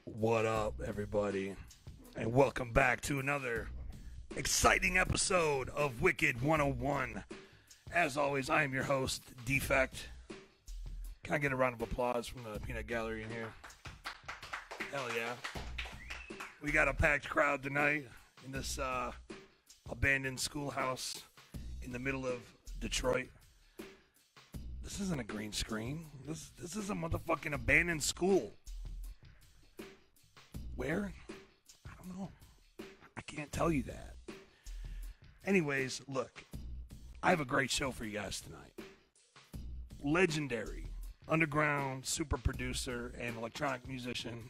What up, everybody? And welcome back to another exciting episode of Wicked 101. As always, I am your host, Defekt. Can I get a round of applause from the peanut gallery in here? Hell yeah. We got a packed crowd tonight in this abandoned schoolhouse in the middle of Detroit. This isn't a green screen. This is a motherfucking abandoned school. Where? I don't know. I can't tell you that. Anyways, look, I have a great show for you guys tonight. Legendary underground super producer and electronic musician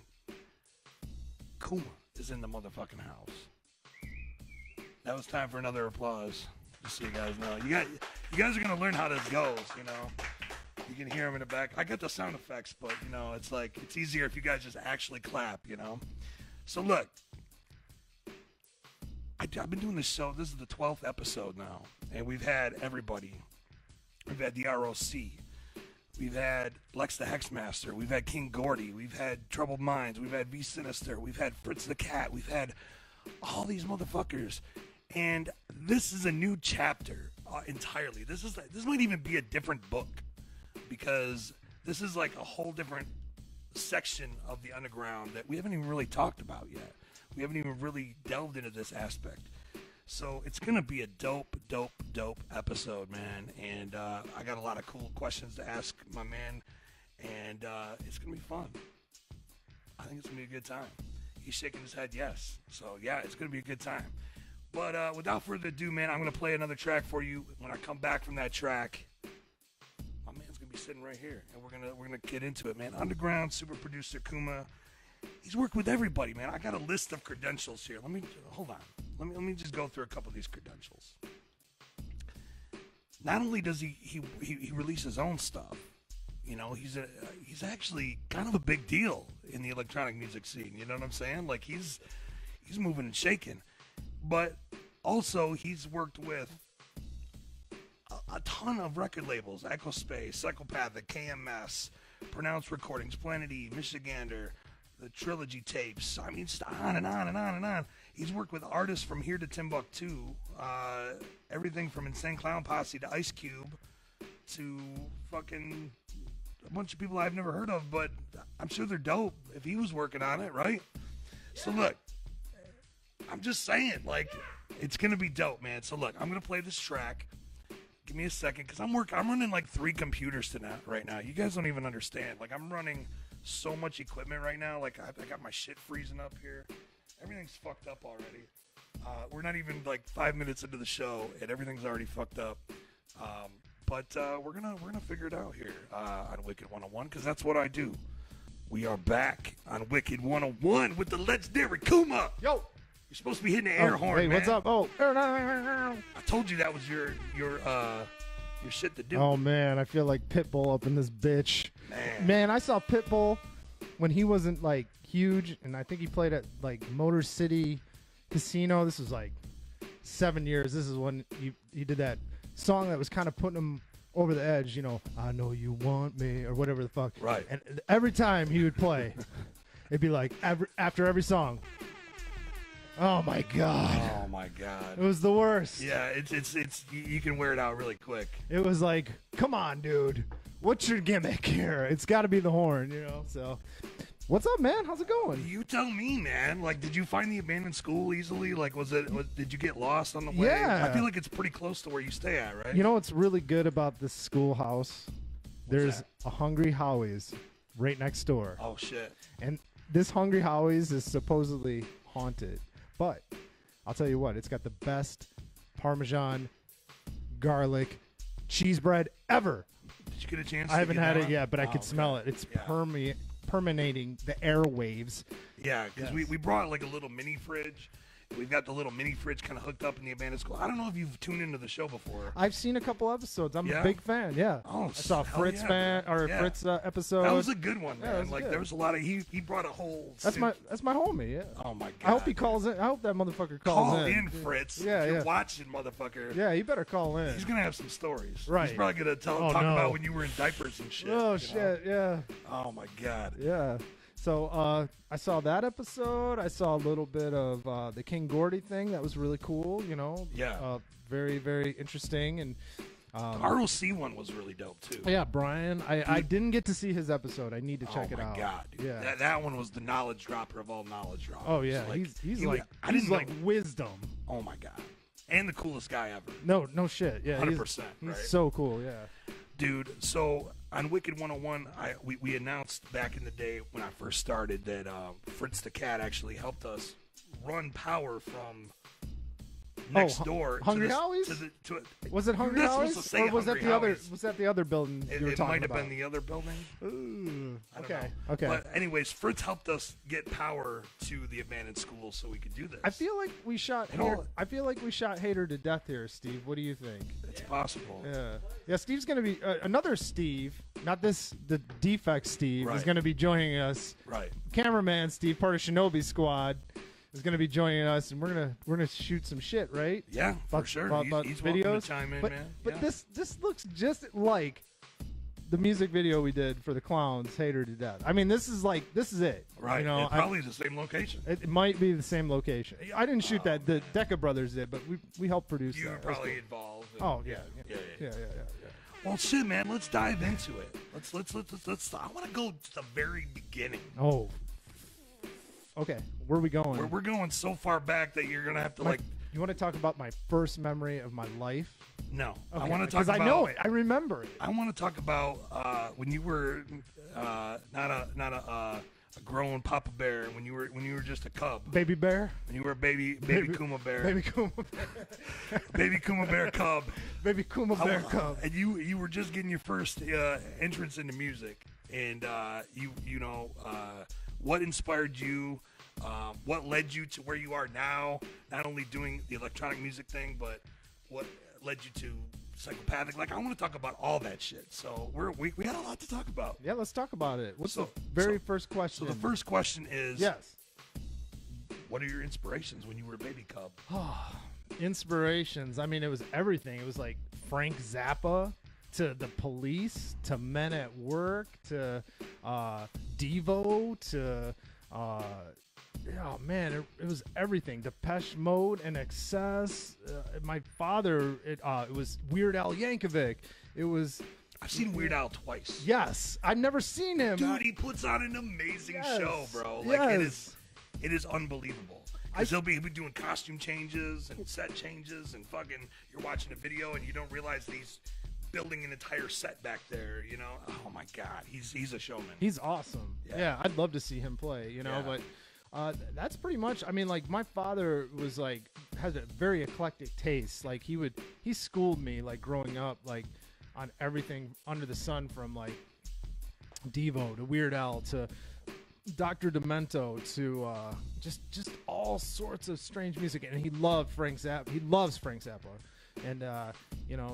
Kuma is in the motherfucking house. That was time for another applause. Just so you guys know. You guys are gonna learn how this goes, you know. You can hear them in the back. I got the sound effects, but you know, it's like it's easier if you guys just actually clap, you know. So look, I've been doing this show. This is the 12th episode now, and we've had everybody. We've had the ROC. We've had Lex the Hexmaster. We've had King Gordy. We've had Troubled Minds. We've had V Sinister. We've had Fritz the Cat. We've had all these motherfuckers. And this is a new chapter entirely. This might even be a different book because this is like a whole different section of the underground that we haven't even really talked about yet. We haven't even really delved into this aspect. So it's going to be a dope episode, man. And I got a lot of cool questions to ask my man. And it's going to be fun. I think it's going to be a good time. He's shaking his head yes. So, yeah, it's going to be a good time. But without further ado, man, I'm going to play another track for you. When I come back from that track, my man's going to be sitting right here. And we're gonna get into it, man. Underground super producer Kuma. He's worked with everybody, man. I got a list of credentials here. Hold on. Let me just go through a couple of these credentials. Not only does he release his own stuff, you know, he's actually kind of a big deal in the electronic music scene. You know what I'm saying? Like he's moving and shaking. But also he's worked with a ton of record labels: Echospace, Psychopathic, KMS, Pronounced Recordings, Planet E, Michigander, the Trilogy tapes. I mean, just on and on and on and on. He's worked with artists from here to Timbuktu, everything from Insane Clown Posse to Ice Cube to fucking a bunch of people I've never heard of, but I'm sure they're dope if he was working on it, right? So look, I'm just saying, like, it's gonna be dope, man. So look, I'm gonna play this track. Give me a second, because I'm running like 3 computers tonight right now. You guys don't even understand. Like, I'm running so much equipment right now. Like, I got my shit freezing up here. Everything's fucked up already. We're not even like 5 minutes into the show, and everything's already fucked up. But we're gonna figure it out here on Wicked 101, because that's what I do. We are back on Wicked 101 with the legendary Kuma. Yo. You're supposed to be hitting the air horn, hey, man. What's up? Oh. I told you that was your shit to do. Oh, man. I feel like Pitbull up in this bitch. Man, I saw Pitbull when he wasn't, like, huge, and I think he played at, like, Motor City Casino. This was, like, 7 years. This is when he did that song that was kind of putting him over the edge, you know, I know you want me, or whatever the fuck. Right. And every time he would play, it'd be like, after every song, oh my god! Oh my god! It was the worst. Yeah, it's you can wear it out really quick. It was like, come on, dude, what's your gimmick here? It's got to be the horn, you know. So, what's up, man? How's it going? You tell me, man. Like, did you find the abandoned school easily? Like, did you get lost on the way? Yeah. I feel like it's pretty close to where you stay at, right? You know what's really good about this schoolhouse? There's a Hungry Howie's right next door. Oh shit! And this Hungry Howie's is supposedly haunted. But I'll tell you what, it's got the best Parmesan garlic cheese bread ever. Did you get a chance? I haven't had it yet, but I could okay. smell it. It's permeating the airwaves. Yeah, because we brought like a little mini fridge, We've got the little mini fridge kind of hooked up in the abandoned school. I don't know if you've tuned into the show before. I've seen a couple episodes. I'm a big fan. Yeah. Oh, I saw Fritz Fritz episode. That was a good one, man. Yeah, there was a lot of he brought a whole. That's my homie. Yeah. Oh my god. I hope he calls in. I hope that motherfucker calls in. Call in, Fritz. Yeah, if you're watching, motherfucker. Yeah, he better call in. He's gonna have some stories. Right. He's probably gonna talk about when you were in diapers and shit. Oh shit. Yeah. Oh my god. Yeah. So I saw that episode. I saw a little bit of the King Gordy thing. That was really cool. Yeah. Very, very interesting. And the ROC one was really dope too. Yeah, Brian. I didn't get to see his episode. I need to check it out. Oh my god. Dude. Yeah. That one was the knowledge dropper of all knowledge droppers. Oh yeah. He's like wisdom. Oh my god. And the coolest guy ever. No shit. Yeah. 100%. He's so cool. Yeah. Dude, so on Wicked 101, we announced back in the day when I first started that Fritz the Cat actually helped us run power from next door. Hungry Howie's? Was it Hungry Howie's? Or was that the other? Was that the other building you were talking about? It might have been the other building. Ooh. Okay. But anyways, Fritz helped us get power to the abandoned school so we could do this. I feel like we shot Hater to death here, Steve. What do you think? It's possible. Yeah. Yeah. Steve's gonna be another Steve, not the Defekt Steve, is gonna be joining us. Right. Cameraman Steve, part of Shinobi Squad, is going to be joining us, and we're gonna shoot some shit, right? Yeah, for sure. He's videos. Welcome to chime in, man. But this looks just like the music video we did for the Clowns, Hater to Death. I mean, this is it. Right. Probably the same location. It might be the same location. I didn't shoot that. The Decca brothers did, but we helped produce that. You were probably involved. Yeah. Well, shit, man. Let's dive into it. Let's. I want to go to the very beginning. Oh. Okay, where are we going? We're going so far back that you're gonna have to You want to talk about my first memory of my life? No, okay. I want to talk about. Because I know it. I remember it. I want to talk about when you were not a grown Papa Bear. When you were just a cub. Baby bear. When you were a baby Kuma Bear. Baby Kuma Bear. Baby Kuma Bear cub. Baby Kuma Bear cub. And you were just getting your first entrance into music, and what inspired you? What led you to where you are now? Not only doing the electronic music thing, but what led you to psychopathic? I want to talk about all that shit. So we got a lot to talk about. Yeah, let's talk about it. What's the very first question? So the first question is, yes. What are your inspirations when you were a baby cub? Inspirations. I mean, it was everything. It was like Frank Zappa to the Police to Men at Work to Devo to oh man, it was everything. Depeche Mode and Excess. My father, it was Weird Al Yankovic. It was. I've seen Weird Al twice. Yes, I've never seen him. Dude, he puts on an amazing show, bro. It is unbelievable. Because he'll be doing costume changes and set changes and fucking. You're watching a video and you don't realize he's building an entire set back there. Oh my god, he's a showman. He's awesome. Yeah, I'd love to see him play. But. That's pretty much. I mean, my father was has a very eclectic taste. He schooled me growing up on everything under the sun, from Devo to Weird Al to Dr. Demento to just all sorts of strange music. And he loved Frank Zappa. He loves Frank Zappa, and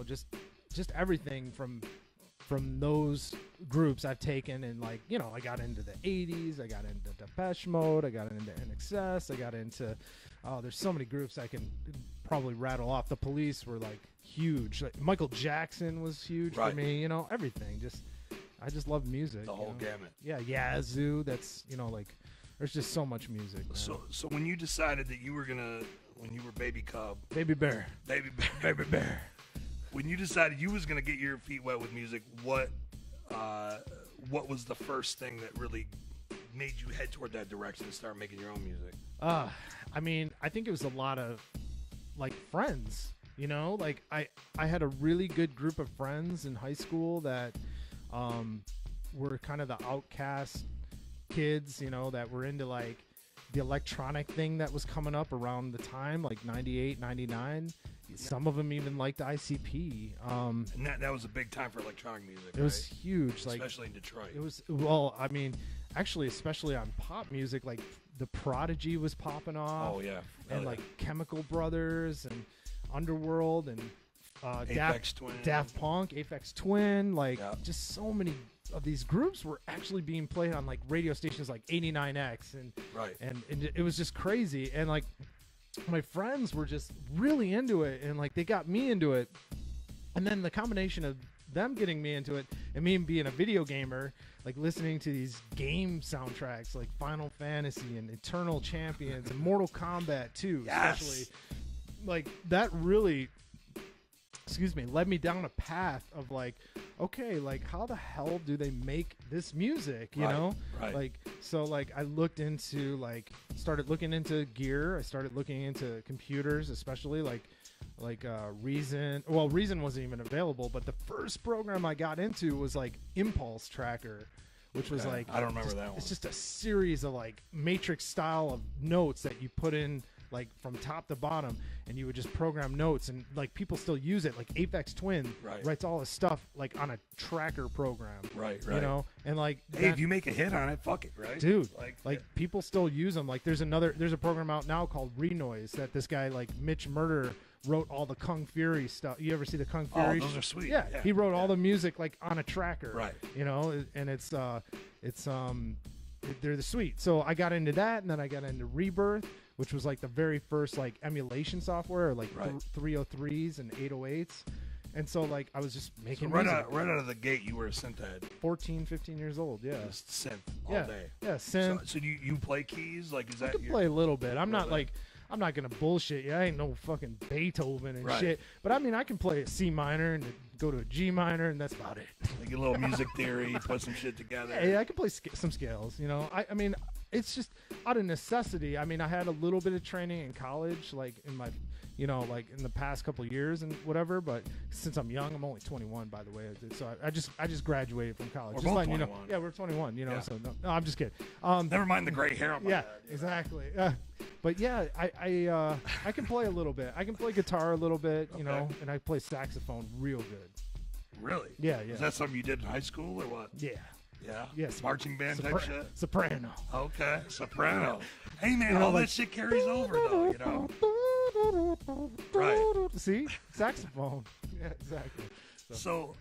just everything from those groups I've taken, and I got into the 80s, I got into Depeche Mode, I got into NXS, I got into there's so many groups I can probably rattle off. The Police were huge. Michael Jackson was huge for me, everything. I just love music. The whole gamut. Yeah, Yazoo, that's there's just so much music. So when you decided that you were when you were baby cub, baby bear. When you decided you was gonna get your feet wet with music, what was the first thing that really made you head toward that direction and start making your own music? I mean, I think it was a lot of friends. I had a really good group of friends in high school that were kind of the outcast kids, that were into the electronic thing that was coming up around the time, 98, 99. Some of them even liked ICP. And that was a big time for electronic music. It was huge, especially in Detroit. It was, well, I mean, actually, especially on pop music, the Prodigy was popping off. Oh yeah. And like Chemical Brothers and Underworld and Aphex Twin. Daft Punk, Aphex Twin, like just so many of these groups were actually being played on like radio stations like 89X and it was just crazy. And like my friends were just really into it, and like they got me into it. And then the combination of them getting me into it and me being a video gamer, like listening to these game soundtracks like Final Fantasy and Eternal Champions and Mortal Kombat 2, especially, like that really, led me down a path of like, okay, like how the hell do they make this music, you know? Right. Like, so like I looked into started looking into gear. I started looking into computers, especially like Reason. Well, Reason wasn't even available, but the first program I got into was like Impulse Tracker, which was like, I don't remember that one. It's just a series of like matrix style of notes that you put in like from top to bottom, and you would just program notes, and like people still use it. Like Aphex Twin writes all his stuff like on a tracker program, you know, and like hey, if you make a hit on it, fuck it, right, dude, like people still use them. Like there's a program out now called Renoise that this guy like Mitch Murder wrote all the Kung Fury stuff. You ever see the Kung Fury? Oh, those are sweet. Yeah, he wrote all the music like on a tracker, right? You know, and they're the sweet. So I got into that, and then I got into Rebirth, which was like the very first like emulation software, like 303s and 808s. And so like I was just making right out of the gate, you were a synth head. 14, 15 years old, yeah. Just synth all day. Yeah, synth. So you play keys? Like, is that I can play a little bit. I'm not gonna bullshit you. I ain't no fucking Beethoven and shit. But I mean, I can play a C minor and go to a G minor, and that's about it. Like a little music theory, put some shit together. Yeah, I can play some scales. You know, I mean, it's just out of necessity. I mean, I had a little bit of training in college, like in my, you know, like in the past couple of years and whatever. But since I'm young, I'm only 21, by the way. So I just graduated from college. We're just both 21. You know, yeah, we're 21. You know, so no, I'm just kidding. Never mind the gray hair on my head. Exactly. But yeah, I can play a little bit. I can play guitar a little bit, you know, and I play saxophone real good. Really? Yeah. Is that something you did in high school or what? Yeah. Yeah? Yes. Marching band type shit? Soprano. Okay. Soprano. Hey, man, all that shit carries over, though, you know? Right. See? Saxophone. Yeah, exactly. So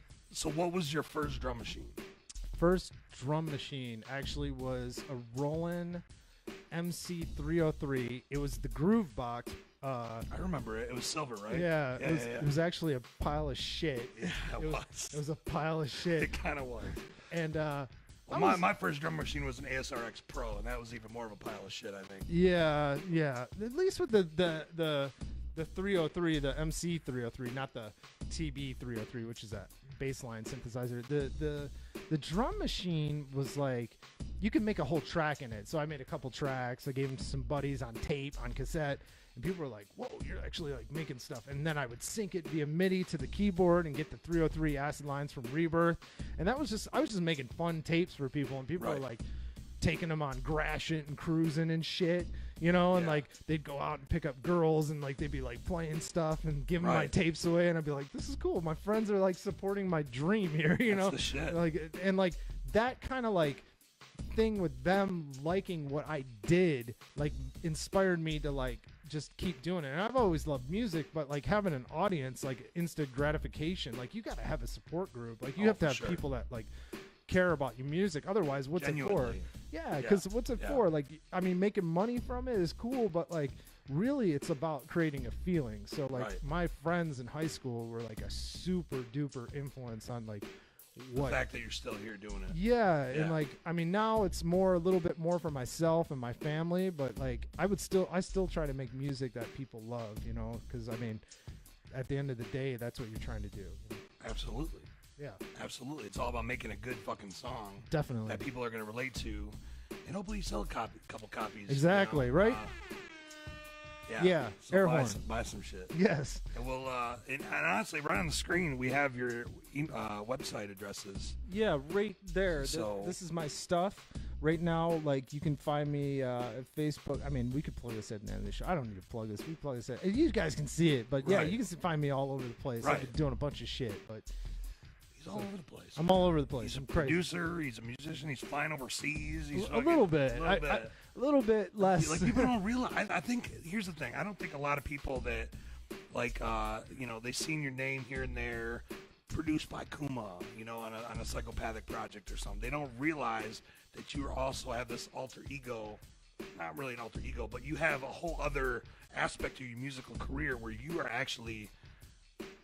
what was your first drum machine? First drum machine actually was a Roland MC303. It was the Groove Box. I remember it. It was silver, right? Yeah, it was actually a pile of shit. Yeah, it was. It was a pile of shit. It kind of was. And my first drum machine was an ASRX Pro, and that was even more of a pile of shit, I think. Yeah. At least with the 303, the MC303, not the TB303, which is that bassline synthesizer. The drum machine was like, you could make a whole track in it. So I made a couple tracks. I gave them to some buddies on tape, on cassette. And people were like, whoa, you're actually like making stuff. And then I would sync it via MIDI to the keyboard and get the 303 acid lines from Rebirth. And I was just making fun tapes for people. And people were like taking them on Grashit and cruising and shit, you know, and like they'd go out and pick up girls and like they'd be like playing stuff and giving my tapes away. And I'd be like, this is cool. My friends are like supporting my dream here, you know? That's the shit. Like, and like that kind of like thing with them liking what I did, like inspired me to like just keep doing it. And I've always loved music, but like having an audience, like instant gratification, like you got to have a support group. Like you have to have people that like care about your music. Otherwise, what's it for? Yeah, because what's it for? Like, I mean, making money from it is cool, but like really it's about creating a feeling. So like my friends in high school were like a super duper influence on like the fact that you're still here doing it. Yeah, and like I mean now it's a little bit more for myself and my family, but like I still try to make music that people love, you know, because I mean at the end of the day that's what you're trying to do. Absolutely. Yeah. Absolutely. It's all about making a good fucking song. Definitely. That people are going to relate to, and hopefully you sell a couple copies. Exactly, you know? right? Yeah. So air horn. Buy some shit. Yes. And we'll and honestly, right on the screen we have your website addresses. Yeah, right there. So this is my stuff. Right now, like you can find me at Facebook. I mean, we could plug this at the end of the show. I don't need to plug this. We plug this at. You guys can see it, but yeah, you can find me all over the place. I've been doing a bunch of shit, but these He's all over the place. I'm all over the place. He's a I'm crazy. producer. He's a musician. He's flying overseas. He's A little bit. A little bit less. Like people don't realize. I think here's the thing. I don't think a lot of people that like they seen your name here and there, produced by Kuma, on a psychopathic project or something. They don't realize that you also have this alter ego. Not really an alter ego, but you have a whole other aspect of your musical career where you are actually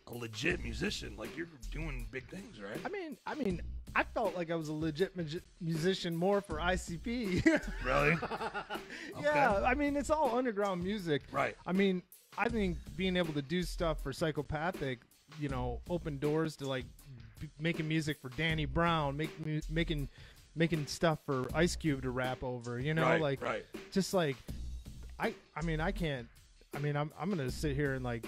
a legit musician. Like you're doing big things, right? I mean, I felt like I was a legit musician more for ICP. Really? Yeah, Okay. I mean, it's all underground music. Right. I mean, I think being able to do stuff for Psychopathic, opened doors to like making music for Danny Brown, making stuff for Ice Cube to rap over. Right. Just like I'm gonna sit here and like,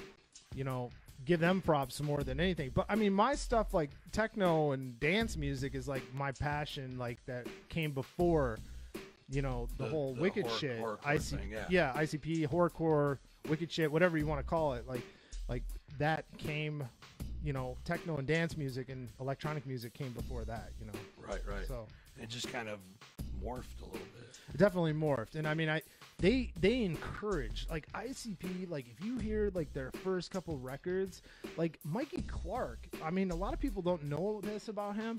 give them props more than anything. But I mean, my stuff like techno and dance music is like my passion, like that came before, the whole Wicked shit. Thing, ICP, horrorcore, Wicked shit, whatever you want to call it. Like that came, techno and dance music and electronic music came before that. Right. So it just kind of morphed a little bit. it definitely morphed, and I mean, they encourage like ICP. Like if you hear like their first couple records, like Mikey Clark. I mean, a lot of people don't know this about him.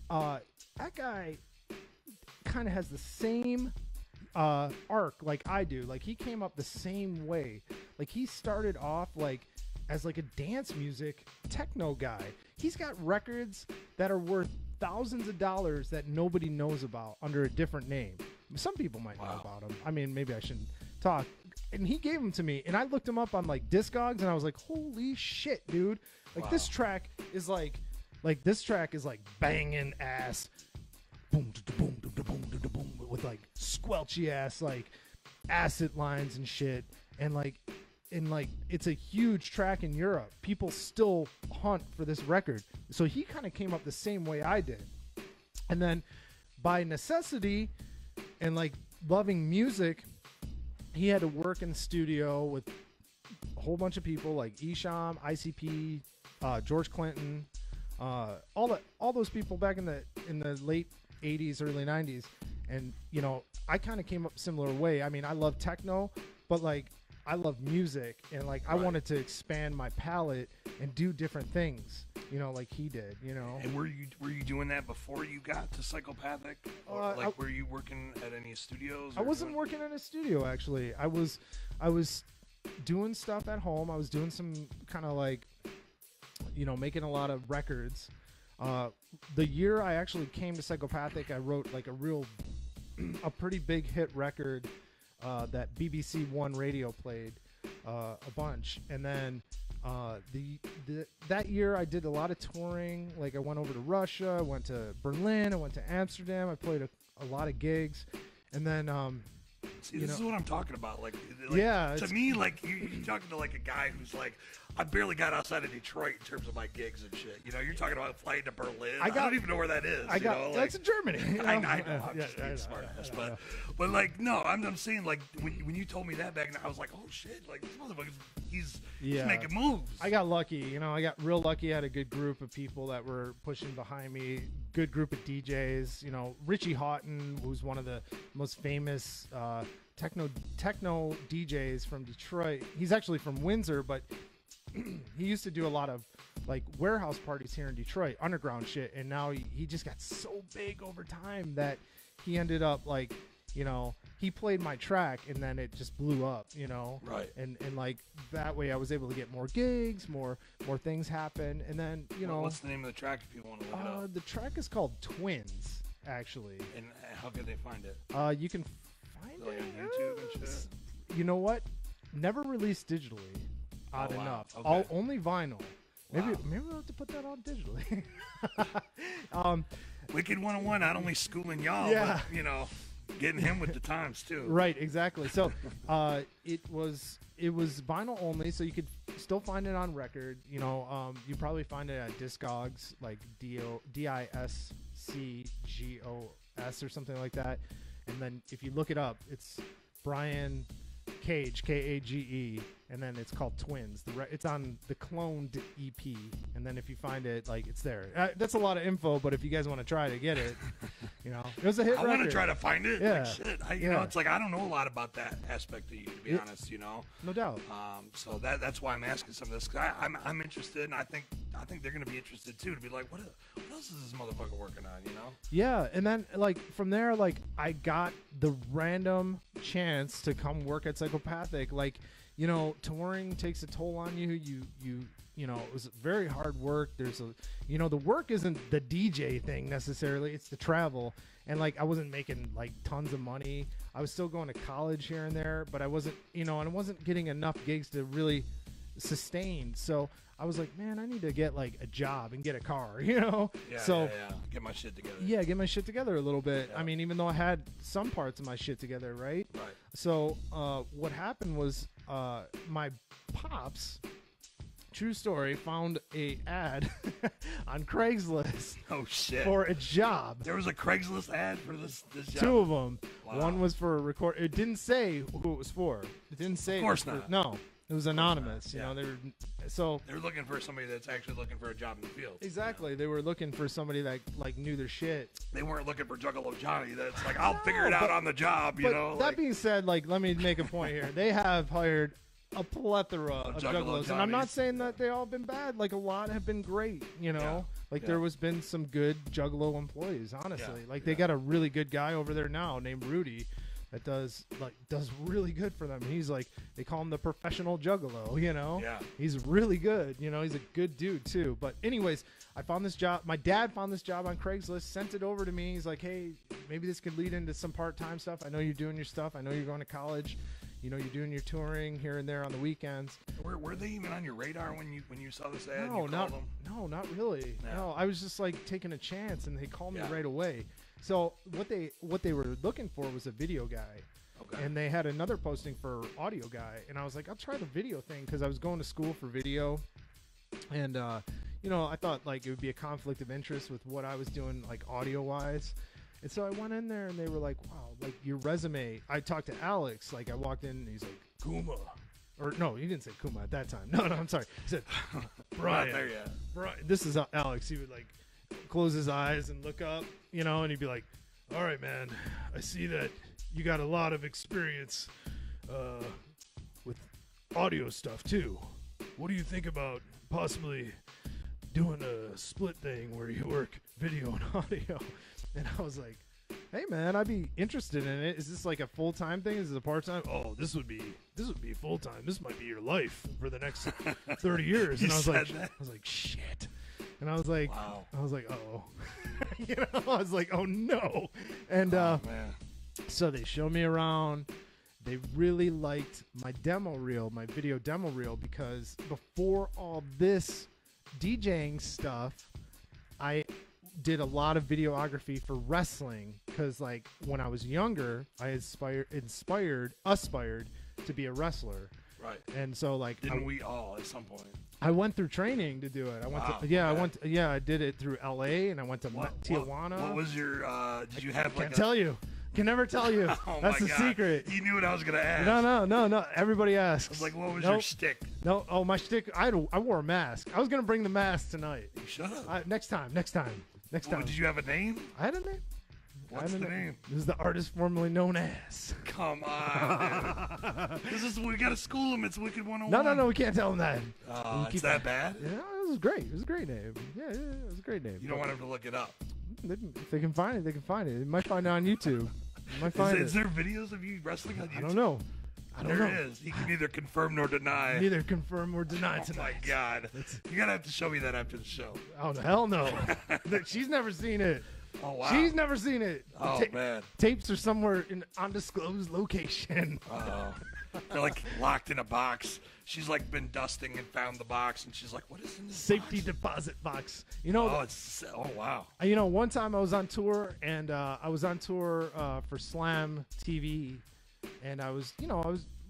That guy kind of has the same arc like I do. Like he came up the same way. Like he started off like as like a dance music techno guy. He's got records that are worth thousands of dollars that nobody knows about under a different name. Some people might know about him. I mean, maybe I shouldn't talk. And he gave them to me, and I looked them up on like Discogs, and I was like, "Holy shit, dude! Like this track is like this track is like banging ass, boom, boom, boom, boom, boom, boom, with like squelchy ass like acid lines and shit, and like it's a huge track in Europe. People still hunt for this record. So he kind of came up the same way I did, and then by necessity and like loving music, he had to work in the studio with a whole bunch of people like Esham, ICP, George Clinton, all those people back in the late 80s, early 90s. And I kind of came up a similar way. I mean, I love techno, but like I love music, and like I wanted to expand my palette and do different things, like he did, And were you doing that before you got to Psychopathic? Or were you working at any studios? I wasn't working in a studio, actually. I was doing stuff at home. I was doing some kind of like, making a lot of records. The year I actually came to Psychopathic, I wrote like a pretty big hit record that BBC One radio played a bunch. And then that year I did a lot of touring. Like I went over to Russia, I went to Berlin, I went to Amsterdam. I played a lot of gigs. And then see, this is what I'm talking about. Like yeah, to me, like you're talking to like a guy who's like, I barely got outside of Detroit in terms of my gigs and shit. You're talking about flying to Berlin. I don't even know where that is. That's in Germany. I know. I'm just being smart ass, but like no, I'm saying like when you told me that back, I was like, oh shit, like this motherfucker, he's making moves. I got lucky. I got real lucky. I had a good group of people that were pushing behind me. Good group of DJs. Richie Houghton, who's one of the most famous techno DJs from Detroit. He's actually from Windsor, but he used to do a lot of like warehouse parties here in Detroit, underground shit, and now he just got so big over time that he ended up like, he played my track and then it just blew up, Right. And like that way I was able to get more gigs, more things happen, and then what's the name of the track if people want to look it up? The track is called Twins, actually. And how can they find it? You can find like it on YouTube and shit. You know what? Never released digitally. Odd enough. Okay. Only vinyl. Maybe we'll have to put that on digitally. Wicked 101, not only schooling y'all, but getting him with the times too. Right, exactly. So it was vinyl only, so you could still find it on record. You probably find it at Discogs, like DISCGOS or something like that. And then if you look it up, it's Brian Kage, Kage, and then it's called Twins. It's on the Cloned EP, and then if you find it, like, it's there. That's a lot of info, but if you guys want to try to get it, you know, it was a hit record. I want to try to find it. Yeah. Like, shit. You know, it's like I don't know a lot about that aspect of you, to be honest. You know, no doubt. So that's why I'm asking some of this. 'Cause I'm interested, and I think they're gonna be interested too, to be like, what else is this motherfucker working on? You know? Yeah, and then like from there, like I got the random chance to come work at Psychopathic. Like, you know, touring takes a toll on you. You know, it was very hard work. The work isn't the DJ thing necessarily. It's the travel. And like, I wasn't making like tons of money. I was still going to college here and there, but I wasn't, and I wasn't getting enough gigs to really sustain. So I was like, man, I need to get like a job and get a car, Yeah. Get my shit together. Yeah, get my shit together a little bit. Yeah. I mean, even though I had some parts of my shit together, right? Right. So what happened was my pops, true story, found a ad on Craigslist. Oh shit! For a job. There was a Craigslist ad for this job. Two of them. Wow. One was for a record. It didn't say who it was for. It didn't say. Of course not. No, it was anonymous. Yeah. You know, they're looking for somebody that's actually looking for a job in the field. Exactly. You know? They were looking for somebody that like knew their shit. They weren't looking for Juggalo Johnny. That's like, I'll figure it out on the job. You know. That being said, like, let me make a point here. They have hired a plethora of juggalos, and I'm not saying that they all been bad. Like, a lot have been great. You know, there was been some good juggalo employees. Honestly, they got a really good guy over there now named Rudy that does really good for them. He's like, they call him the professional juggalo. You know, he's really good. You know, he's a good dude too. But anyways, I found this job. My dad found this job on Craigslist, sent it over to me. He's like, hey, maybe this could lead into some part-time stuff. I know you're doing your stuff. I know you're going to college. You know, you're doing your touring here and there on the weekends. Were they even on your radar when you saw this ad? No, not really. No, I was just like taking a chance, and they called me right away. So what they were looking for was a video guy. Okay. And they had another posting for audio guy, and I was like, I'll try the video thing because I was going to school for video, and you know, I thought like it would be a conflict of interest with what I was doing like audio wise. And so I went in there, and they were like, wow, like your resume. I talked to Alex. Like, I walked in, and he's like, Kuma. Or no, he didn't say Kuma at that time. No, I'm sorry. He said, Brian. There yet. Brian. This is Alex. He would like close his eyes and look up, you know, and he'd be like, all right, man, I see that you got a lot of experience with audio stuff, too. What do you think about possibly doing a split thing where you work video and audio? And I was like, hey, man, I'd be interested in it. Is this like a full-time thing? Is it a part-time? Oh, this would be full-time. This might be your life for the next 30 years. And I was like, shit. And I was like, wow. Oh, you know, I was like, oh no. And man. So they showed me around. They really liked my demo reel, my video demo reel, because before all this DJing stuff, I did a lot of videography for wrestling, because like when I was younger, I aspired to be a wrestler. Right. And so like didn't we all at some point? I went through training to do it. I did it through LA, and I went to Tijuana. What was your did you have like can't tell you. Can never tell you. Oh That's the God. secret. You knew what I was gonna ask. No. Everybody asks. I was like, what was your shtick? No. Oh, my shtick. I wore a mask. I was gonna bring the mask tonight. Shut up. Next time. Did you have a name? I had a name. What's the name? This is the artist formerly known as. Come on, dude. We gotta school him. It's Wicked 101. No. We can't tell him that. It's that bad? Yeah, it was great. It was a great name. Yeah, it was a great name. You don't want him to look it up. If they can find it, they can find it. They might find it on YouTube. Is there videos of you wrestling on YouTube? I don't know. There is. He can neither confirm nor deny. Neither confirm or deny tonight. Oh my God! You gotta have to show me that after the show. Oh hell no! She's never seen it. Oh wow! She's never seen it. Oh man! Tapes are somewhere in undisclosed location. Oh, they're like locked in a box. She's like been dusting and found the box, and she's like, "What is in this safety box? Deposit box?" You know. Oh wow! You know, one time I was on tour, and I was on tour for Slam TV, and I was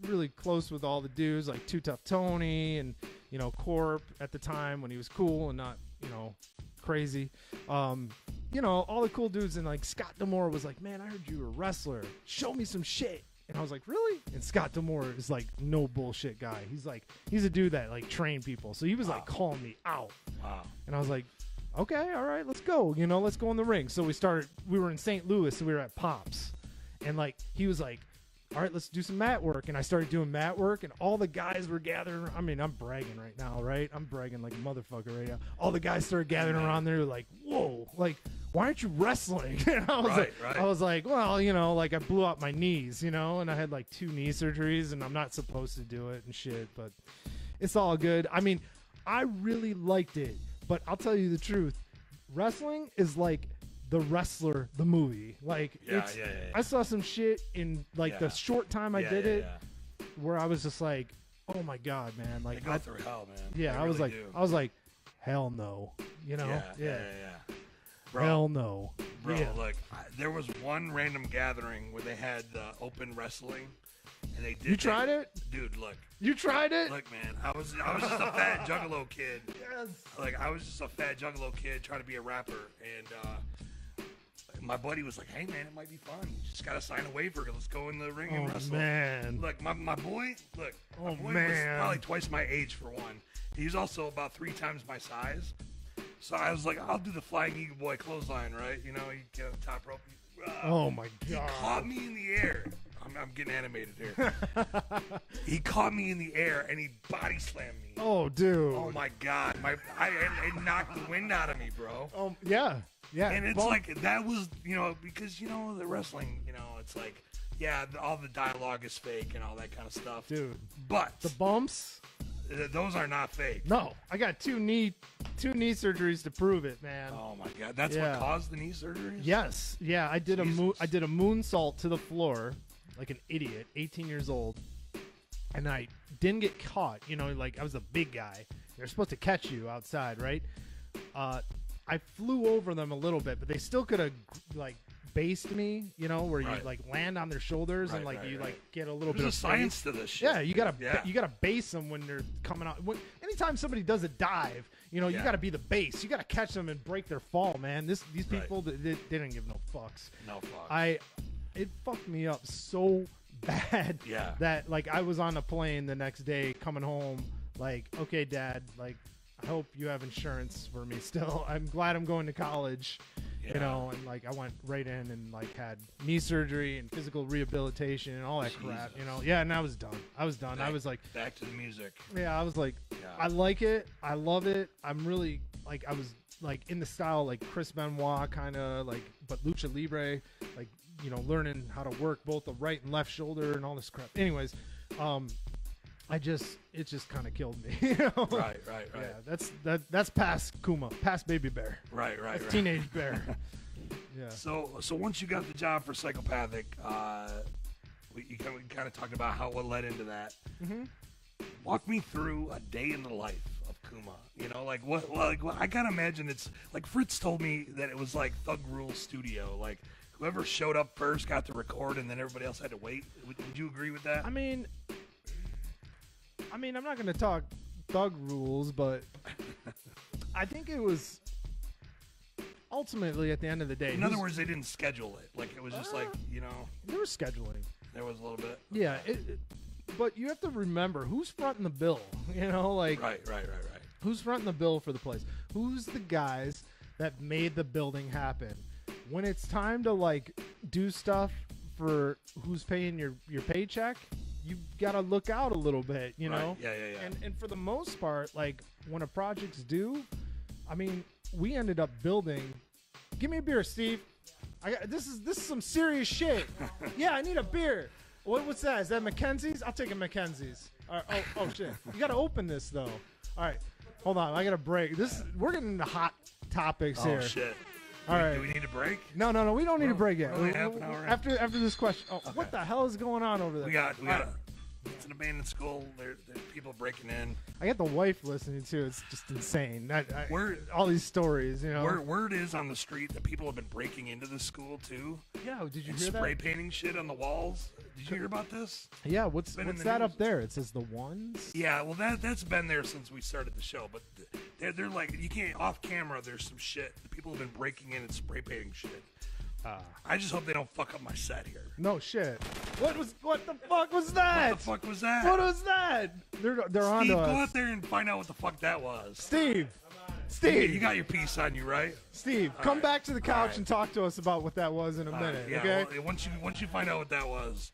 really close with all the dudes, like Too Tough Tony and Corp at the time when he was cool and not crazy. All the cool dudes, and like Scott D'Amore was like, man, I heard you were a wrestler. Show me some shit. And I was like, really? And Scott Demore is like no bullshit guy. He's a dude that like trained people. So he was like calling me out. Wow. And I was like, okay, all right, let's go. Let's go in the ring. So we were in St. Louis, so we were at Pops. And like, he was like, all right, let's do some mat work. And I started doing mat work, and all the guys were gathering. I mean, I'm bragging right now, right? I'm bragging like a motherfucker right now. All the guys started gathering around there like, whoa, like, why aren't you wrestling? And I was like, well, like I blew out my knees, and I had like 2 knee surgeries, and I'm not supposed to do it and shit, but it's all good. I mean, I really liked it, but I'll tell you the truth. Wrestling is like The Wrestler, the movie. Like, I saw some shit in like the short time I did it where I was just like, oh my God, man. Like, they go through hell, man. Yeah, I was like, hell no. Yeah. Bro, hell no. Bro, look, there was one random gathering where they had open wrestling, and they did. You tried it, dude. Look, you tried it. Look, man, I was just a fat juggalo kid. Yes. Like, I was just a fat juggalo kid trying to be a rapper, and my buddy was like, "Hey, man, it might be fun. You just gotta sign a waiver. Let's go in the ring and wrestle." Man, look, my boy. Look, my boy was probably twice my age for one. He's also about 3 times my size. So I was like, I'll do the flying eagle boy clothesline, right? You get on the top rope. Oh my God! He caught me in the air. I'm getting animated here. He caught me in the air and he body slammed me. Oh, dude! Oh my God! It knocked the wind out of me, bro. Oh yeah. And it's like that was because the wrestling it's like all the dialogue is fake and all that kind of stuff, dude. But the bumps. Those are not fake. No, I got 2 knee surgeries to prove it, man. Oh my God, that's what caused the knee surgeries? Yes, yeah. I did a moonsault to the floor like an idiot, 18 years old, and I didn't get caught. Like I was a big guy. They're supposed to catch you outside, right? I flew over them a little bit, but they still could have like based me, where you like land on their shoulders and like get a little bit of science to this shit. Yeah, you gotta base them when they're coming out. Anytime somebody does a dive, you gotta be the base. You gotta catch them and break their fall, man. These people they didn't give no fucks. No fucks. It fucked me up so bad. Yeah. That like I was on a plane the next day coming home. Like, okay, Dad. Like, I hope you have insurance for me still. I'm glad I'm going to college. And like I went right in and like had knee surgery and physical rehabilitation and all that crap, and I was done. I was like, back to the music. Yeah, I was like, I like it. I love it. I'm really like, I was like in the style like Chris Benoit kind of like, but lucha libre, like, learning how to work both the right and left shoulder and all this crap. Anyways, it just kind of killed me. Right. Yeah, that's past Kuma, past Baby Bear. Right. Teenage Bear. Yeah. So once you got the job for Psychopathic, we kind of talked about what led into that. Mm-hmm. Walk me through a day in the life of Kuma. Like what I gotta imagine it's like Fritz told me that it was like Thug Rule Studio. Like whoever showed up first got to record, and then everybody else had to wait. Would you agree with that? I mean, I'm not going to talk Thug Rules, but I think it was ultimately at the end of the day. In other words, they didn't schedule it. Like it was just like, There was scheduling. There was a little bit. Yeah, but you have to remember who's fronting the bill. Like Right. Who's fronting the bill for the place? Who's the guys that made the building happen? When it's time to like do stuff for who's paying your paycheck, you gotta look out a little bit, Right. Yeah. And for the most part, like when a project's due, I mean, we ended up building. Give me a beer, Steve. This is some serious shit. Yeah, I need a beer. What's that? Is that Mackenzie's? I'll take a Mackenzie's. All right. Oh shit. You gotta open this though. All right. Hold on. I gotta break. We're getting into hot topics here. Oh shit. All right. Do we need a break? No. We don't need a break yet. Only half an hour in. After this question. Oh, Okay. What the hell is going on over there? We got it's an abandoned school. There are people breaking in. I got the wife listening too. It's just insane. All these stories, Word is on the street that people have been breaking into the school too. Yeah, did you and hear that? Spray painting shit on the walls. Did you hear about this? Yeah, what's that up there? It says the ones. Yeah, well that's been there since we started the show, but they're like you can't off camera. There's some shit. People have been breaking in and spray painting shit. I just hope they don't fuck up my set here. No shit. What the fuck was that? What the fuck was that? What was that? They're on Steve, to us. go out there and find out what the fuck that was. Steve, You got your piece on you, right? Steve, come back to the couch and talk to us about what that was in a minute, Yeah, okay? well, once you find out what that was,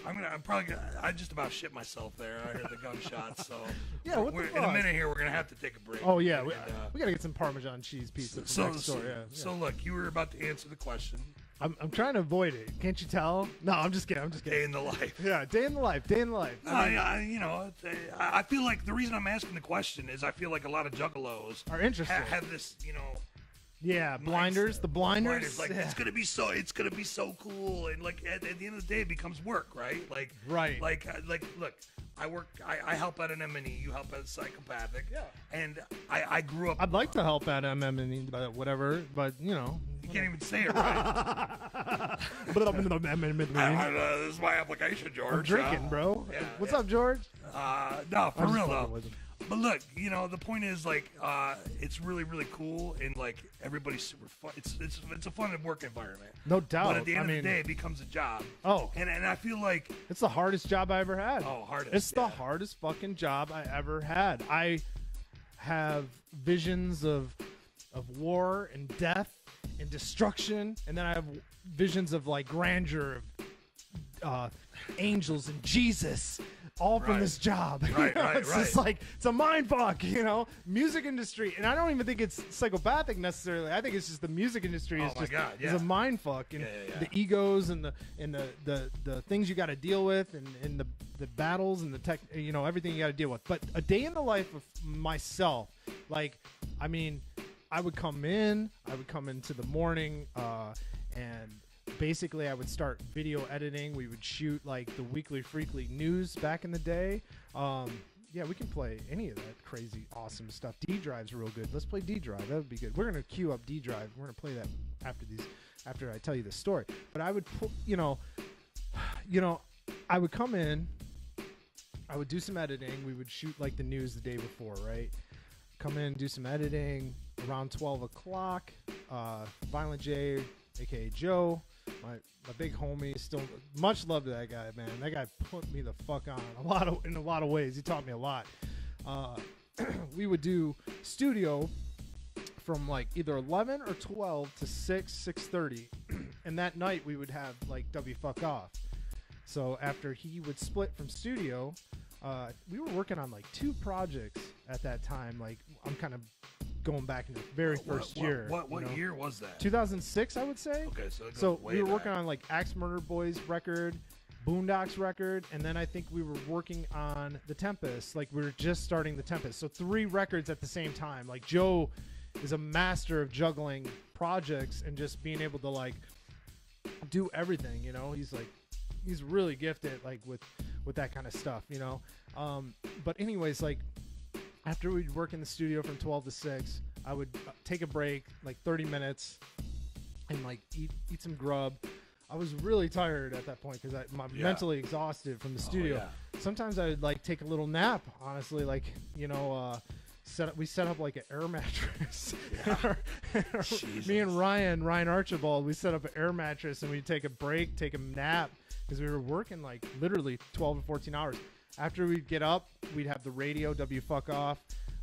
I just about shit myself there. I heard the gunshots, so Yeah, what the in a fuck? minute here we're gonna have to take a break. Oh yeah, And, we gotta get some Parmesan cheese pizza from next door. Yeah. So look, you were about to answer the question. I'm trying to avoid it. Can't you tell? No, I'm just kidding. Day in the life. Yeah, day in the life. I feel like the reason I'm asking the question is I feel like a lot of juggalos Are interested. have this, Yeah, blinders. The blinders. Like yeah. it's gonna be so cool, and like at the end of the day, it becomes work, right? Like Right. Like look, I help out an M&E, you help out Psychopathic, Yeah. And I grew up. I'd like to help at MM and whatever, but you know. You can't even say it right. This is my application, George. I'm drinking, bro. yeah, What's yeah. up, George? No, for I'm just real fucking though. with him. But look, the point is like, it's really, really cool, and like everybody's super fun. It's a fun work environment. No doubt. But at the end I of the mean- day, it becomes a job. Oh. And I feel like It's the hardest job I ever had. Oh, hardest, It's the yeah. hardest fucking job I ever had. I have visions of war and death and destruction, and then I have visions of like grandeur of angels and Jesus, all from Right. this job. Right, right, It's just right. like it's a mind fuck, music industry, and I don't even think it's psychopathic necessarily. I think it's just the music industry Oh is my just God, is yeah. a mind fuck, and Yeah. the egos and the things you got to deal with, and the battles and the tech, everything you got to deal with. But a day in the life of myself, like, I mean, I would come into the morning, and basically I would start video editing. We would shoot like the weekly freakly news back in the day. Yeah, we can play any of that crazy awesome stuff. D Drive's real good. Let's play D Drive. That would be good. We're gonna queue up D Drive. We're gonna play that after I tell you the story. But I would I would come in, I would do some editing. We would shoot like the news the day before, right? Come in, do some editing around 12 o'clock. Violent J, aka Joe, my big homie, still much love to that guy, man. That guy put me the fuck on in a lot of ways. He taught me a lot. We would do studio from like either 11 or 12 to 6:30, and that night we would have like W fuck off. So after he would split from studio, we were working on like 2 projects at that time. Like I'm kind of going back into the very first year. What year was that? 2006, I would say. Okay, so it goes So way we were back. working on like Axe Murder Boys record, Boondocks record, and then I think we were working on The Tempest. Like we were just starting The Tempest. So 3 records at the same time. Like Joe is a master of juggling projects and just being able to like do everything, he's really gifted like with that kind of stuff, but anyways, like after we'd work in the studio from 12 to 6, I would take a break like 30 minutes and like eat some grub. I was really tired at that point because I'm mentally exhausted from the studio. yeah. Sometimes I would like take a little nap, honestly, like we set up like an air mattress. Me and Ryan Archibald, we set up an air mattress and we'd take a break, take a nap, because we were working like literally 12 to 14 hours. After we'd get up, we'd have the radio W fuck off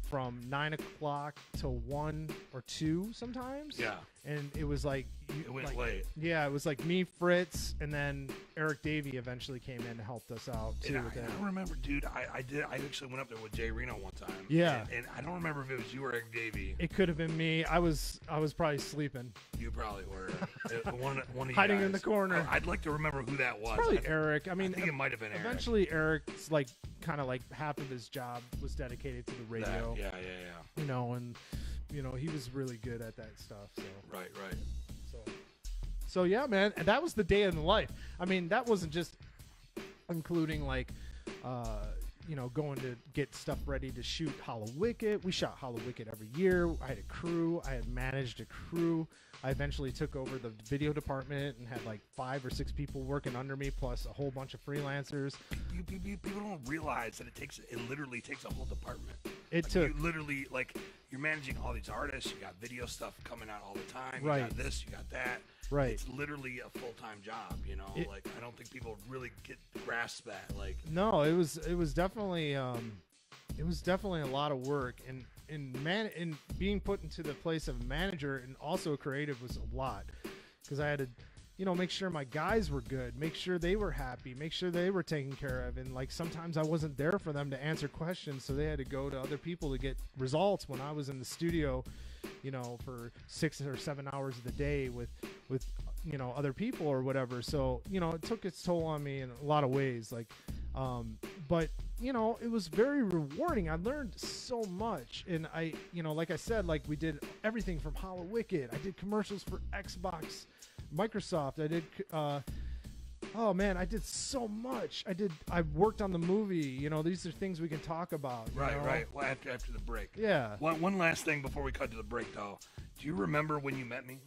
from 9 o'clock to 1 or 2 sometimes. Yeah. And it was like It went late. Yeah, it was like me, Fritz, and then Eric Davey eventually came in and helped us out too. And with that. I don't remember, dude. I actually went up there with Jay Reno one time. Yeah. And I don't remember if it was you or Eric Davey. It could have been me. I was probably sleeping. You probably were. One of you Hiding guys. in the corner. I'd like to remember who that was. Probably Eric. I mean, think it might have been Eric. Eventually, Eric's like kind of like half of his job was dedicated to the radio. Yeah. And he was really good at that stuff. So Right. So yeah, man, and that was the day in the life. I mean, that wasn't just including like, going to get stuff ready to shoot Hollow Wicked. We shot Hollow Wicked every year. I had a crew. I had managed a crew. I eventually took over the video department and had like 5 or 6 people working under me, plus a whole bunch of freelancers. People don't realize that it literally takes a whole department. It like, took you literally like you're managing all these artists. You got video stuff coming out all the time. Right. You got this. You got that. right. It's literally a full-time job. You know, like I don't think people really grasp that. Like No, it was definitely a lot of work, and being put into the place of a manager and also a creative was a lot, because I had to, make sure my guys were good, make sure they were happy, make sure they were taken care of, and like sometimes I wasn't there for them to answer questions, so they had to go to other people to get results when I was in the studio, for 6 or 7 hours of the day with other people or whatever. So it took its toll on me in a lot of ways, like but it was very rewarding. I learned so much, and I like I said, like we did everything from Hollow Wicked. I did commercials for Xbox, Microsoft. I did oh man, I did so much. I worked on the movie. These are things we can talk about. Right. Well, after the break. Yeah. One last thing before we cut to the break, though. Do you remember when you met me?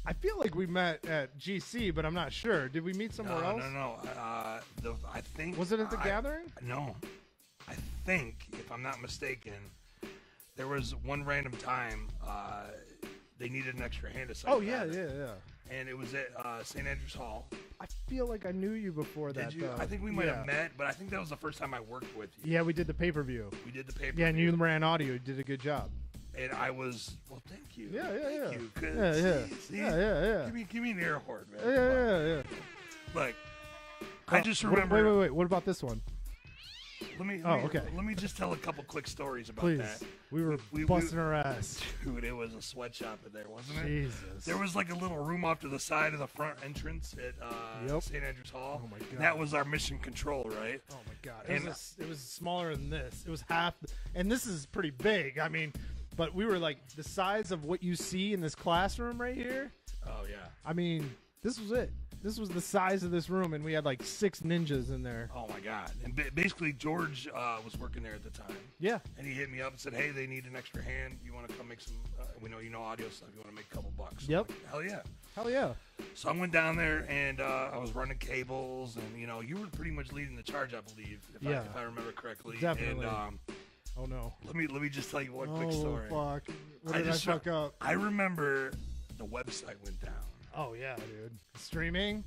I feel like we met at GC, but I'm not sure. Did we meet somewhere else? No. I think. Was it at the gathering? No. I think, if I'm not mistaken, there was one random time they needed an extra hand assigned. Oh yeah. And it was at St. Andrews Hall. I feel like I knew you before that. Did you? Though. I think we might have met, but I think that was the first time I worked with you. Yeah, we did the pay-per-view. We did the pay-per-view. Yeah, and you ran audio. You did a good job. And I was, well, thank you. Yeah. Thank you. See? Yeah. Give me an air horn, man. Yeah. Like, I just remember. Wait. What about this one? Okay. Let me just tell a couple quick stories about Please. that. We were busting our ass. Dude, it was a sweatshop in there, wasn't it? Jesus. There was like a little room off to the side of the front entrance at St. Andrews Hall. Oh my God. That was our mission control, right? Oh my God. It was smaller than this. It was half, and this is pretty big. I mean, but we were like the size of what you see in this classroom right here. Oh yeah. I mean, this was it. This was the size of this room, and we had like 6 ninjas in there. Oh my God. And basically George was working there at the time. Yeah. And he hit me up and said, hey, they need an extra hand. You want to come make some, we know you know audio stuff. You want to make a couple bucks? Yep. Like, hell yeah. Hell yeah. So I went down there, and I was running cables, and, you were pretty much leading the charge, I believe, if I remember correctly. Definitely. And, oh, no. Let me just tell you one quick story. Oh, fuck. What did I fuck up? I remember the website went down. Oh, yeah, dude. Streaming?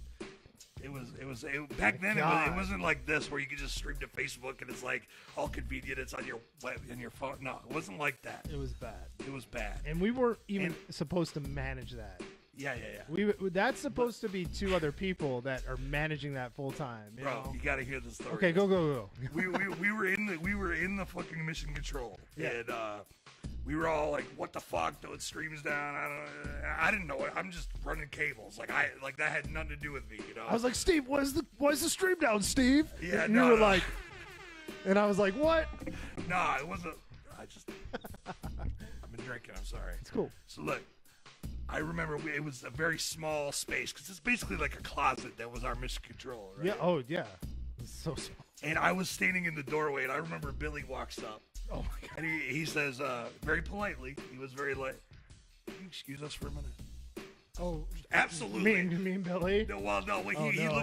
Back then it wasn't like this where you could just stream to Facebook and it's like all convenient. It's on your web in your phone. No, it wasn't like that. It was bad. It was bad. And we weren't even supposed to manage that. Yeah. That's supposed to be 2 other people that are managing that full time. Bro, you got to hear the story. Okay, go. we were in the fucking mission control, and we were all like, "What the fuck? The stream's down." I didn't know it. I'm just running cables. Like that had nothing to do with me, I was like, "Steve, why is the stream down, Steve?" Yeah, and you were like, and I was like, "What?" Nah, it wasn't. I've been drinking. I'm sorry. It's cool. So look, I remember it was a very small space because it's basically like a closet that was our mission control. Right? Yeah. Oh yeah. It's so small. And I was standing in the doorway, and I remember Billy walks up. Oh my God. And he says, very politely, he was very like, "Can you excuse us for a minute?" Oh, absolutely. Me and Billy. No,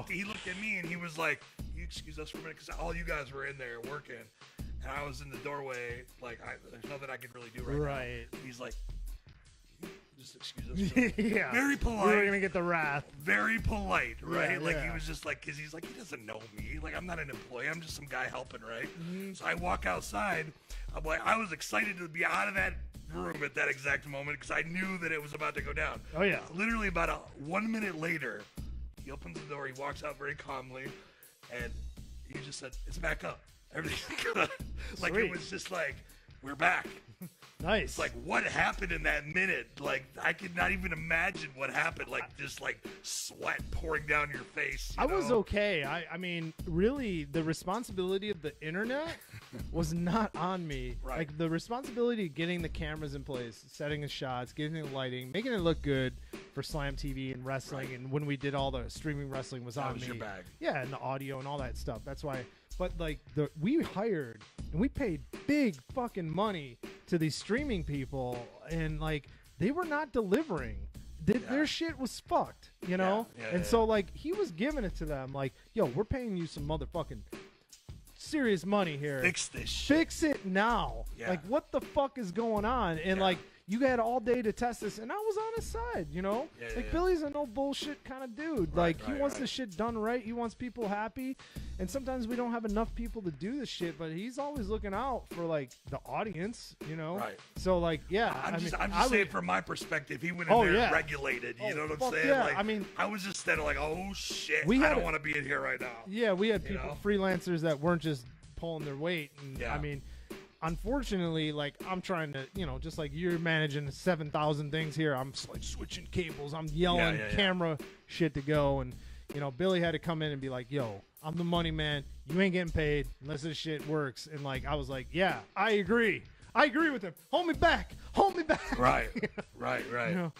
he looked at me and he was like, "Can you excuse us for a minute?" Because all you guys were in there working, and I was in the doorway. Like, there's nothing I could really do right now. He's like, "Just excuse us." For a minute. Yeah. Very polite. We were gonna get the wrath. Very polite, right? Yeah, he was just like, because he's like, he doesn't know me. Like, I'm not an employee. I'm just some guy helping, right? Mm-hmm. So I walk outside. I'm like, I was excited to be out of that room at that exact moment because I knew that it was about to go down. Oh yeah. Literally about 1 minute later, he opens the door. He walks out very calmly, and he just said, "It's back up. Everything's good." Like, Sweet. it was just like, we're back. Nice. It's like, what happened in that minute? Like, I could not even imagine what happened. Like, just like sweat pouring down your face. I was okay. I mean, really, the responsibility of the internet was not on me. Right. Like, the responsibility of getting the cameras in place, setting the shots, getting the lighting, making it look good for Slam TV and wrestling. Right. And when we did all the streaming wrestling was on me. That was your bag. Yeah, and the audio and all that stuff. That's why. But like, we hired and we paid big fucking money to these streaming people, and like, they were not delivering. Their shit was fucked, you know? Yeah, and so like, he was giving it to them like, "Yo, we're paying you some motherfucking serious money here. Fix this shit. Fix it now. Yeah. Like, what the fuck is going on? And like, you had all day to test this, and I was on his side, you know? Billy's a no bullshit kind of dude. Like, he wants the shit done right. He wants people happy. And sometimes we don't have enough people to do this shit, but he's always looking out for, like, the audience, you know? Right. So, like, yeah. I'm just saying from my perspective, he went in there and regulated. You know what I'm saying? Yeah. Like, I mean, I was just standing like, oh, shit. I don't want to be in here right now. Yeah, we had people, freelancers that weren't just pulling their weight. And, I mean, unfortunately, like, I'm trying to, you know, just like you're managing 7,000 things here, I'm like switching cables, I'm yelling camera shit to go, and, you know, Billy had to come in and be like, yo, I'm the money man, you ain't getting paid unless this shit works. And like, I was like, yeah, I agree with him, hold me back. Right. Right. You know?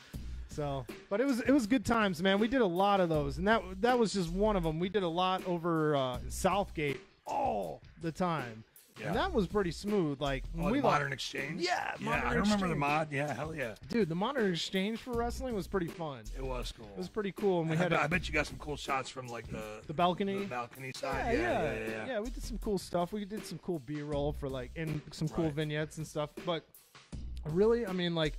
So, but it was good times, man. We did a lot of those, and that was just one of them. We did a lot over Southgate all the time. Yeah. And that was pretty smooth. Like, the Modern Exchange? Yeah, I remember the mod. Yeah, hell yeah. Dude, the Modern Exchange for wrestling was pretty fun. It was cool. It was pretty cool. And I bet you got some cool shots from, like, the balcony. The balcony side. Yeah, we did some cool stuff. We did some cool B-roll for, like, and some cool vignettes and stuff. But really, I mean, like,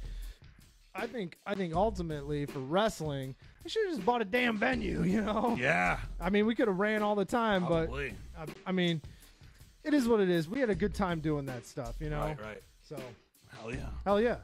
I think ultimately for wrestling, we should have just bought a damn venue, you know? Yeah. I mean, we could have ran all the time, Probably. but I mean, it is what it is. We had a good time doing that stuff, you know? Right. So. Hell yeah. Yeah.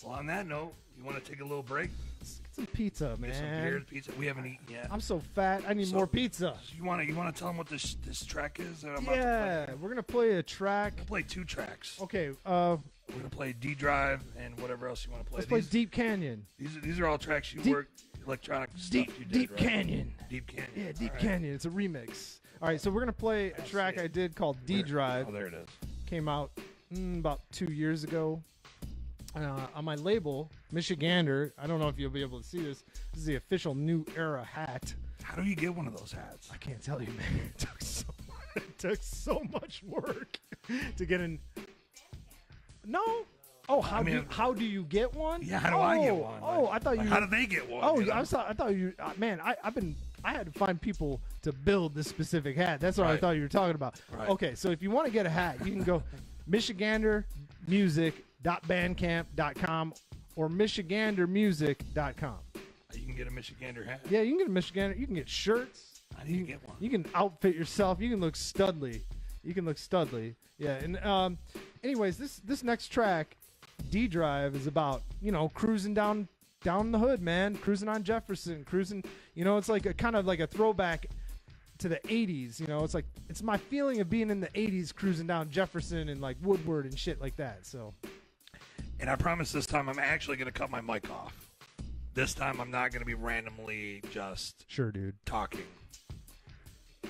Well, on that note, you want to take a little break? Let's get some pizza, man. Get some beer, pizza. We haven't eaten yet. I'm so fat. I need more pizza. So you want to tell them what this track is that I'm about to play? We're gonna play a track. We'll play 2 tracks. Okay. We're gonna play D Drive and whatever else you want to play. Let's play Deep Canyon. These are all tracks you worked electronic stuff you did, Deep right? Canyon. Deep Canyon. Yeah, Deep Canyon. It's a remix. All right, so we're gonna play a track I did called D Drive. Oh, there it is. Came out about 2 years ago on my label, Michigander. I don't know if you'll be able to see this. This is the official New Era hat. How do you get one of those hats? I can't tell you, man. It took so much work to get in. No. Oh, how do you get one? Yeah, how do I get one? Oh, I thought you. How do they get one? Oh, I thought you. Man, I had to find people to build this specific hat. That's what I thought you were talking about. Right. Okay, so if you want to get a hat, you can go michigandermusic.bandcamp.com or michigandermusic.com. You can get a Michigander hat. Yeah, you can get a Michigander. You can get shirts. I need to get one. You can outfit yourself. You can look studly. Yeah, and anyways, this next track, D Drive, is about, you know, cruising down the hood, man, cruising on Jefferson, cruising, you know, it's like a kind of like a throwback to the 80s, you know, it's my feeling of being in the 80s, cruising down Jefferson and like Woodward and shit like that. So, and I promise this time I'm actually going to cut my mic off. This time I'm not going to be randomly just talking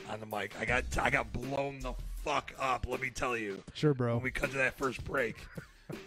on the mic. I got blown the fuck up, let me tell you. Sure, bro. When we cut to that first break,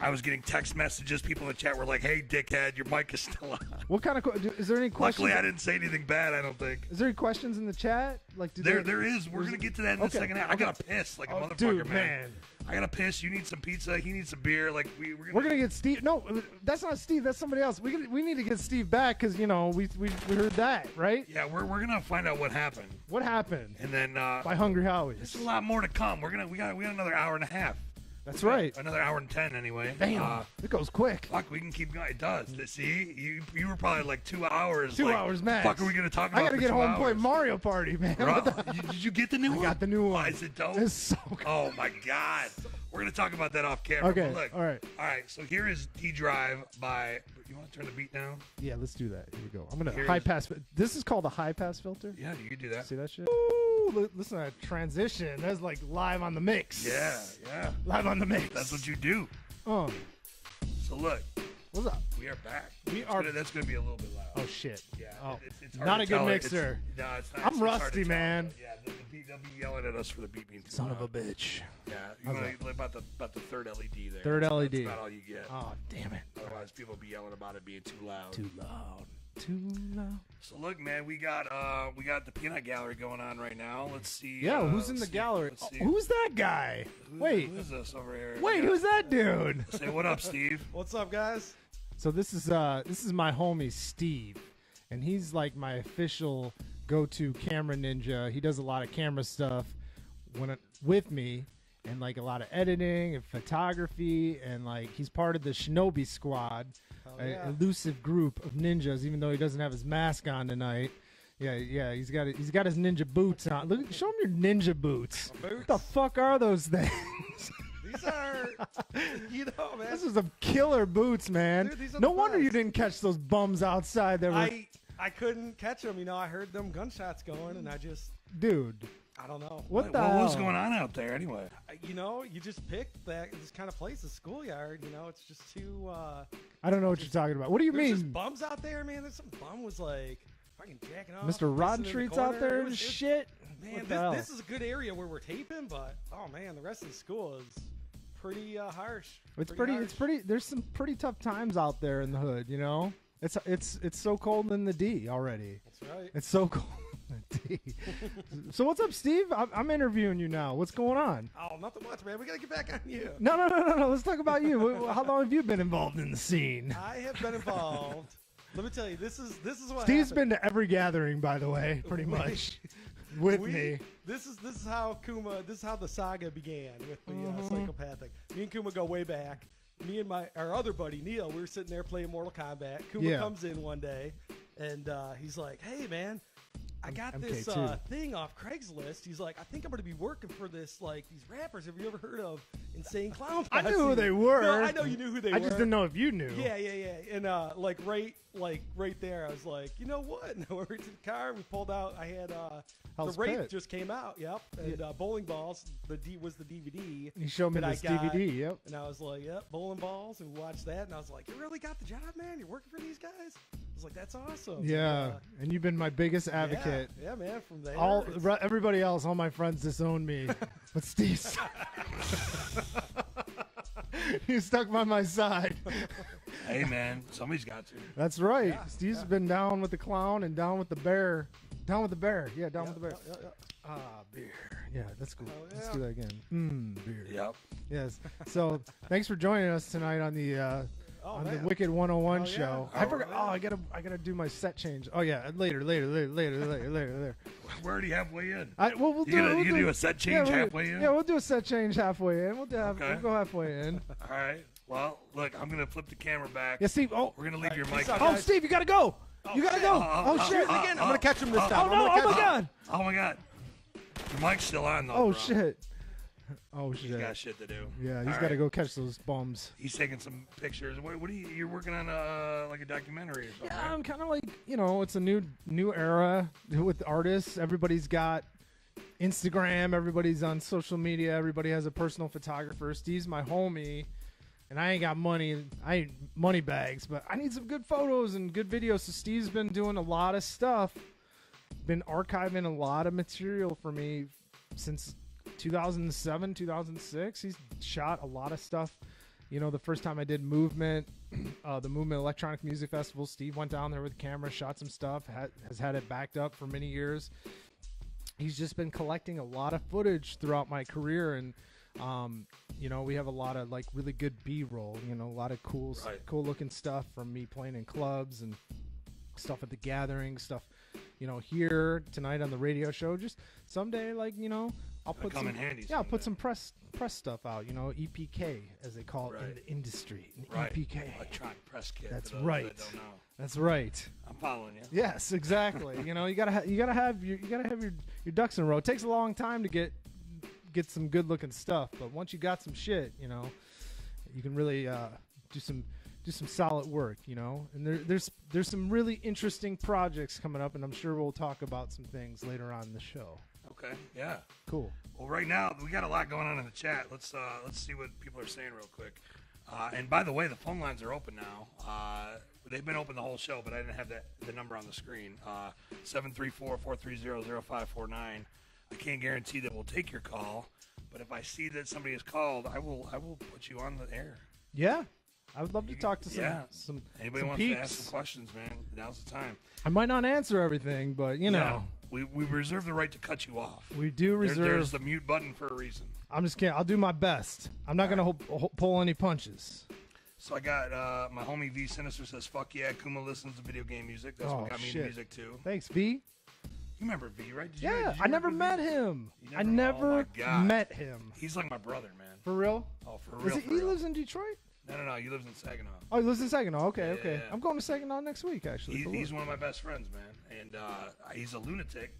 I was getting text messages. People in the chat were like, "Hey, dickhead, your mic is still on." What kind of is there any questions? Luckily, I didn't say anything bad. I don't think. Is there any questions in the chat? Like, there is. We're gonna get to that in the second half. I gotta piss like a motherfucker, dude, man. I gotta piss. You need some pizza. He needs some beer. Like we're gonna get Steve. No, that's not Steve. That's somebody else. We need to get Steve back because, you know, we heard that, right? Yeah, we're gonna find out what happened. What happened? And then by Hungry Howie's. There's a lot more to come. We got another hour and a half. That's right. Another hour and 10 anyway. Damn, it goes quick. Fuck, we can keep going. It does. See, you were probably like 2 hours. 2 hours max. Fuck, are we gonna talk about? I gotta get home and play Mario Party, man. Did you get the new one? I got the new one. Is it dope? It's so good. Oh my god. We're gonna talk about that off camera. Okay. Look, all right. So here is D Drive by. You want to turn the beat down? Yeah, let's do that. Here we go. I'm gonna high pass. This is called a high pass filter. Yeah, you can do that. See that shit? Ooh, listen to that transition. That's like live on the mix. Yeah. Live on the mix. That's what you do. So look. What's up? We are back. That's gonna be a little bit loud. Oh shit. Yeah. Oh, it's not a good mixer. No, it's not. I'm rusty, man. Yeah, they'll be yelling at us for the beat being too Son loud. of a bitch. Yeah, you want about the third LED there. Third LED. That's about all you get. Oh, damn it. Otherwise, people will be yelling about it being too loud. Too loud. So look, man, we got the peanut gallery going on right now. Let's see. Yeah, who's in the gallery? Who's that guy? Wait, who's this over here? Wait, who's that dude? Say what up, Steve. What's up, guys? So this is my homie Steve, and he's like my official go-to camera ninja. He does a lot of camera stuff. with me, and like a lot of editing and photography, and like he's part of the Shinobi Squad, an elusive group of ninjas. Even though he doesn't have his mask on tonight. Yeah, he's got his ninja boots on. Look, show him your ninja boots. What the fuck are those things? These are, man. This is some killer boots, man. Dude, no wonder you didn't catch those bums outside. That were... I couldn't catch them. I heard them gunshots going, and I just... Dude. I don't know. What was going on out there anyway? You just picked this kind of place, the schoolyard. It's just too... I don't know what you're talking about. What do you mean? There's just bums out there, man. There's some bum was like... fucking jacking off. Mr. Rotten Treats out there and shit. Man, this is a good area where we're taping, but oh man, the rest of the school is pretty harsh. It's pretty. There's some pretty tough times out there in the hood. It's so cold in the D already. That's right. It's so cold in the D. So what's up, Steve? I'm interviewing you now. What's going on? Oh, nothing much, man. We gotta get back on you. No. Let's talk about you. How long have you been involved in the scene? I have been involved. Let me tell you, this is what Steve's happened. been to every gathering, by the way, pretty much, with me. This is how Kuma. This is how the saga began with the psychopathic. Me and Kuma go way back. Me and our other buddy Neil, we were sitting there playing Mortal Kombat. Kuma comes in one day, and he's like, "Hey, man, I got this thing off Craigslist." He's like, "I think I'm going to be working for this these rappers. Have you ever heard of Insane Clown Posse?" I knew who they were. No, I know you knew who they were. I just didn't know if you knew. Yeah. And right there, I was like, you know what? And I went right to the car. We pulled out. I had The Rape just came out. Yep. And Bowling Balls. Was the DVD. You showed me this DVD. Yep. And I was like, yep, Bowling Balls, and we watched that. And I was like, you really got the job, man? You're working for these guys? I was like, that's awesome. Yeah. And you've been my biggest advocate. Yeah, man. From there, everybody else, all my friends disowned me, but Steve. You stuck by my side. Hey, man, somebody's got to. That's right. Yeah, Steve's been down with the clown and down with the bear. Down with the bear. Yeah, down with the bear. Yeah. Beer. Yeah, that's cool. Let's do that again. Beer. Yep. Yes. So thanks for joining us tonight on the the Wicked 101 show. I forgot. Oh, I gotta do my set change. Oh yeah, later. We're already halfway in. We'll do a set change halfway in. Yeah, we'll do a set change halfway in. We'll go halfway in. All right. Well, look, I'm gonna flip the camera back. Yeah, Steve. Oh, we're gonna leave your mic. Oh, Steve, you gotta go. You gotta go. Oh shit! Again, I'm gonna catch him this time. Oh no! Oh my god! Oh my god! Your mic's still on though. Oh bro. shit! Oh shit! He's got shit to do. Yeah, he's got to go catch those bums. He's taking some pictures. What are you? You're working on like a documentary or something? Yeah, right? I'm kind of like it's a new era with artists. Everybody's got Instagram. Everybody's on social media. Everybody has a personal photographer. Steve's my homie. And I ain't got money. I ain't money bags, but I need some good photos and good videos. So Steve's been doing a lot of stuff, been archiving a lot of material for me since 2007, 2006. He's shot a lot of stuff. The first time I did Movement, the Movement Electronic Music Festival, Steve went down there with a camera, shot some stuff, has had it backed up for many years. He's just been collecting a lot of footage throughout my career, and we have a lot of really good B-roll, a lot of cool looking stuff from me playing in clubs and stuff at the gathering, stuff, here tonight on the radio show. Just someday, I'll put some, I'll put some press stuff out, EPK as they call it in the industry. EPK. Electronic press kit. That's for right. those that don't know. That's right. I'm following you. Yes, exactly. you gotta have your ducks in a row. It takes a long time to get some good looking stuff, but once you got some shit, you can really do some solid work, and there's some really interesting projects coming up, and I'm sure we'll talk about some things later on in the show. Okay, yeah, cool. Well, right now we got a lot going on in the chat. Let's see what people are saying real quick. And by the way, the phone lines are open now. They've been open the whole show, but I didn't have the number on the screen. 734-430-0549. I can't guarantee that we'll take your call, but if I see that somebody has called, I will put you on the air. Yeah, I would love to talk to some Anybody some wants peeps. to ask some questions, man? Now's the time. I might not answer everything, but we reserve the right to cut you off. We do reserve. There's the mute button for a reason. I'm just kidding. I'll do my best. I'm not gonna pull any punches. So I got my homie V Sinister says, "Fuck yeah, Kuma listens to video game music. That's what got me into music too." Thanks, V. You remember V, right? Did Yeah, you I never remember met V? him. You I oh never my God. met him. He's like my brother, man. For real? Oh, for real. He lives in Detroit? No. He lives in Saginaw. Oh, he lives in Saginaw. Okay, Yeah, okay. yeah. I'm going to Saginaw next week, actually. He's one of my best friends, man. And he's a lunatic,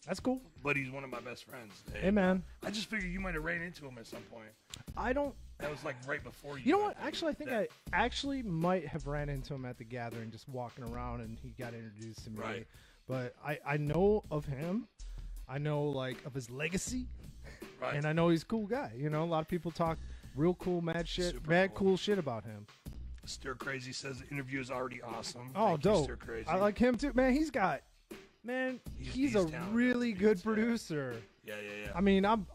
That's cool. but he's one of my best friends. And, Hey, man. I just figured you might have ran into him at some point. I don't. That was like right before you. You know met what? him. Actually, I think I actually might have ran into him at the gathering, just walking around, and he got introduced to me. Right. But I know of him. I know like of his legacy, Right. and I know he's a cool guy. You know, a lot of people talk real cool, mad shit, Super cool shit about him. Stir Crazy says the interview is already awesome. Oh, Thank you, dope! Stir Crazy. I like him too, man. He's a He's a talented. really good Yeah. producer. Yeah. I mean, I'm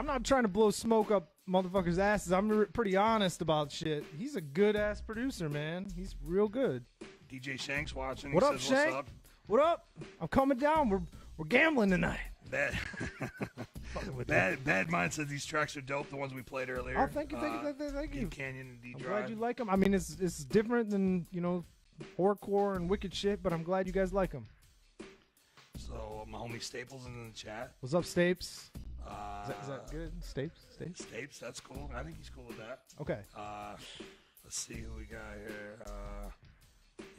not trying to blow smoke up motherfuckers' asses. I'm pretty honest about shit. He's a good ass producer, man. He's real good. DJ Shank's watching. What He up, says, Shank? What's up? What up? I'm coming down. We're gambling tonight. Bad. Bad Mind says these tracks are dope. The ones we played earlier. Oh, thank you, thank you. Deep Canyon and D I'm Drive. glad you like them. I mean, it's different than horrorcore and wicked shit, but I'm glad you guys like them. So my homie Staples in the chat. What's up, Stapes? Uh, Is that good? Stapes? Stapes, that's cool. I think he's cool with that. Okay. Let's see who we got here.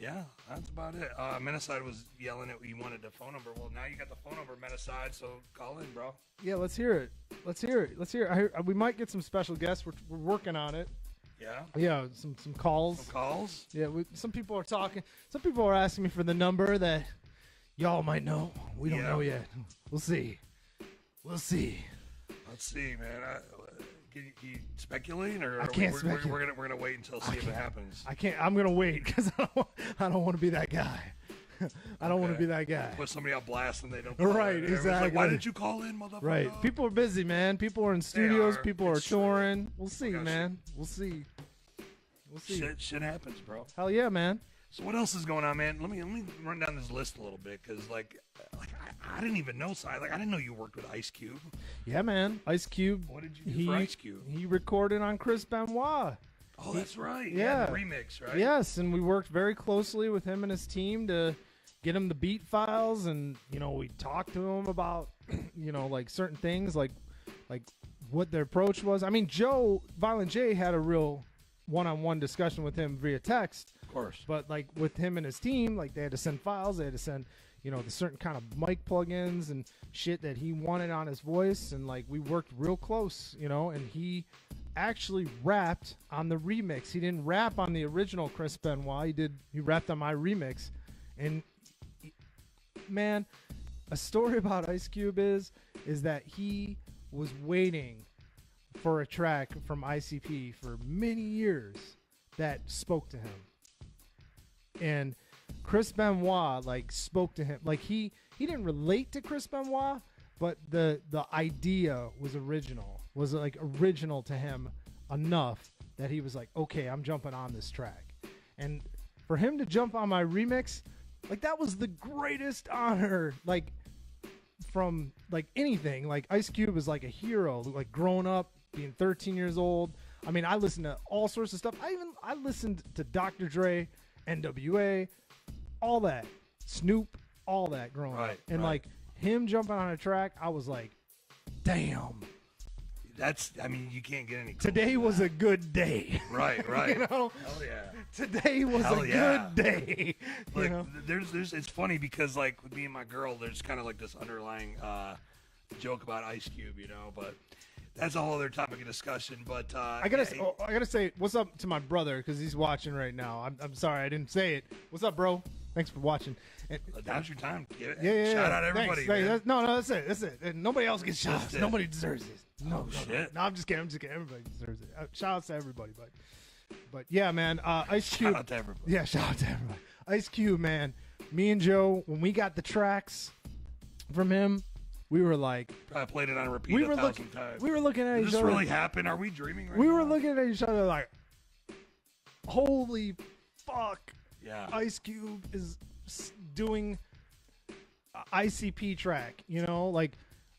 Yeah, that's about it. Metaside was yelling at you wanted the phone number. Well, now you got the phone number, Metaside, so call in, bro. Yeah, let's hear it. Let's hear it. We might get some special guests. We're working on it. Yeah? Yeah, some calls. Some calls? Yeah, some people are talking. Some people are asking me for the number that y'all might know. We don't know yet. We'll see. We'll see. Let's see, man. Can you speculate, or I can't speculate. We're gonna wait until see if it happens. I can't. I'm gonna wait because I don't want to be that guy. I don't want to be that guy. Put somebody out blast and they don't. Right, Everyone's exactly. Like, why didn't you call in, motherfucker? Right. People are busy, man. People are in studios. are. People are It's true. touring. We'll see, Gosh. man. We'll see. We'll see. Shit happens, bro. Hell yeah, man. So what else is going on, man? Let me run down this list a little bit because I didn't even know. I didn't know you worked with Ice Cube. Yeah, man. Ice Cube. What did you do for Ice Cube? He recorded on Chris Benoit. Oh, that's right. Yeah. The remix, right? Yes, and we worked very closely with him and his team to get him the beat files, and we talked to him about like certain things, like what their approach was. I mean, Violent J had a real one-on-one discussion with him via text. Of course. But like with him and his team, like they had to send files, they had to send the certain kind of mic plugins and shit that he wanted on his voice, and like we worked real close, and he actually rapped on the remix. He didn't rap on the original Chris Benoit. He rapped on my remix. And man, a story about Ice Cube is that he was waiting for a track from ICP for many years that spoke to him. And Chris Benoit spoke to him. Like he didn't relate to Chris Benoit, but the idea was original to him enough that he was like, okay, I'm jumping on this track. And for him to jump on my remix, that was the greatest honor, from anything. Ice Cube is like a hero, growing up, being 13 years old. I mean, I listened to all sorts of stuff. I listened to Dr. Dre, NWA, all that, Snoop, all that growing up. And him jumping on a track, I was like, damn. You can't get any. Today was a good day. Right. Hell yeah. Today was a good day. It's funny because with me and my girl, there's kind of this underlying joke about Ice Cube, but that's a whole other topic of discussion. But I gotta say what's up to my brother because he's watching right now. I'm sorry I didn't say it. What's up, bro? Thanks for watching. And, now's your time. Yeah. Shout out everybody. Thanks. No, that's it. That's it. And nobody else gets shots. Nobody deserves it. No, shit. No, I'm just kidding. Everybody deserves it. Shout out to everybody, but yeah, man. Ice Cube. Shout out to everybody. Yeah, shout out to everybody. Ice Cube, man. Me and Joe, when we got the tracks from him, we were like, I played it on repeat 1,000 times. We were looking at Did each this other. really happen? Are we dreaming right We now? were looking at each other like, holy fuck. Yeah. Ice Cube is doing a ICP track,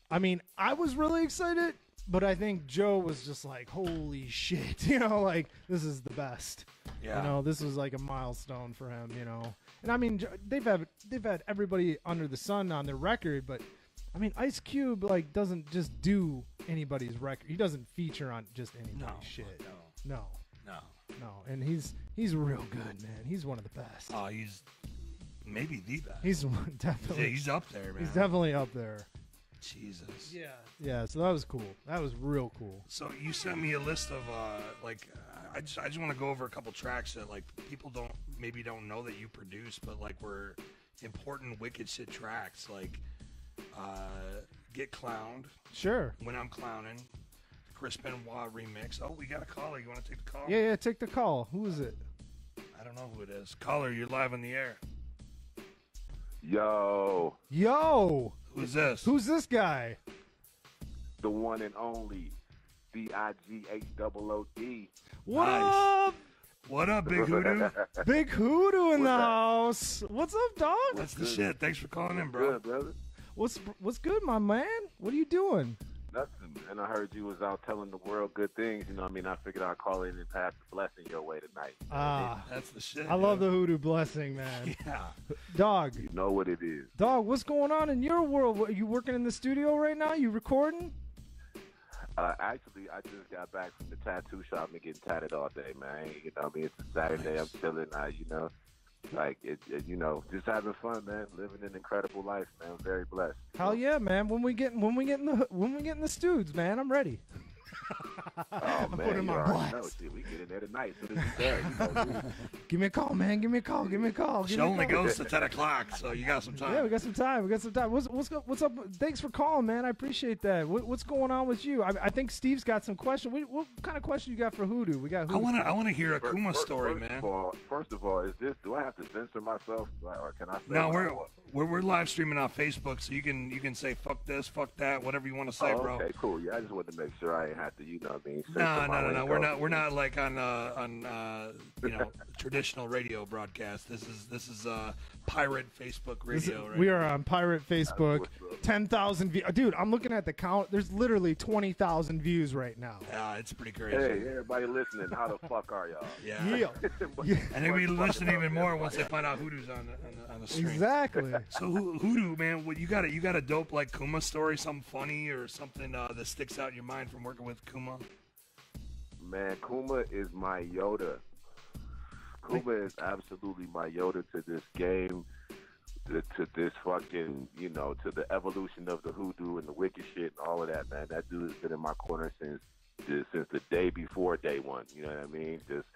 I mean, I was really excited, But I think Joe was just like, holy shit, you know, like this is the best. Yeah. You know, this was like a milestone for him, you know. And I mean, they've had everybody under the sun on their record, but I mean, Ice Cube like doesn't just do anybody's record. He doesn't feature on just anybody's shit. No. And he's real good, man. He's one of the best. Oh, he's maybe the best. He's definitely. Yeah, he's up there, man. He's definitely up there. Jesus. Yeah. Yeah. So that was cool. That was real cool. So you sent me a list of I just want to go over a couple tracks that like people don't know that you produce, but like were important wicked shit tracks like Get Clowned. Sure. When I'm Clowning. Chris Benoit remix. Oh, we got a caller. You want to take the call? Yeah, take the call. Who is it? I don't know who it is. Caller, you're live on the air. Yo. Who's this? Who's this guy? The one and only BIGHOOD. What Nice. up? What up, Big Hoodoo? Big Hoodoo in the What's up? house. What's up, dog? That's the shit. Thanks for calling in, bro. Good, brother. What's good, my man? What are you doing? Nothing. And I heard you was out telling the world good things. You know what I mean? I figured I'd call in and pass the blessing your way tonight. That's the shit. I love the Hoodoo blessing, man. Yeah. Dog, You know what it is. what's going on in your world? Are you working in the studio right now? You recording? Actually, I just got back from the tattoo shop and getting tatted all day, man. You know what I mean? It's a Saturday. Nice. I'm chilling. You know, like, just having fun, man. Living an incredible life, man. I'm very blessed. Hell yeah, man. When we get in the studs, man, I'm ready. Oh, I'm man, putting you my already know. blast. Shit, we get in there tonight. As soon as it's there, you know, Give me a call, man. Give me a call. She only goes to 10 o'clock, so you got some time. Yeah, we got some time. What's up? Thanks for calling, man. I appreciate that. What's going on with you? I think Steve's got some questions. What kind of question you got for Hoodoo? We got Hoodoo. I want to hear a Kuma story, man. First of all, do I have to censor myself, or can I say? No, we're live streaming on Facebook, so you can say fuck this, fuck that, whatever you want to say, bro. Okay, cool. Yeah, I just wanted to make sure I ain't have to, you know what I mean? No. We're not like on traditional radio broadcast. This is pirate Facebook radio. Right? We are on pirate Facebook. 10,000 views. Dude, I'm looking at the count. There's literally 20,000 views right now. Yeah, it's pretty crazy. Hey, everybody listening, how the fuck are y'all? Yeah. And they'll be listening even more once they find out Hoodoo's on the stream. Exactly. So Hoodoo, man, what you got a dope like Kuma story, something funny or something that sticks out in your mind from working with Kuma? Man, Kuma is my Yoda. Kuma is absolutely my Yoda to this game, to this fucking, to the evolution of the hoodoo and the wicked shit and all of that, man. That dude has been in my corner since the day before day one. You know what I mean? Just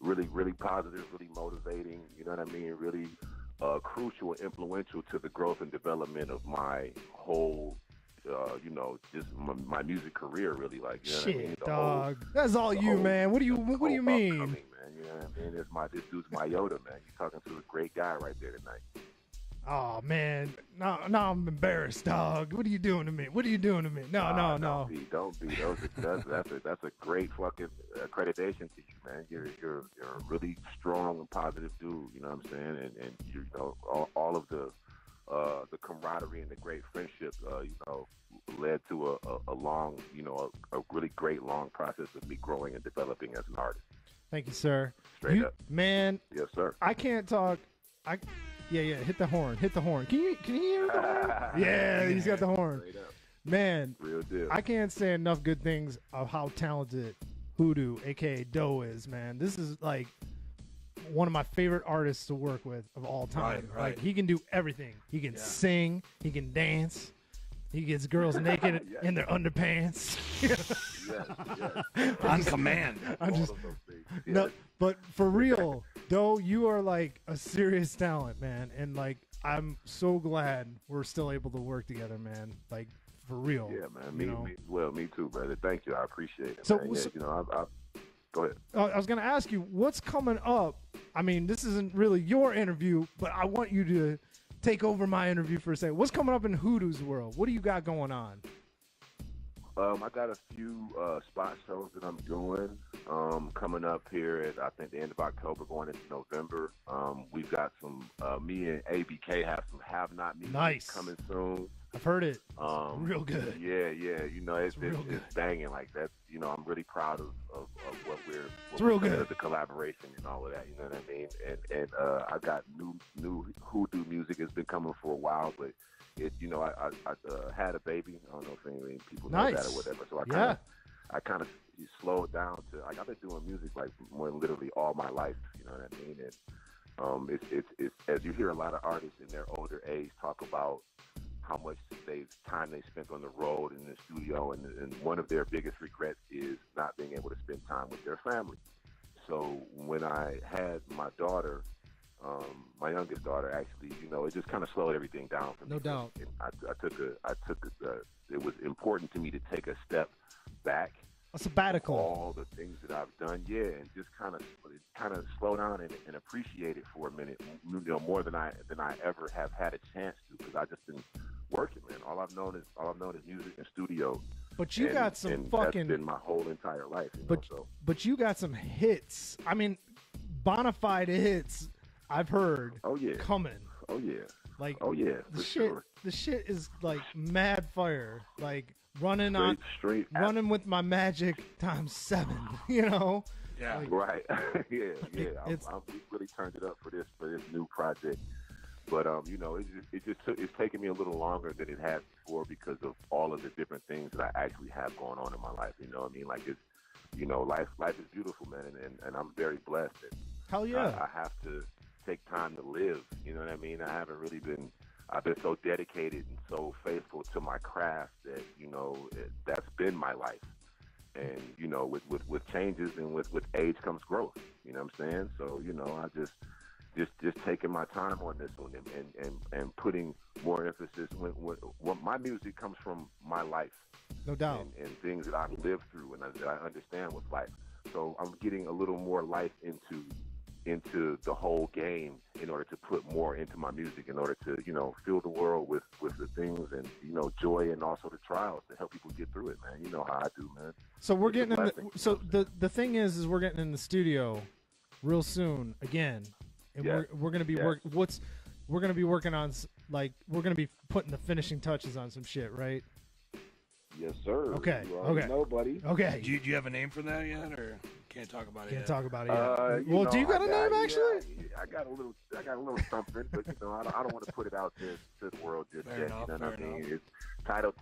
really, really positive, really motivating. You know what I mean? Really crucial and influential to the growth and development of my whole. Just my music career, really, like, you know shit, what I mean? Dog. That's all you, man. What do you mean? Upcoming, man, you know what I mean? This dude's my Yoda, man. You're talking to a great guy right there tonight. Oh man, no, I'm embarrassed, dog. What are you doing to me? No. Don't be. That's a great fucking accreditation to you, man. You're a really strong and positive dude. You know what I'm saying? And you know all of the camaraderie and the great friendship, led to a long, a really great long process of me growing and developing as an artist. Thank you, sir. Straight up. Man. Yes, sir. I can't talk. Yeah. Hit the horn. Can you hear the horn? Yeah, he's got the horn. Straight up. Man, Real deal. I can't say enough good things of how talented Hoodoo, aka Doe, is, man. This is like one of my favorite artists to work with of all time. Right. Like, he can do everything. He can sing. He can dance. He gets girls naked in their underpants. Yes. On command. I'm just All of those things. no, but for real, Doe, you are like a serious talent, man, and like I'm so glad we're still able to work together, man. Like, for real. Yeah, man. Me too, brother. Thank you. I appreciate it. So- man. I go ahead. I was going to ask you, what's coming up? I mean, this isn't really your interview, but I want you to take over my interview for a second. What's coming up in Hoodoo's world? What do you got going on? I got a few spot shows that I'm doing coming up here at, I think, the end of October going into November. We've got some, me and ABK have some Have Not Me Nice. coming soon. I've heard it. It's real good. Yeah. You know, it's banging like that. You know, I'm really proud of what real we're good. the collaboration and all of that. You know what I mean? And I got new hoodoo music has been coming for a while, but you know, I had a baby. I don't know if any people know that or whatever. So I kind of slowed down to like I've been doing music like more literally all my life. You know what I mean? And it's as you hear a lot of artists in their older age talk about how much time they spent on the road in the studio, and one of their biggest regrets is not being able to spend time with their family. So when I had my daughter, my youngest daughter, actually, you know, it just kind of slowed everything down for me. No doubt. And it was important to me to take a step back. A sabbatical. All the things that I've done, and just kind of slow down and appreciate it for a minute, you know, more than I ever have had a chance to, because I've just been working, man. All I've known is music and studio. But you got some fucking. That's been my whole entire life. But you got some hits. I mean, bona fide hits. I've heard. Oh yeah. Coming. Oh yeah. Like. Oh yeah. The shit. Sure. The shit is like mad fire. Like. Running with my magic ×7, you know? Yeah. Like, right. yeah. We really turned it up for this new project. But you know, it's taken me a little longer than it has before because of all of the different things that I actually have going on in my life. You know what I mean? Like, it's, you know, life is beautiful, man, and I'm very blessed. And hell yeah. I have to take time to live. You know what I mean? I've been so dedicated and so faithful to my craft that, you know, that's been my life. And, you know, with changes and with age comes growth. You know what I'm saying? So, you know, I just taking my time on this one and putting more emphasis when my music comes from my life. No doubt. And things that I've lived through and that I understand with life. So I'm getting a little more life into the whole game in order to put more into my music, in order to, you know, fill the world with the things and, you know, joy and also the trials to help people get through it, man. You know how I do, man. So we're getting the thing is we're getting in the studio real soon again, and we're gonna be we're gonna be working on, like, we're gonna be putting the finishing touches on some shit, right? Yes, sir. Okay. You already know, buddy. Okay. Do you have a name for that yet, or can't talk about it yet? Can't talk about it yet. Well, do you got a name actually? Yeah, I got a little something, but, you know, I don't want to put it out to the world just yet. Enough, you know what I mean? It's, title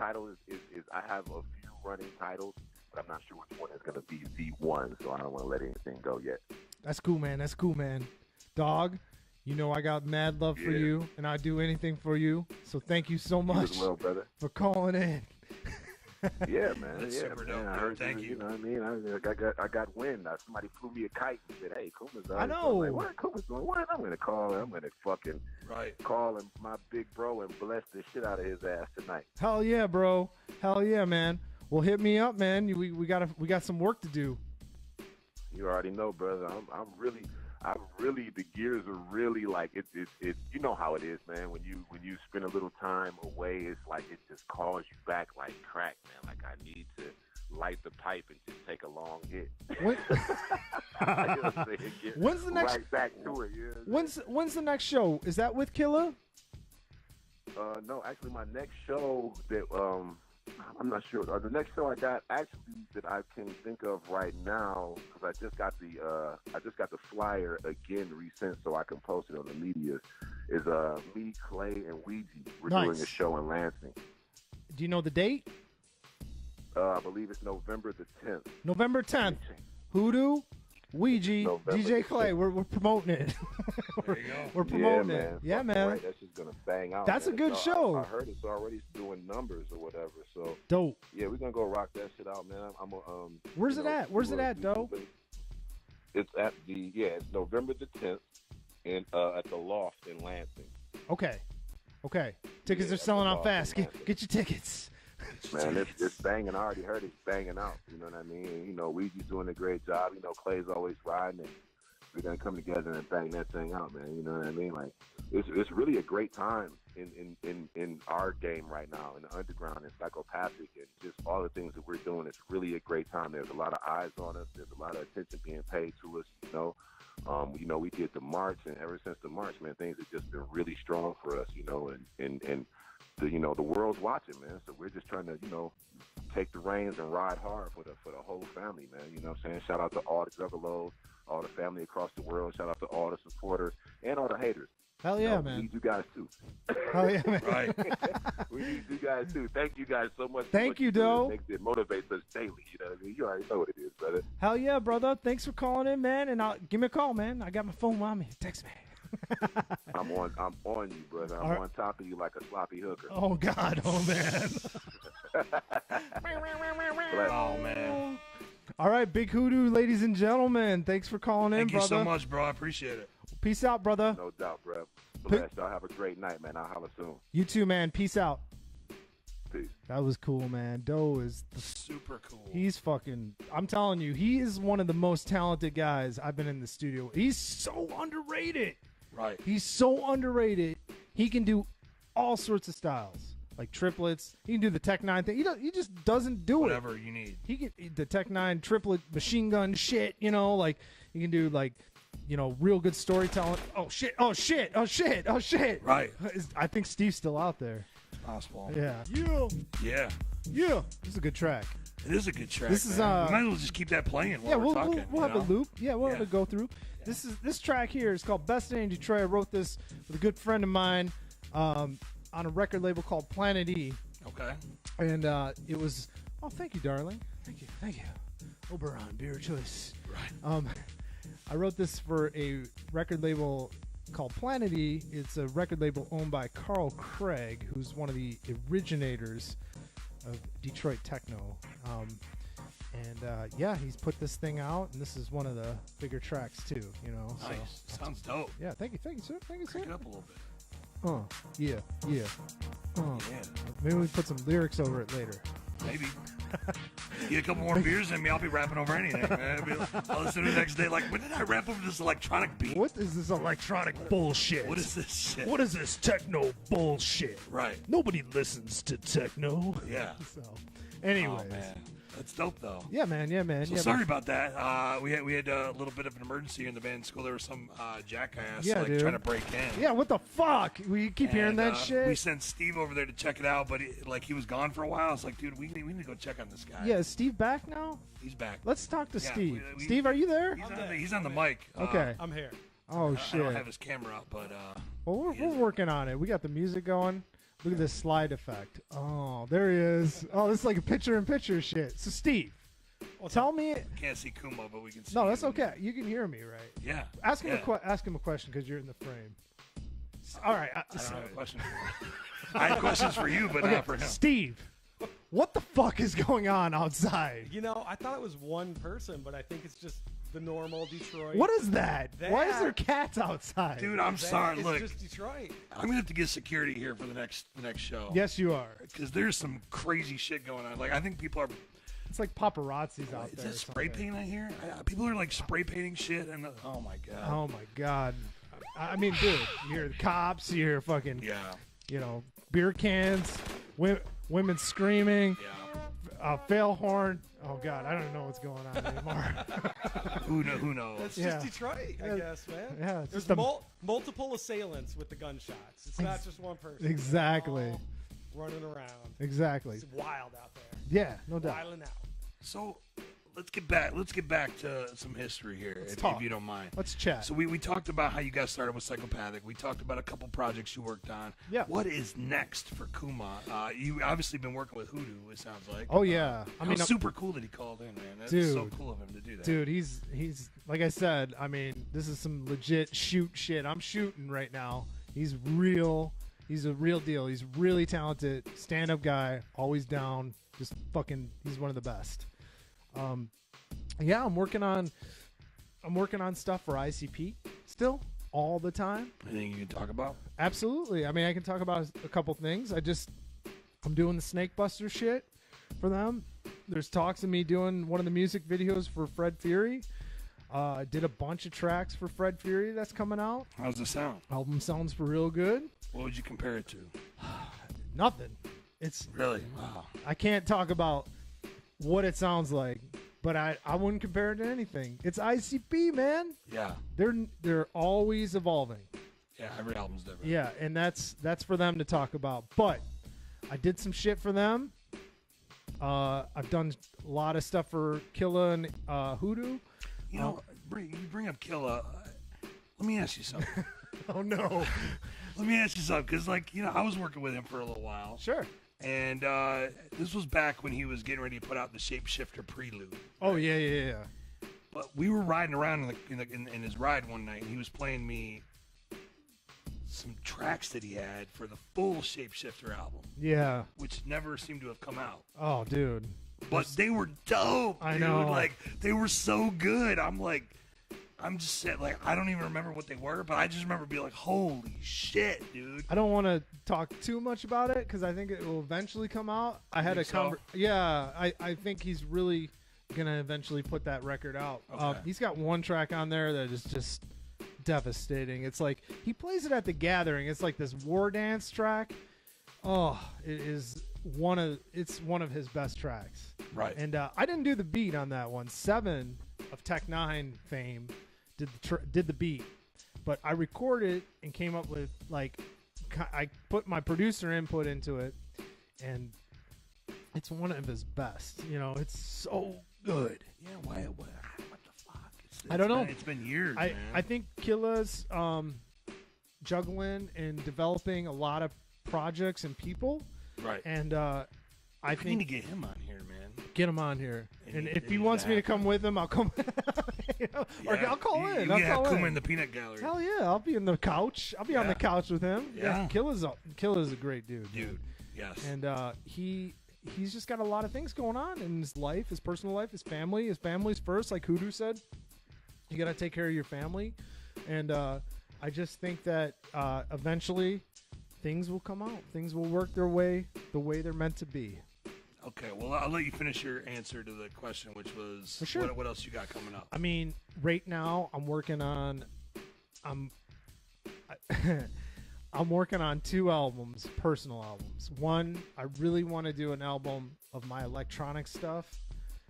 is I have a few running titles, but I'm not sure which one is going to be the one, so I don't want to let anything go yet. That's cool, man. Dog, you know I got mad love for you, and I do anything for you. So thank you so much as well, brother, for calling in. Yeah, man. That's super dope. I heard Thank you. you. You know what I mean? I got wind. Somebody flew me a kite and said, "Hey, Kuma's on." I know. Like, what Kuma's doing? What? I'm gonna call him. I'm gonna fucking call him my big bro and bless the shit out of his ass tonight. Hell yeah, bro. Hell yeah, man. Well, hit me up, man. We got some work to do. You already know, brother. The gears are really like it. You know how it is, man. When you spend a little time away, it's like it just calls you back like crack, man. Like, I need to light the pipe and just take a long hit. When's the next? Right back to it. Yeah. When's the next show? Is that with Killa? No, actually, my next show that I'm not sure. The next show I got actually that I can think of right now, because I just got the flyer again resent so I can post it on the media, is me, Clay, and Ouija. We're doing a show in Lansing. Do you know the date? I believe it's November the 10th. November 10th. Hoodoo, Ouija, November DJ Clay. We're promoting it. There you go. We're promoting it. Yeah, man. Right. That's just gonna bang out. That's man. a good show. I heard it's already doing numbers or whatever. So dope. Yeah, we're gonna go rock that shit out, man. Where's it at? Where's it at, though? It's at it's November the 10th, and at the Loft in Lansing. Okay. Tickets are selling out fast. Get your tickets. Man, it's banging. I already heard it's banging out. You know what I mean? You know, Ouija's doing a great job. You know, Clay's always riding, and we're gonna come together and bang that thing out, man. You know what I mean? Like, it's really a great time in our game right now, in the underground and psychopathic, and just all the things that we're doing. It's really a great time. There's a lot of eyes on us. There's a lot of attention being paid to us. You know, we did the march, and ever since the march, man, things have just been really strong for us. You know, and the world's watching, man. So we're just trying to, take the reins and ride hard for the whole family, man. You know what I'm saying? Shout out to all the juggalos, all the family across the world. Shout out to all the supporters and all the haters. Hell yeah, man. We need you guys too. Hell yeah, man. Right. We need you guys too. Thank you guys so much. Thank you, Doe. It motivates us daily. You know what I mean? You already know what it is, brother. Hell yeah, brother. Thanks for calling in, man. And give me a call, man. I got my phone on me. Text me. I'm on you, brother. I'm on top of you like a sloppy hooker. Oh God, oh man. Oh man. All right, Big Hoodoo, ladies and gentlemen. Thanks for calling in, Thank you brother. so much, bro. I appreciate it. Peace out, brother. No doubt, bro. Bless. Y'all have a great night, man. I'll holler soon. You too, man. Peace out. Peace. That was cool, man. Doe is Super cool. he's fucking. I'm telling you, he is one of the most talented guys I've been in the studio. He's so underrated. Right. He's so underrated. He can do all sorts of styles, like triplets. He can do the Tech 9 thing. He just doesn't do Whatever you need. He can the Tech 9 triplet machine gun shit. Like he can do real good storytelling. Oh shit! Oh shit! Oh shit! Oh shit! Right. I think Steve's still out there. Possible. Yeah. Yeah. Yeah. This is a good track. It is a good track. This is, man. We might as well just keep that playing while Yeah, we're talking. we'll have you a know? loop. Yeah, we'll have Yeah. a go through. This track here is called Best Day in Detroit. I wrote this with a good friend of mine on a record label called Planet E. Okay. And it was, oh, thank you, darling. Thank you. Oberon, beer choice. Right. I wrote this for a record label called Planet E. It's a record label owned by Carl Craig, who's one of the originators of Detroit techno. He's put this thing out, and this is one of the bigger tracks too. Nice. Sounds dope. Yeah, thank you, sir. Crank it up a little bit. Yeah. Yeah. Maybe we put some lyrics over it later. Maybe. Get a couple more beers in me, I'll be rapping over anything, man. I'll listen to the next day like, when did I rap over this electronic beat? What is this electronic bullshit? What is this shit? What is this techno bullshit? Right. Nobody listens to techno. Yeah. So, anyways. Oh, man. That's dope, though. Yeah, man. So sorry about that. We had a little bit of an emergency in the band school. There was some jackass dude. trying to break in. Yeah, what the fuck? We keep hearing that shit. We sent Steve over there to check it out, but he was gone for a while. It's like, dude, we need to go check on this guy. Yeah, is Steve back now? He's back. Let's talk to Yeah, Steve. we- Steve, are you there? He's on the mic. Okay. I'm here. Oh I shit. don't have his camera up, but Well, he we're is. working on it. We got the music going. Look at this slide effect. Oh, there he is. Oh, this is like a picture-in-picture shit. So, Steve, tell me. Can't see Kuma, but we can see. No, that's you. okay. You can hear me, right? Yeah. Ask him yeah. ask him a question because you're in the frame. All right. I don't have a question for you. I have questions for you, but not for him. Steve, what the fuck is going on outside? I thought it was one person, but I think it's just the normal Detroit. What is that? Why is That- there cats outside? Dude, I'm sorry. It's Look, just Detroit. I'm gonna have to get security here for the next show. Yes, you are. Because there's some crazy shit going on. Like, I think people are. It's like paparazzi's out Is there. that or spray something. paint I hear? People are like spray painting shit, and oh my god. Oh my god. I mean, dude, you hear the cops, you hear fucking, Yeah. beer cans, women screaming, Yeah. fail horn. Oh god, I don't know what's going on anymore. Who knows? That's Yeah. just Detroit, I Yeah. guess, man. Yeah, it's There's just multiple assailants with the gunshots. It's not just one person. Exactly. They're all running around. Exactly. It's wild out there. Yeah, no doubt. Wilding out. So let's get back to some history here, if talk. you don't mind. Let's chat. So we talked about how you guys started with Psychopathic. We talked about a couple projects you worked on. Yeah. What is next for Kuma? You obviously been working with Hoodoo, it sounds like. Oh yeah. I mean, super cool that he called in, man. That's Dude. so cool of him to do that. dude, he's like I said. I mean, this is some legit shoot shit. I'm shooting right now. He's real. He's a real deal. He's really talented. Stand-up guy. Always down. Just fucking. He's one of the best. Yeah, I'm working on stuff for ICP still all the time. Anything you can talk about? Absolutely. I mean, I can talk about a couple things. I'm doing the Snake Buster shit for them. There's talks of me doing one of the music videos for Fred Fury. I did a bunch of tracks for Fred Fury that's coming out. How's it sound? Album sounds real good. What would you compare it to? Nothing. It's Really? Wow. I can't talk about what it sounds like, but I wouldn't compare it to anything. It's ICP, man. Yeah. They're always evolving. Yeah, every album's different. Yeah, and that's for them to talk about. But I did some shit for them. I've done a lot of stuff for Killa and Hoodoo. You know, you bring up Killa. Let me ask you something. Oh no. Let me ask you something, because I was working with him for a little while. Sure. And this was back when he was getting ready to put out the Shapeshifter Prelude. Right? Oh yeah. But we were riding around in his ride one night, and he was playing me some tracks that he had for the full Shapeshifter album. Yeah. Which never seemed to have come out. Oh, dude. But they were dope. I dude. know. Like, they were so good. I'm just saying, I don't even remember what they were, but I just remember being like, holy shit, dude. I don't want to talk too much about it because I think it will eventually come out. I had Yeah, I think he's really going to eventually put that record out. Okay. He's got one track on there that is just devastating. It's like he plays it at the Gathering. It's like this war dance track. Oh, it's one of his best tracks. Right. And I didn't do the beat on that one. 7 of Tech 9 fame did the beat, but I recorded and came up with I put my producer input into it, and it's one of his best. It's so good. Yeah, what the fuck? I don't know. It's been years, I man. I think Killa's juggling and developing a lot of projects and people. Right. And I need to get him on here, man. Get him on here. And if he and wants me to that. come with him, I'll come. Or I'll call in. You I'll can have call Kuma in. in the peanut gallery. Hell yeah, I'll be in the couch. I'll be on the couch with him. Yeah. Killa's a great dude. Dude, yes. And he's just got a lot of things going on in his life, his personal life, his family. His family's first, like Hoodoo said. You got to take care of your family. And I just think that eventually things will come out. Things will work their way the way they're meant to be. Okay, well, I'll let you finish your answer to the question, which was For sure. what else you got coming up? I mean, right now I'm working on 2 albums, personal albums. One, I really want to do an album of my electronic stuff,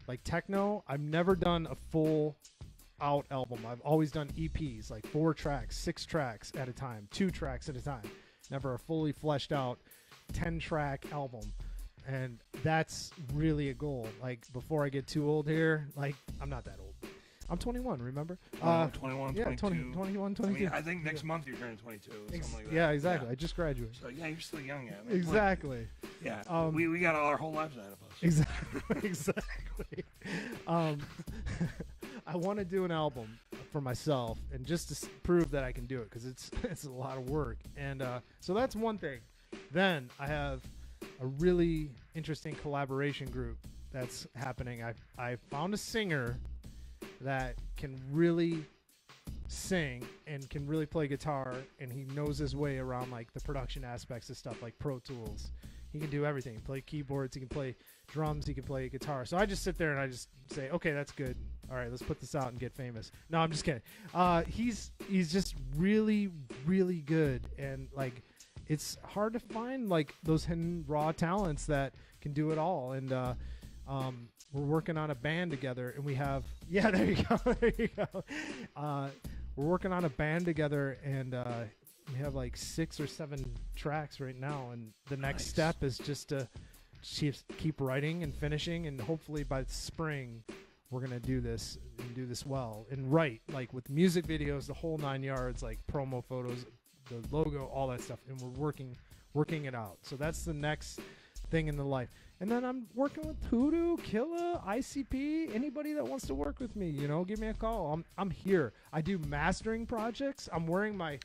like techno. I've never done a full out album. I've always done EPs, like 4 tracks, 6 tracks at a time, 2 tracks at a time. Never a fully fleshed out 10-track album. And that's really a goal. Like, before I get too old here, I'm not that old. I'm 21, remember? 21, yeah, 22. 21, 22. I think next month you're turning 22 or something like that. Yeah, exactly. I just graduated. So, yeah, you're still young yet. Exactly. Yeah, we got our whole lives ahead of us. Exactly. I want to do an album for myself, and just to prove that I can do it, because it's a lot of work. And so that's one thing. Then I have a really interesting collaboration group that's happening. I found a singer that can really sing and can really play guitar, and he knows his way around the production aspects of stuff like Pro Tools. He can do everything. He can play keyboards, he can play drums, he can play guitar. So I just sit there and I just say, okay, that's good. All right, let's put this out and get famous. No, I'm just kidding. He's just really, really good, and it's hard to find those hidden raw talents that can do it all. And we're working on a band together, and we have there you go. We're working on a band together, and we have 6 or 7 tracks right now. And the next step is just to keep writing and finishing, and hopefully by spring we're gonna do this and do this well and write with music videos, the whole 9 yards, promo photos, the logo, all that stuff, and we're working it out. So that's the next thing in the life. And then I'm working with Hoodoo, Killa, ICP, anybody that wants to work with me, give me a call. I'm here. I do mastering projects. I'm wearing my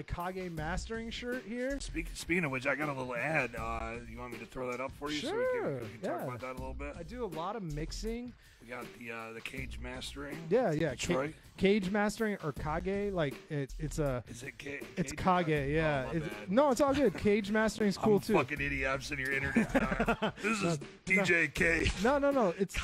Kage mastering shirt here. Speaking of which, I got a little ad. You want me to throw that up for you? Sure. So we can talk about that a little bit? I do a lot of mixing. We got the Kage mastering. Yeah. Detroit. Kage mastering, or Kage, it's a. Is it Kage? It's Kage, yeah. Oh, my bad. No, it's all good. Kage mastering is cool I'm too. a fucking idiot. I'm sitting here internet. This is DJ K. No. It's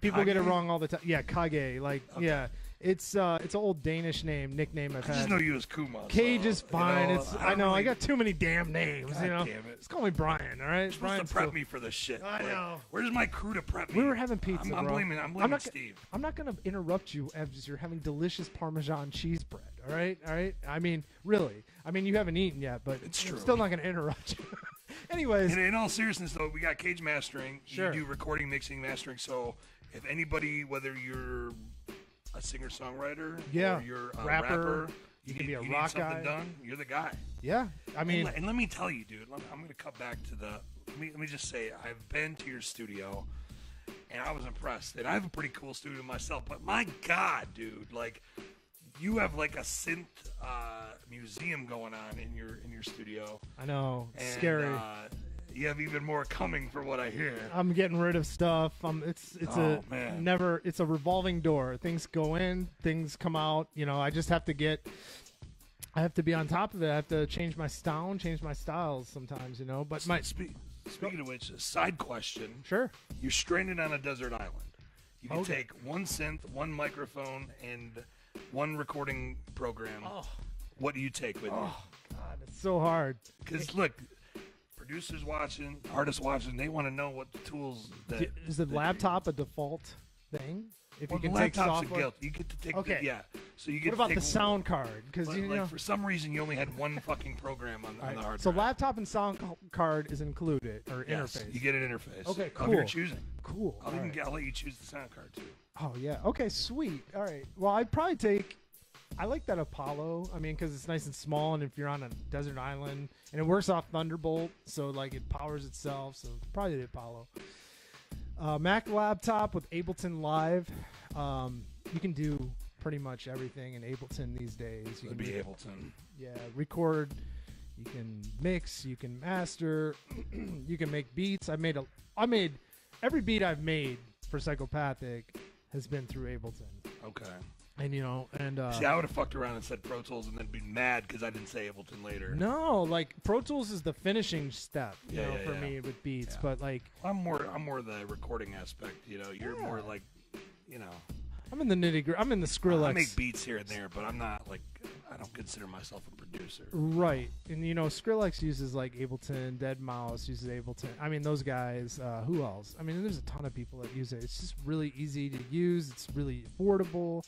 people Kage? get it wrong all the time. Yeah, Kage. Okay. Yeah. It's an old Danish nickname I've I had. just know you as Kuma. Cage so, is fine. I know. I got too many damn names. God damn it. Just call me Brian. All right. You're supposed to prep me for this shit. I know. Where's my crew to prep me? We were having pizza. I'm bro. blaming not, Steve. I'm not gonna interrupt you as you're having delicious Parmesan cheese bread. All right. I mean, really. I mean, you haven't eaten yet, but It's true. I'm still not gonna interrupt you. Anyways, in all seriousness, though, we got Kage Mastering. Sure. You do recording, mixing, mastering. So if anybody, whether you're a singer-songwriter Yeah. or you're a Rapper, you need- can be a you need rock something guy. done, you're the guy. yeah. I mean, And let me tell you, dude. I'm going to cut back to the. Let me just say, I've been to your studio, and I was impressed. And I have a pretty cool studio myself. But my God, dude, like, you have like a synth museum going on in your studio. I know. It's And, scary. You have even more coming, for what I hear. I'm getting rid of stuff. It's Oh, man. it's a revolving door. Things go in, things come out. You know, I just have to I have to be on top of it. I have to change my sound, change my styles sometimes. You know, but Speaking of which, a side question. sure. You're stranded on a desert island. You can Okay. take one synth, one microphone, and one recording program. Oh. What do you take with you? God, it's so hard. Because look, producers watching, artists watching, they want to know what the tools that. Is the laptop a default thing? If Well, you the can take laptop's a software. guilt. You get to take. Okay. Yeah. So you get. What about to take the sound card? Because Like, you know. for some reason, you only had one fucking program on All right, the hard so drive. laptop and sound card is included or Yes, interface. you get an interface. Okay, Of your cool. choosing. Cool. I'll, All even right. I'll let you choose the sound card too. Oh yeah. Okay. Sweet. All right. Well, I'd probably take. I like that Apollo. I mean, because it's nice and small, and if you're on a desert island, and it works off Thunderbolt, so like it powers itself. So probably the Apollo. Mac laptop with Ableton Live. You can do pretty much everything in Ableton these days. You It'd can be Ableton. Yeah, record. You can mix. You can master. You can make beats. I made every beat I've made for Psychopathic has been through Ableton. Okay. And you know, and See, I would have fucked around and said Pro Tools and then be mad because I didn't say Ableton later. no, like Pro Tools is the finishing step, you Yeah, know, yeah, for yeah. me with beats. Yeah. But like, I'm more the recording aspect. You know, you're more like, you know. I'm in the nitty gritty. I'm in the Skrillex. I make beats here and there, but I'm not like. I don't consider myself a producer. Right, and you know, Skrillex uses like Ableton. Deadmau5 uses Ableton. I mean, those guys. Who else? I mean, there's a ton of people that use it. It's just really easy to use. It's really affordable.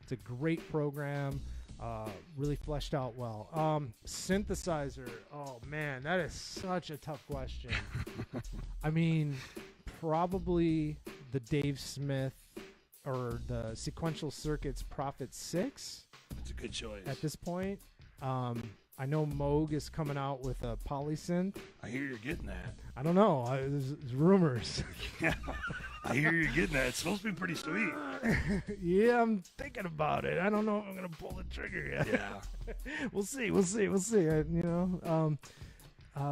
It's a great program. Really fleshed out well. Synthesizer. Oh man, that is such a tough question. I mean, probably the Dave Smith or the Sequential Circuits Prophet 6 It's a good choice. at this point. I know Moog is coming out with a polysynth. I hear you're getting that. I don't know. There's rumors. Yeah, I hear you're getting that. It's supposed to be pretty sweet. Yeah, I'm thinking about it. I don't know if I'm gonna pull the trigger yet. Yeah. We'll see. You know,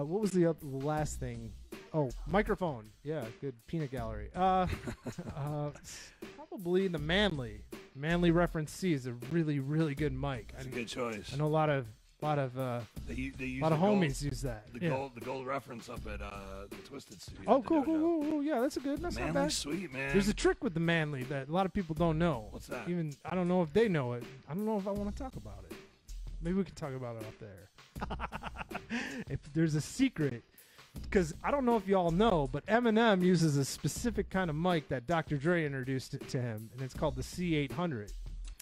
what was the last thing? Oh, microphone. Yeah, good peanut gallery. Probably the Manly Reference C is a really, really good mic. It's a good choice. I know a lot of They use a lot of the gold- homies use that. The Yeah. gold reference up at the Twisted Studio. Oh, at the cool, dojo. cool. Yeah, that's not Manly's bad. sweet, man. There's a trick with the Manly that a lot of people don't know. What's that? Even I don't know if they know it. I don't know if I want to talk about it. Maybe we can talk about it up there. If there's a secret, because I don't know if y'all know, but Eminem uses a specific kind of mic that Dr. Dre introduced to him, and it's called the C800,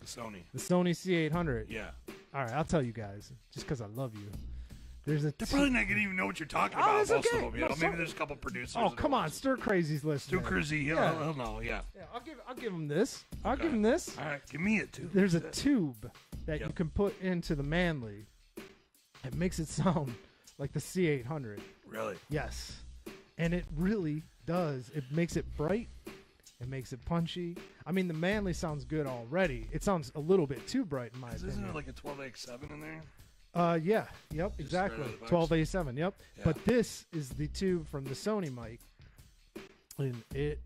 Sony. the Sony C800. Yeah. All right, I'll tell you guys, just because I love you. There's a They're probably not gonna even know what you're talking Oh, about. that's Most okay. of them, you No, know. so- Maybe there's a couple producers. Oh, that come know. on, Stir Crazy's listening. Stu Cruzy, he'll know. Yeah. Yeah, I'll give him this. I'll Okay. give him this. All right, give me it too. There's a tube that you Yep. can put into the Manly. It makes it sound like the C800. Really? Yes. And it really does. It makes it bright. It makes it punchy. I mean, the Manly sounds good already. It sounds a little bit too bright in my Isn't opinion. there like a 12X7 in there? Yeah. Yep. Exactly. straight out of the box. 12A7. Yep. Yeah. But this is the tube from the Sony mic, and it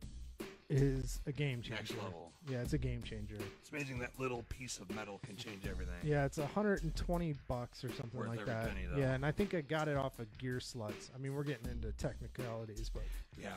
is a game changer. Next level. Yeah, it's a game changer. It's amazing that little piece of metal can change everything. Yeah, it's $120 or something Worth like every that. penny, though. Yeah, and I think I got it off of Gear Sluts. I mean, we're getting into technicalities, but Yeah.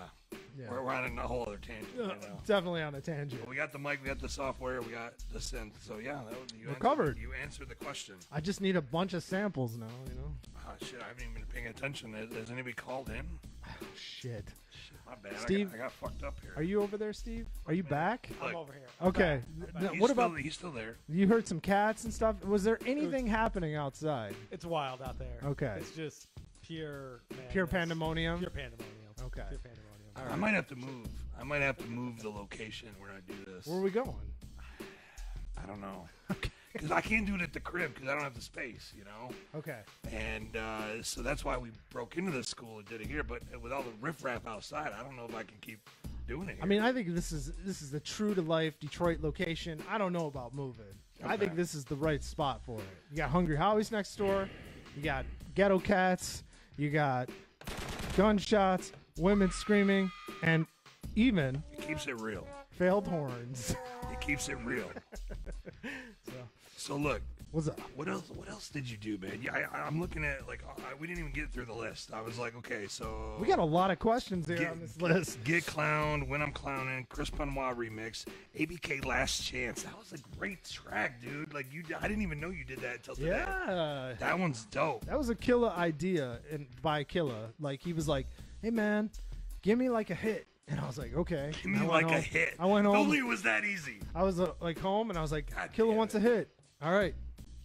yeah, We're on a whole other tangent. You know? definitely on a tangent. But we got the mic, we got the software, we got the synth. So yeah, you We're covered. You answered the question. I just need a bunch of samples now. You know. Oh, shit, I haven't even been paying attention. Has anybody called in? Oh, shit. Shit, my bad. Steve, I got fucked up here. Are you over there, Steve? Are you back? I'm Look, over here. Okay. back. What about He's still there. you? Heard some cats and stuff. Was there anything happening outside? It's wild out there. Okay. It's just Pure madness. Pure pandemonium. Pure pandemonium. Okay. Pure pandemonium. I might have to move. I might have to move the location where I do this. Where are we going? I don't know. Because I can't do it at the crib because I don't have the space, you know? Okay. And so that's why we broke into this school and did it here. But with all the riffraff outside, I don't know if I can keep doing it here. I mean, I think this is the true to life Detroit location. I don't know about moving. I think this is the right spot for it. You got Hungry Howie's next door. You got Ghetto Cats. You got gunshots, women screaming, and even it keeps it real. failed horns. It keeps it real. So look, What's up? what else did you do, man? Yeah, I'm looking at we didn't even get through the list. I was like, okay, so We got a lot of questions here on this list. Get Clowned, When I'm Clowning, Chris Benoit remix, ABK Last Chance. That was a great track, dude. Like I didn't even know you did that until today. Yeah. That one's dope. That was a killer idea by Killa. Like, he was like, hey, man, give me like a hit. And I was like, okay. Give me like a hit. I went home. If only it was that easy. I was like home, and I was like, God Killa damn wants it. a hit. All right,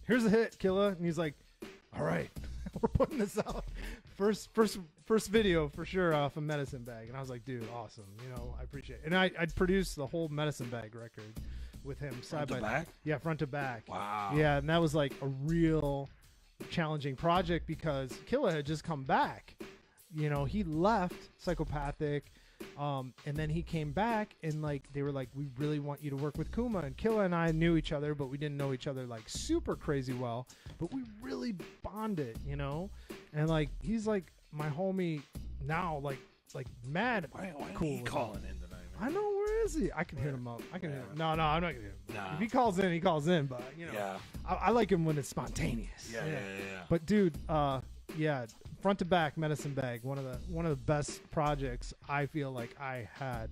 here's a hit, Killa. And he's like, all right, we're putting this out. First video for sure off of Medicine Bag. And I was like, dude, awesome. You know, I appreciate it. And I'd produced the whole Medicine Bag record with him Front to side by back? Yeah, front to back. Wow. Yeah, and that was like a real challenging project because Killa had just come back. You know, he left Psychopathic, and then he came back, and like they were like, we really want you to work with Kuma. And Killa and I knew each other, but we didn't know each other like super crazy well. But we really bonded, you know. And like he's like my homie now, like mad Why cool. ain't he with calling him. in tonight, man? I know, where is he? I can hit him up. I can hit him. No, I'm not gonna hit him. Nah. If he calls in, he calls in. But you know, Yeah. I like him when it's spontaneous. Yeah. But dude, yeah, front to back Medicine Bag, one of the best projects I feel like I had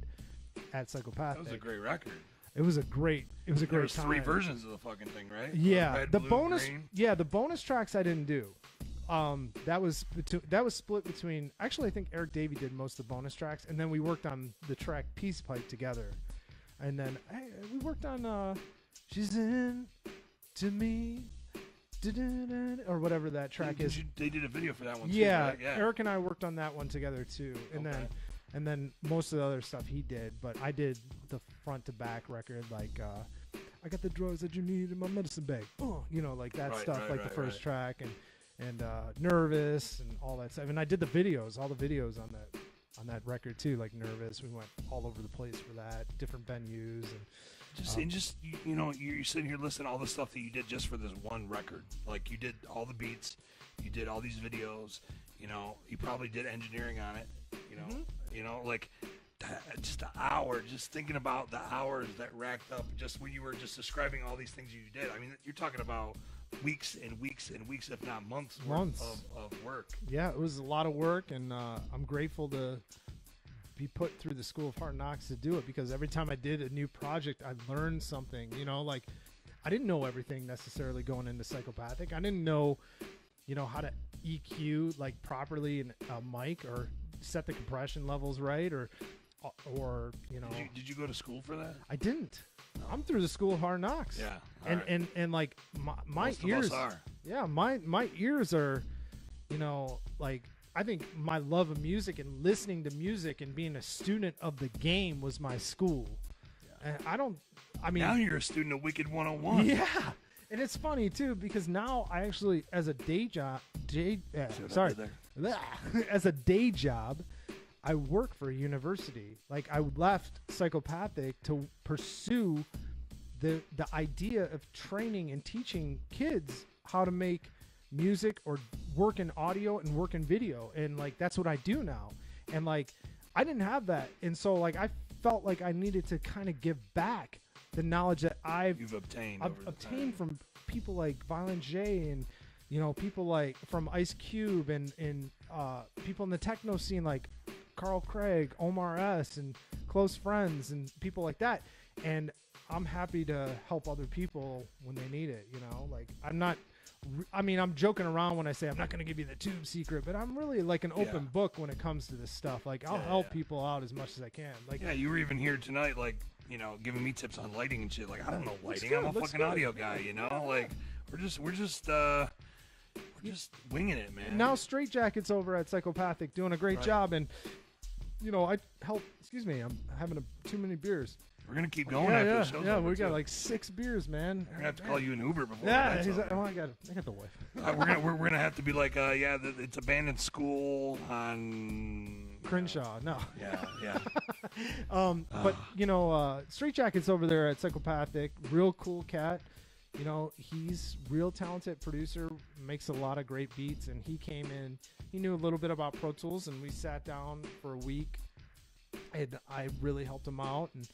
at Psychopathic. That was a great record. It was a great There time. was 3 versions of the fucking thing, right? Yeah, Red, the blue, bonus. green. Yeah, the bonus tracks I didn't do. That was split between. Actually, I think Eric Davey did most of the bonus tracks, and then we worked on the track Peace Pipe together, and then we worked on She's In to Me, or whatever that track is. They did a video for that one. Yeah, too, right? Eric and I worked on that one together too, and Okay. then most of the other stuff he did, but I did the front to back record, like I got the drugs that you need in my medicine bag, you know, like that Right, stuff, right, like the right, first right. track and Nervous and all that stuff, and I did all the videos on that record too, like Nervous. We went all over the place for that, different venues and. You know, you're sitting here listening to all the stuff that you did just for this one record. Like, you did all the beats, you did all these videos, you know, you probably did engineering on it, you know, you know, like just an hour, just thinking about the hours that racked up just when you were just describing all these things you did. I mean, you're talking about weeks and weeks and weeks, if not months worth of work. Yeah, it was a lot of work, and I'm grateful to be put through the School of Hard Knocks to do it, because every time I did a new project, I learned something. You know, like I didn't know everything necessarily going into Psychopathic. I didn't know, you know, how to EQ like properly in a mic, or set the compression levels right, or you know. Did you go to school for that? I didn't. I'm through the School of Hard Knocks. Yeah. And like my Most of ears us are. Yeah, my ears are, you know, like I think my love of music and listening to music and being a student of the game was my school. And I mean Now you're a student of Wicked 101. Yeah. And it's funny too, because now I actually, as a day job, as a day job, I work for a university. Like, I left Psychopathic to pursue the idea of training and teaching kids how to make music or work in audio and work in video. And like, that's what I do now. And like, I didn't have that. And so like, I felt like I needed to kind of give back the knowledge that you've obtained from people like Violent J, and you know, people like from Ice Cube, and people in the techno scene like Carl Craig, Omar S, and Close Friends, and people like that. And I'm happy to help other people when they need it. You know, like I'm joking around when I say I'm not going to give you the tube secret, but I'm really like an open book when it comes to this stuff. Like, I'll help people out as much as I can. Like, yeah, you were even here tonight, like, you know, giving me tips on lighting and shit. Like, I don't know lighting. I'm a fucking audio guy, you know. Like, we're just we're just winging it, man. Now Straight Jacket's over at Psychopathic doing a great job, and I help. Excuse me, I'm having too many beers. We're gonna keep going after the show's yeah. over, We got too. like 6 beers, man. We're gonna have to call you an Uber before. Yeah, that's over. I got the wife. We're gonna have to be like, it's abandoned school on Crenshaw. No. Yeah. But Straight Jacket's over there at Psychopathic. Real cool cat. He's real talented producer, makes a lot of great beats, and he came in. He knew a little bit about Pro Tools, and we sat down for a week, and I really helped him out and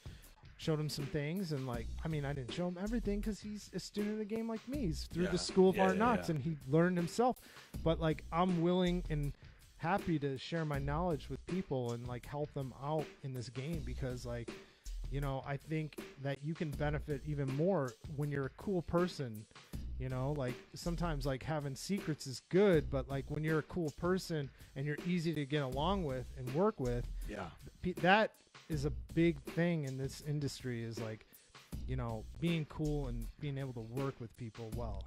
showed him some things. And I didn't show him everything because he's a student of the game like me. He's through the School of Hard Knocks, and he learned himself. But I'm willing and happy to share my knowledge with people and help them out in this game because I think that you can benefit even more when you're a cool person. Sometimes having secrets is good, but when you're a cool person and you're easy to get along with and work with, that is a big thing in this industry is being cool and being able to work with people well.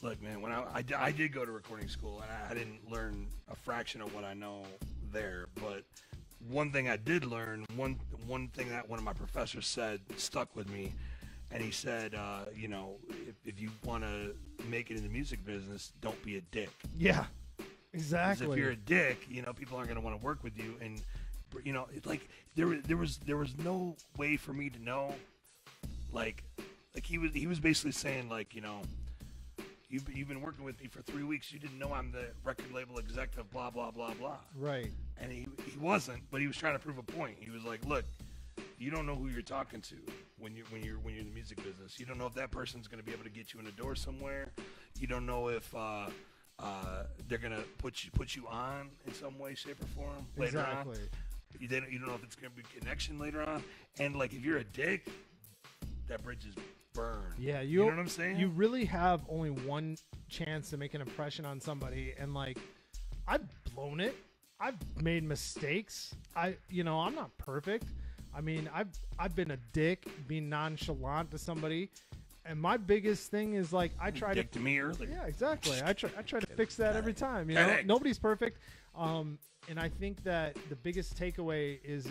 Look, man, when I did go to recording school, and I didn't learn a fraction of what I know there, but one thing I did learn, one thing that one of my professors said stuck with me, and he said, if you want to make it in the music business, don't be a dick. Yeah, exactly. 'Cause if you're a dick, people aren't going to want to work with you, and there was no way for me to know, he was basically saying You've been working with me for 3 weeks. You didn't know I'm the record label executive, blah, blah, blah, blah. Right. And he wasn't, but he was trying to prove a point. He was like, look, you don't know who you're talking to when you're in the music business. You don't know if that person's going to be able to get you in the door somewhere. You don't know if they're going to put you on in some way, shape, or form later on. You don't know if it's going to be a connection later on. And if you're a dick, that bridge is burn. Yeah, you know what I'm saying? You really have only one chance to make an impression on somebody, and I've blown it. I've made mistakes. I'm not perfect. I've been a dick, being nonchalant to somebody, and my biggest thing is I try dick to me earlier. Yeah, exactly. I try to fix that every time. Nobody's perfect. And I think that the biggest takeaway is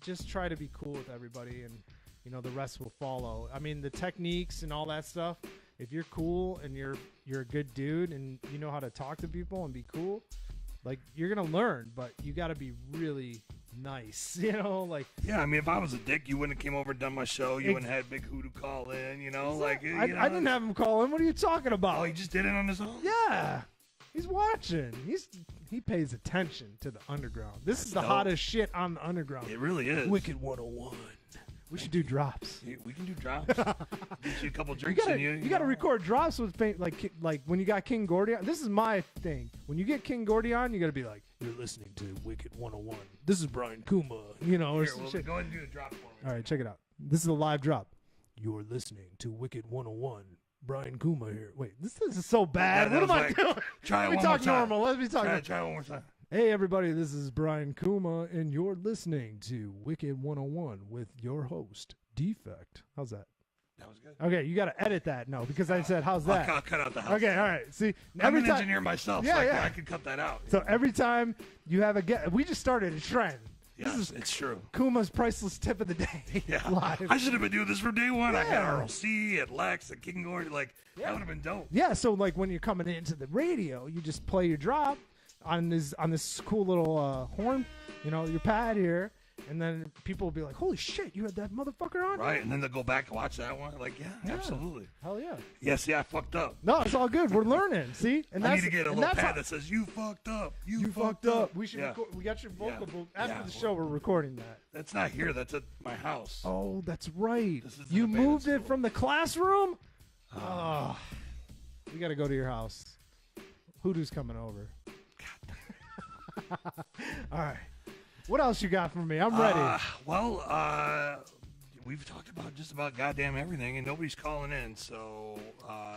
just try to be cool with everybody, and the rest will follow. The techniques and all that stuff, if you're cool and you're a good dude and you know how to talk to people and be cool, you're going to learn, but you got to be really nice, Yeah, if I was a dick, you wouldn't have came over and done my show. You wouldn't have had Big Hoodoo call in, I didn't have him call in. What are you talking about? Oh, he just did it on his own? Yeah. He's watching. He pays attention to the underground. This is the hottest shit on the underground. It really is. Wicked 101. We should do drops. Yeah, we can do drops. Get you a couple drinks in you. You got to record drops with like when you got King Gordy on. This is my thing. When you get King Gordy on, you got to be like, you're listening to Wicked 101. This is Brian Kuma. Or Here, some well, shit. go ahead and do a drop for me. All right, check it out. This is a live drop. You're listening to Wicked 101. Brian Kuma here. Wait, this is so bad. Yeah, what am I doing? Try Let it me one more talk time. normal. Let me talk. Try it one more time. Hey, everybody, this is Brian Kuma, and you're listening to Wicked 101 with your host, Defekt. How's that? That was good. Okay, you got to edit that. No, because I said, how's that? I'll cut out the house. Okay, all right. See, I'm an engineer myself, Yeah, so yeah. I can cut that out. So every time you have a guest, we just started a trend. Yes, it's true. Kuma's priceless tip of the day. Yeah. Live. I should have been doing this from day one. I had Yeah. RLC at Lex at King Gordy. That would have been dope. Yeah, so when you're coming into the radio, you just play your drop on this cool little horn, your pad here, and then people will be like, "Holy shit, you had that motherfucker on!" Right, and then they'll go back and watch that one. Yeah, absolutely. Hell yeah. Yeah, see, I fucked up. No, it's all good. We're learning. See, and I that's need to get a and little that's pad how- that says, you fucked up. You fucked up. We should. Yeah. We got your vocal Yeah. booth after Yeah. the show. We're recording that. That's not here. That's at my house. Oh, that's right. This is You an abandoned moved it school. from the classroom. Oh, we got to go to your house. Hoodoo's coming over. All right. What else you got for me? I'm ready. We've talked about just about goddamn everything, and nobody's calling in, so...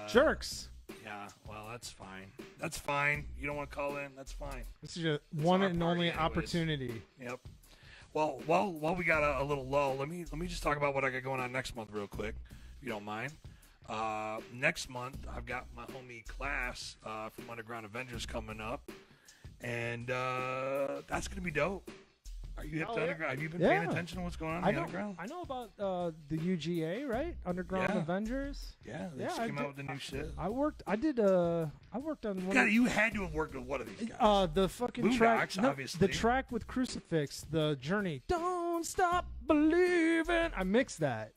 Jerks. Yeah, well, that's fine. That's fine. You don't want to call in? That's fine. This is your one our and party only anyways. opportunity. Yep. Well, while we got a little lull, let me just talk about what I got going on next month real quick, if you don't mind. Next month, I've got my homie Class from Underground Avengers coming up, and that's gonna be dope. Are you hip to Underground? Have you been paying attention to what's going on in the Underground? I know about the UGA, right? Underground Avengers. Yeah, they just came out with the new shit. I worked on one. You had to have worked with one of these guys. The fucking Boondocks, track, obviously. the track with Crucifix, the Journey. Don't stop believing. I mixed that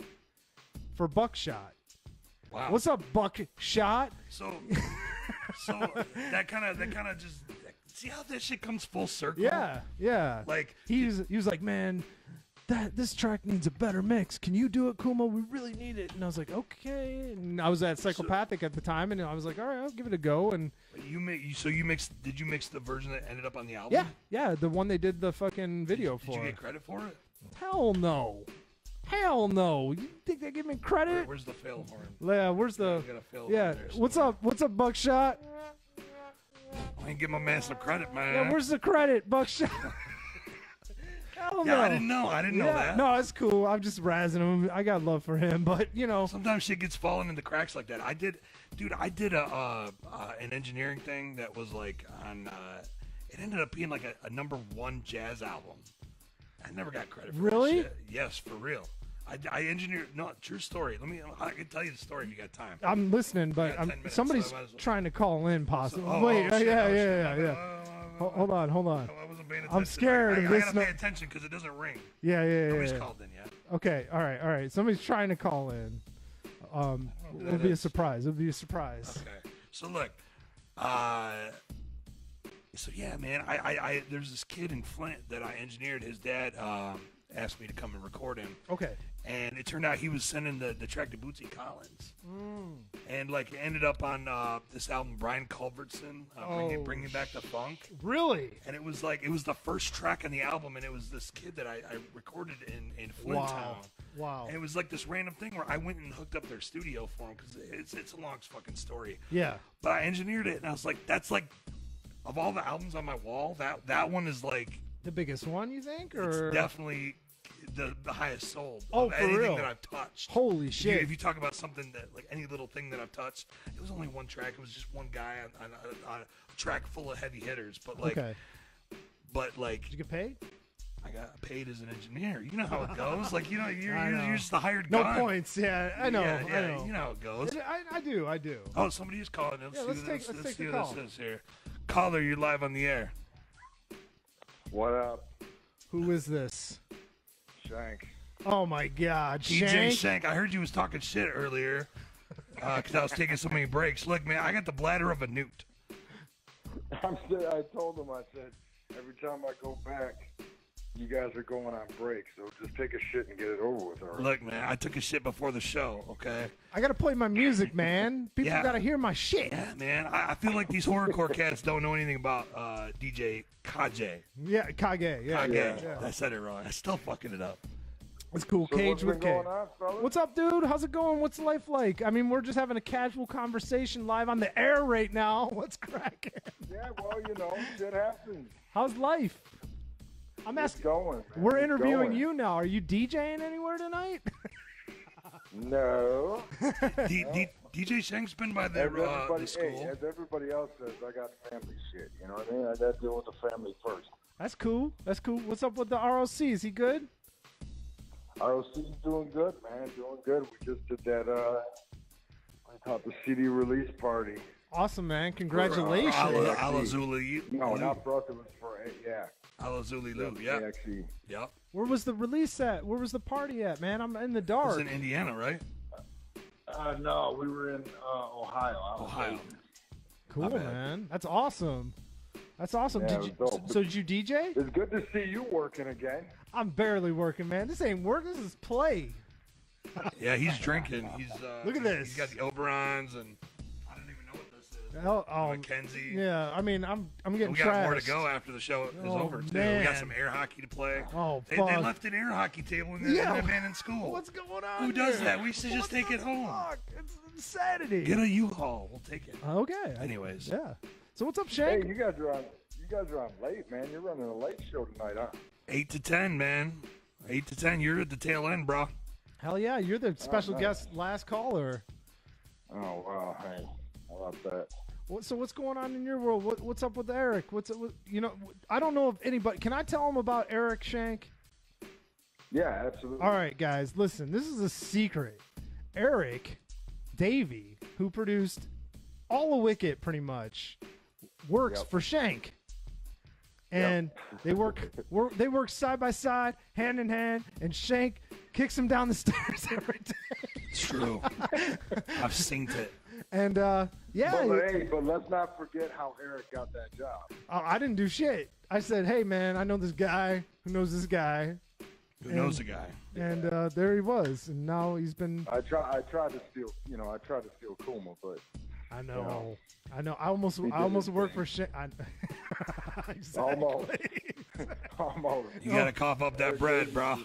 for Buckshot. Wow. What's up, Buckshot? So that kind of just see how that shit comes full circle. Yeah. Like he was like, man, this track needs a better mix. Can you do it, Kuma? We really need it. And I was like, okay. And I was at Psychopathic at the time, and I was like, all right, I'll give it a go. And did you mix the version that ended up on the album? Yeah, the one they did the fucking video for. Did you get credit for it? Hell no. You think they give me credit? Where's the fail horn? Yeah, where's the? Yeah. What's up, Buckshot? I ain't give my man some credit, man. Yeah, where's the credit, Buckshot? Hell no. I didn't know that. No, it's cool. I'm just razzing him. I got love for him, but sometimes shit gets falling into cracks like that. I did an engineering thing that was like on. It ended up being like a #1 jazz album. I never got credit for Really? that shit. Yes, for real. I engineered. No, true story. I can tell you the story if you got time. I'm listening, but somebody's so trying to call in, possibly. Shit, Yeah. Hold on. I wasn't paying attention. I'm scared of this. I gotta pay attention because it doesn't ring. Yeah. Nobody's called in yet. Okay. All right. Somebody's trying to call in. It'll be a surprise. Okay. So look, so yeah, man, I there's this kid in Flint that I engineered. His dad asked me to come and record him. Okay. And it turned out he was sending the track to Bootsy Collins. And like it ended up on this album, Brian Culbertson, Bringing Back the Funk. Really? And it was the first track on the album, and it was this kid that I recorded in Flint Town. Wow. And it was like this random thing where I went and hooked up their studio for him because it's a long fucking story. Yeah. But I engineered it, and I was like, that's like, of all the albums on my wall, that one is like the biggest one, you think? Or it's definitely the highest sold of for anything real? that I've touched. Holy shit. If you talk about something that, like any little thing that I've touched, it was only one track. It was just one guy on a track full of heavy hitters. But like, did you get paid? I got paid as an engineer. You know how it goes. Like, you're just the hired no gun. points. Yeah, I know. Yeah, I know. You know how it goes. I do. Oh, somebody is calling. Let's see the what call. this is here. Caller, you're live on the air. What up? Who is this? Shank. Oh my God, DJ Shank. I heard you was talking shit earlier because I was taking so many breaks. Look, man, I got the bladder of a newt. I told him, I said, every time I go back, you guys are going on break, so just take a shit and get it over with. All right? Look, man, I took a shit before the show, okay? I got to play my music, man. People got to hear my shit. Yeah, man. I feel like these horrorcore cats don't know anything about DJ Kage. Yeah, Kage. Yeah. I said it wrong. I still fucking it up. That's cool. So Cage with Cage. On, what's up, dude? How's it going? What's life like? I mean, we're just having a casual conversation live on the air right now. What's cracking? Yeah, well, shit happens. How's life? I'm asking. Going, we're interviewing you now. Are you DJing anywhere tonight? No. DJ Shank's been by the school. Hey, as everybody else says, I got family shit. You know what I mean? I got to deal with the family first. That's cool. What's up with the ROC? Is he good? ROC's doing good, man. Doing good. We just did that, the CD release party. Awesome, man. Congratulations. Alazuli. No, not for us. It was for, Alazuli Lou, yeah. Actually. Yep. Where was the release at? Where was the party at, man? I'm in the dark. It was in Indiana, right? No, we were in Ohio. Cool, man. That's awesome. Yeah, So did you DJ? It's good to see you working again. I'm barely working, man. This ain't work. This is play. Yeah, he's drinking. He's look at this. He's got the Oberons, and I don't even know what this is. Mackenzie. Yeah, I mean, I'm getting. We got more to go after the show is over too. Man. We got some air hockey to play. Oh, they fuck. left an air hockey table in the abandoned school. What's going on? Who does here? that? We should just take it home. Fuck? It's Saturday. Get a U-Haul. We'll take it. Okay. Anyways. Yeah. So what's up, Shank? Hey, you guys are on late, man. You're running a late show tonight, huh? 8 to 10, man. 8 to 10. You're at the tail end, bro. Hell yeah, you're the special guest last caller. Oh wow, hey, how about that? So what's going on in your world? What's up with Eric? I don't know if anybody. Can I tell him about Eric Shank? Yeah, absolutely. All right, guys, listen. This is a secret. Eric Davey, who produced all of Wicked, pretty much, works for Shank, and they work side by side, hand in hand, and Shank kicks him down the stairs every day. It's true. I've seen it. And But let's not forget how Eric got that job. I didn't do shit. I said, "Hey, man, I know this guy who knows this guy." Who knows a guy? And there he was, and now he's been. I tried to steal, I tried to steal Kuma, but I know. I almost worked for shit. Almost. You gotta cough up that bread, bro.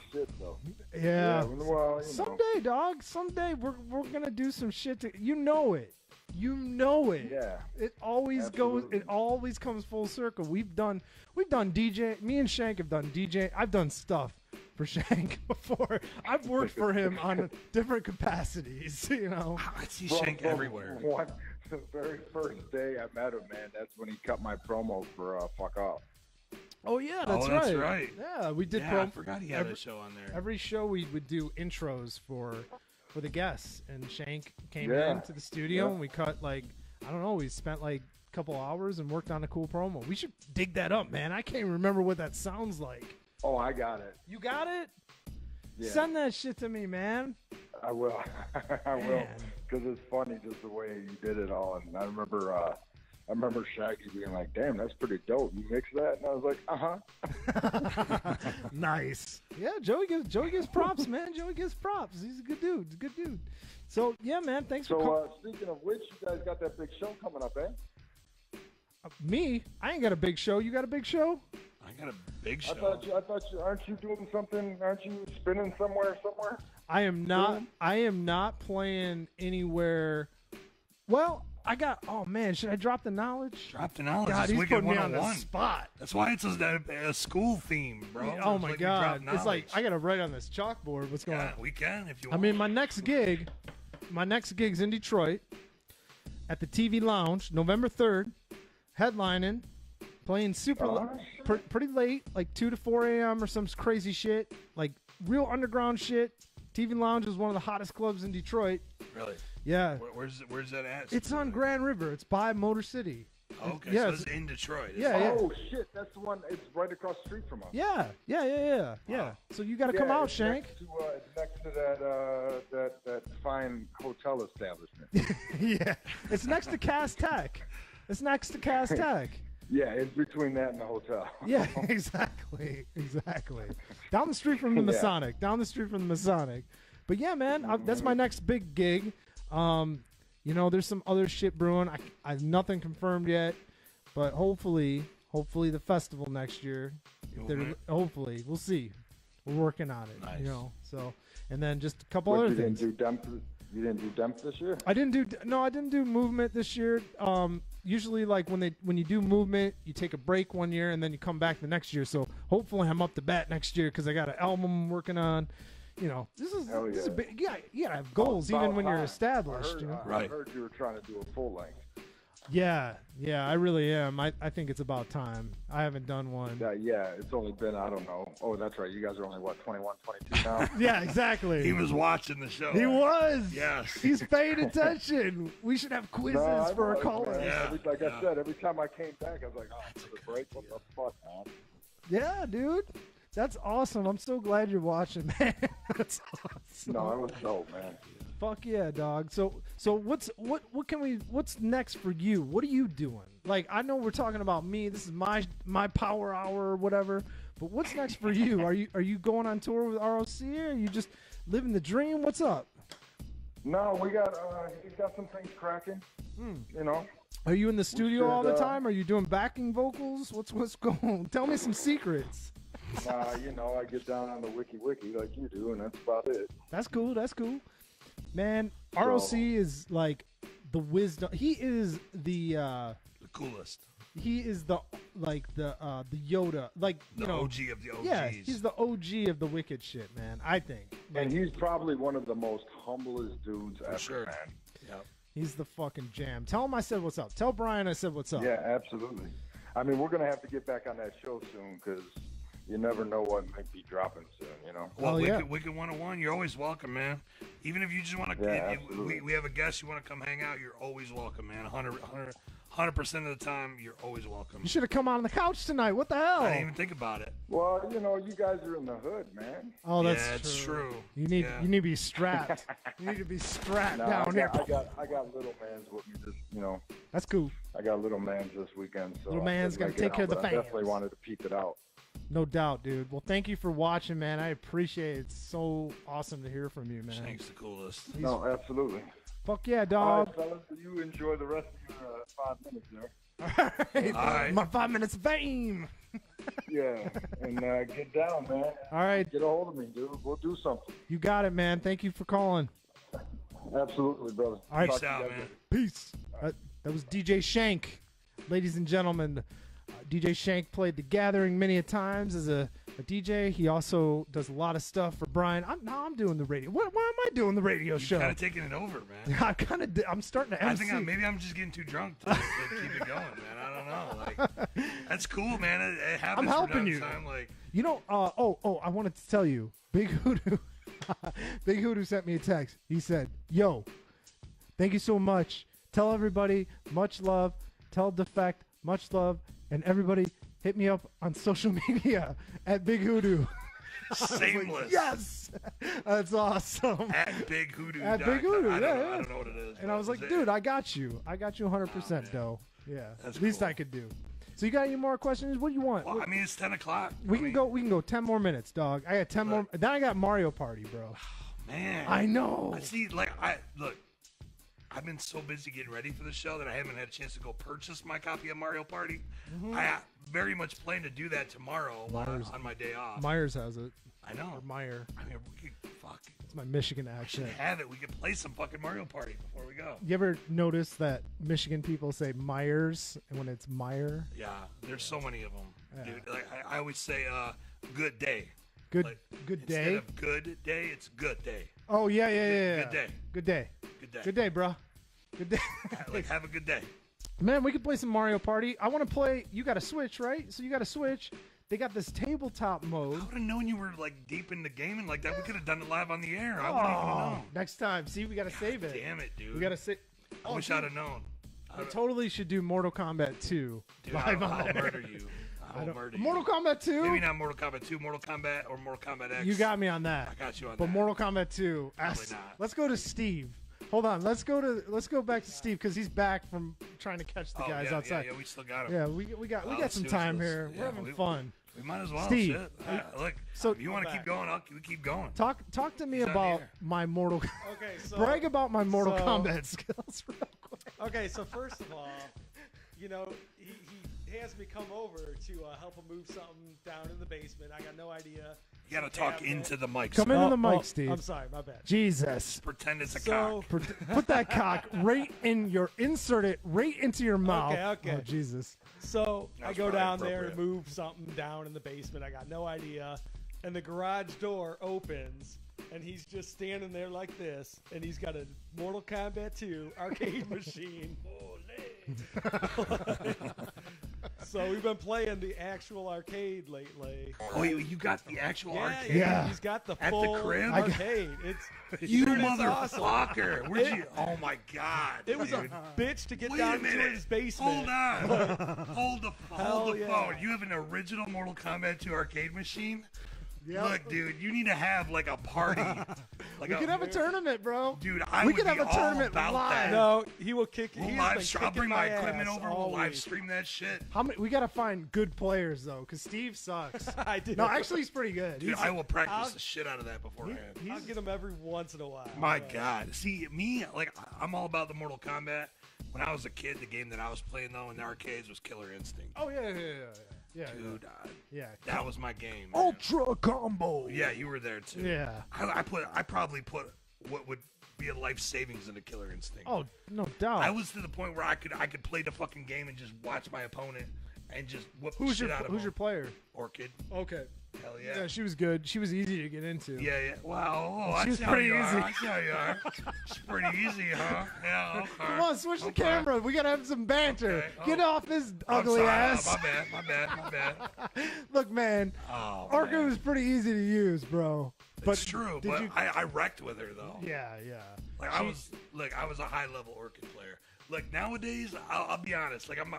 Yeah. Well, someday, dog. Someday we're gonna do some shit. You know it. Yeah. It always goes. It always comes full circle. We've done DJ. Me and Shank have done DJ. I've done stuff for Shank before. I've worked for him on different capacities. I see Shank everywhere. The very first day I met him, man, that's when he cut my promo for Fuck Off. Oh yeah, that's right. Yeah, we did. I forgot he had a show on there. Every show we would do intros for the guests, and Shank came into the studio and we cut we spent a couple hours and worked on a cool promo. We should dig that up, man. I can't remember what that sounds like. Oh, I got it. You got it? Yeah. Send that shit to me, man. I will. I will, because it's funny just the way you did it all. And I remember Shaggy being like, "Damn, that's pretty dope. You mix that?" And I was like, Nice. Yeah, Joey gives props, man. Joey gives props. He's a good dude. So yeah, man. Thanks for coming. Speaking of which, you guys got that big show coming up, eh? Me? I ain't got a big show. You got a big show? I got a big show. I thought you aren't you doing something? Aren't you spinning somewhere? I am not. I am not playing anywhere. Well, I got. Oh man, should I drop the knowledge? Drop the knowledge. God, it's he's Wicked putting me on 101. the spot. That's why it's a school theme, bro. Oh It's my like we God, drop it's like knowledge. I gotta write on this chalkboard. What's going on? We can if you I want. mean, my next gig's in Detroit at the TV Lounge, November 3rd, headlining, playing pretty late, like 2 to 4 a.m. or some crazy shit, like real underground shit. TV Lounge is one of the hottest clubs in Detroit. Really? Yeah. Where's that at? It's on Grand River. It's by Motor City. Okay, yeah, so it's in Detroit. Oh shit, that's the one. It's right across the street from us. Yeah. Wow. So you got to come out, Shank. Next to that fine hotel establishment. Yeah, it's next to Cass Tech. Yeah, it's between that and the hotel. Yeah, exactly. Down the street from the Masonic. But yeah, man, that's my next big gig. There's some other shit brewing. I've nothing confirmed yet, but hopefully the festival next year. Hopefully, we'll see. We're working on it. Nice. So and then just a couple other things. You didn't do Demp this year? I didn't do Movement this year. Usually, like when you do Movement, you take a break one year and then you come back the next year. So hopefully, I'm up to bat next year because I got an album I'm working on. This is a big. You gotta have goals even when you're established. I heard you were trying to do a full length. Yeah, I really am. I think it's about time. I haven't done one. It's only been, I don't know. Oh, that's right. You guys are only, 21, 22 now? Yeah, exactly. He was watching the show. He was. Yes. He's paying attention. We should have quizzes for our callers. Yeah. Like I said, every time I came back, I was like, for the break, what the fuck, man? Yeah, dude. That's awesome. I'm so glad you're watching, man. That's awesome. No, it was dope, man. Fuck yeah, dog. So what's next for you? What are you doing? Like, I know we're talking about me. This is my power hour or whatever. But what's next for you? Are you going on tour with ROC, or are you just living the dream? What's up? No, he's got some things cracking. Are you in the studio all the time? Are you doing backing vocals? What's going on? Tell me some secrets. I get down on the wiki like you do, and that's about it. That's cool. Man, ROC is like the wisdom. He is the coolest. He is the Yoda, like the OG of the OGs. Yeah, he's the OG of the Wicked shit, man. I think. And he's probably one of the most humblest dudes ever, sure. man. Yep. He's the fucking jam. Tell him I said what's up. Tell Brian I said what's up. Yeah, absolutely. I mean, we're gonna have to get back on that show soon because you never know what might be dropping soon. You know. Well, yeah. Wicked 101, you're always welcome, man. Even if you just want to, Yeah, absolutely. we have a guest, you want to come hang out, you're always welcome, man. 100% of the time, you're always welcome. You should have come on the couch tonight. What the hell? I didn't even think about it. Well, you know, you guys are in the hood, man. Oh, that's yeah, it's true. You need to be strapped. You need to be strapped down here. I got little mans with me this, you know. That's cool. I got little mans this weekend, so Little man's got gotta take care of the I fans. definitely wanted to peep it out. No doubt, dude. Well, thank you for watching, man. I appreciate it. It's so awesome to hear from you, man. Shank's the coolest. No, absolutely. Fuck yeah, All dog. right, fellas, you enjoy the rest of your 5 minutes there. All right. My 5 minutes of fame. Yeah, and get down, man. All right. Get a hold of me, dude. We'll do something. You got it, man. Thank you for calling. Absolutely, brother. All right. Talk Peace to you out, guys man. later. Peace. That was DJ Shank. Ladies and gentlemen, DJ Shank played The Gathering many a times as a DJ. He also does a lot of stuff for Brian. I'm doing the radio. Why am I doing the radio show? Kind of taking it over, man. I'm starting to I MC. think maybe I'm just getting too drunk to keep it going, man. I don't know. Like, that's cool, man. It happens. I'm helping from you. time to time, like, You know, I wanted to tell you, Big Hoodoo, Big Hoodoo sent me a text. He said, "Yo, thank you so much. Tell everybody much love. Tell Defekt much love, and everybody hit me up on social media at Big Hoodoo." Shameless. Yes, that's awesome. At Big Hoodoo. At Big Hoodoo, I yeah, don't know, yeah. I don't know what it is. And I was like, dude, I got you. I got you 100%, though. Yeah, That's least cool. I could do. So you got any more questions? What do you want? Well, I mean, it's 10 o'clock. We can go 10 more minutes, dog. I got 10 more. Then I got Mario Party, bro. Man. I know. I see, look, I've been so busy getting ready for the show that I haven't had a chance to go purchase my copy of Mario Party. I very much plan to do that tomorrow on my day off. Myers has it. I know. Or Meyer. I mean, we could, fuck. It's my Michigan We accent. should have it. We could play some fucking Mario Party before we go. You ever notice that Michigan people say Myers and when it's Meyer? Yeah, there's so many of them, Yeah. dude. Like I always say, good day. Good Like, good Instead day. of good day, it's good day. Oh yeah. Good day. Good day. Good day. Good day, bro. Good day. Like, have a good day. Man, we could play some Mario Party. I want to play. You got a Switch, right? So you got a Switch. They got this tabletop mode. I would have known you were like deep into gaming like that. We could have done it live on the air. I wouldn't even know. Next time. See, we got to save it. Damn it, dude. We got to save. I wish I'd have known. I totally should do Mortal Kombat 2 Dude, live I'll on air. murder you. I'll murder you. Mortal Kombat 2? Maybe not Mortal Kombat 2, Mortal Kombat or Mortal Kombat X. You got me on that. I got you on But that. Mortal Kombat 2. Probably not. Let's go to Steve. Hold on. Let's go back to Steve because he's back from trying to catch the guys outside. Yeah, we still got him. Yeah, we got let's some see time what's- here. yeah, We're having we- fun. We might as well. Steve, Shit. Look, so- if you want to keep going, we keep going. Talk to me He's on about the air. my Mortal. Okay, so Brag about my Mortal so- Kombat skills real quick. Okay, so first of all, you know, he has me come over to help him move something down in the basement. I got no idea. You got to talk into the mic. Come sir. into the mic, Steve. I'm sorry, my bad. Jesus. Pretend it's a So, cock. Put that cock right in your insert it right into your mouth. okay. Oh Jesus. so I That's go probably down there to appropriate. move something down in the basement. I got no idea. And the garage door opens, and he's just standing there like this, and he's got a Mortal Kombat 2 arcade machine. So we've been playing the actual arcade lately. Oh, you got the actual arcade? Yeah. He's got the At the full crib? arcade. It's You Dude, it's awesome. motherfucker. Where'd you? Oh, my God. It was a dude. bitch to get Wait down a minute. to his basement. Hold on. hold Hell the yeah. phone. You have an original Mortal Kombat 2 arcade machine? Yep. Look, dude, you need to have like a party. Like We could have a tournament, bro. Dude, I We would could have be a all tournament about live. that. No, he will kick. We'll He's live been stream. I'll kicking bring my equipment ass over. all We'll live week. stream that shit. How many? We gotta find good players though, because Steve sucks. I do. No, actually, he's pretty good. Dude, I will practice the shit out of that beforehand. I'll get him every once in a while. My But God. See, me, like, I'm all about the Mortal Kombat. When I was a kid, the game that I was playing, though, in the arcades was Killer Instinct. Oh yeah. Dude, Yeah. that was my game. man. Ultra combo. Yeah, you were there, too. Yeah. I probably put what would be a life savings into Killer Instinct. Oh, no doubt. I was to the point where I could play the fucking game and just watch my opponent and just whoop the Who's shit your out of Who's him. your player? Orchid. Okay. Hell yeah. Yeah, she was good. She was easy to get into. Yeah, yeah. Wow. Oh, She was I see how pretty you easy. are. I see how you are. It's pretty easy, huh? Yeah, okay. Come on, switch the Okay. camera. We gotta have some banter. Okay. Oh. Get off his I'm ugly sorry. ass. My bad. Look, man, Oh, Orca man. was pretty easy to use, bro. But It's true, did but you- I wrecked with her though. Yeah. Like I was a high level Orchid player. Like nowadays, I'll be honest. Like I'm a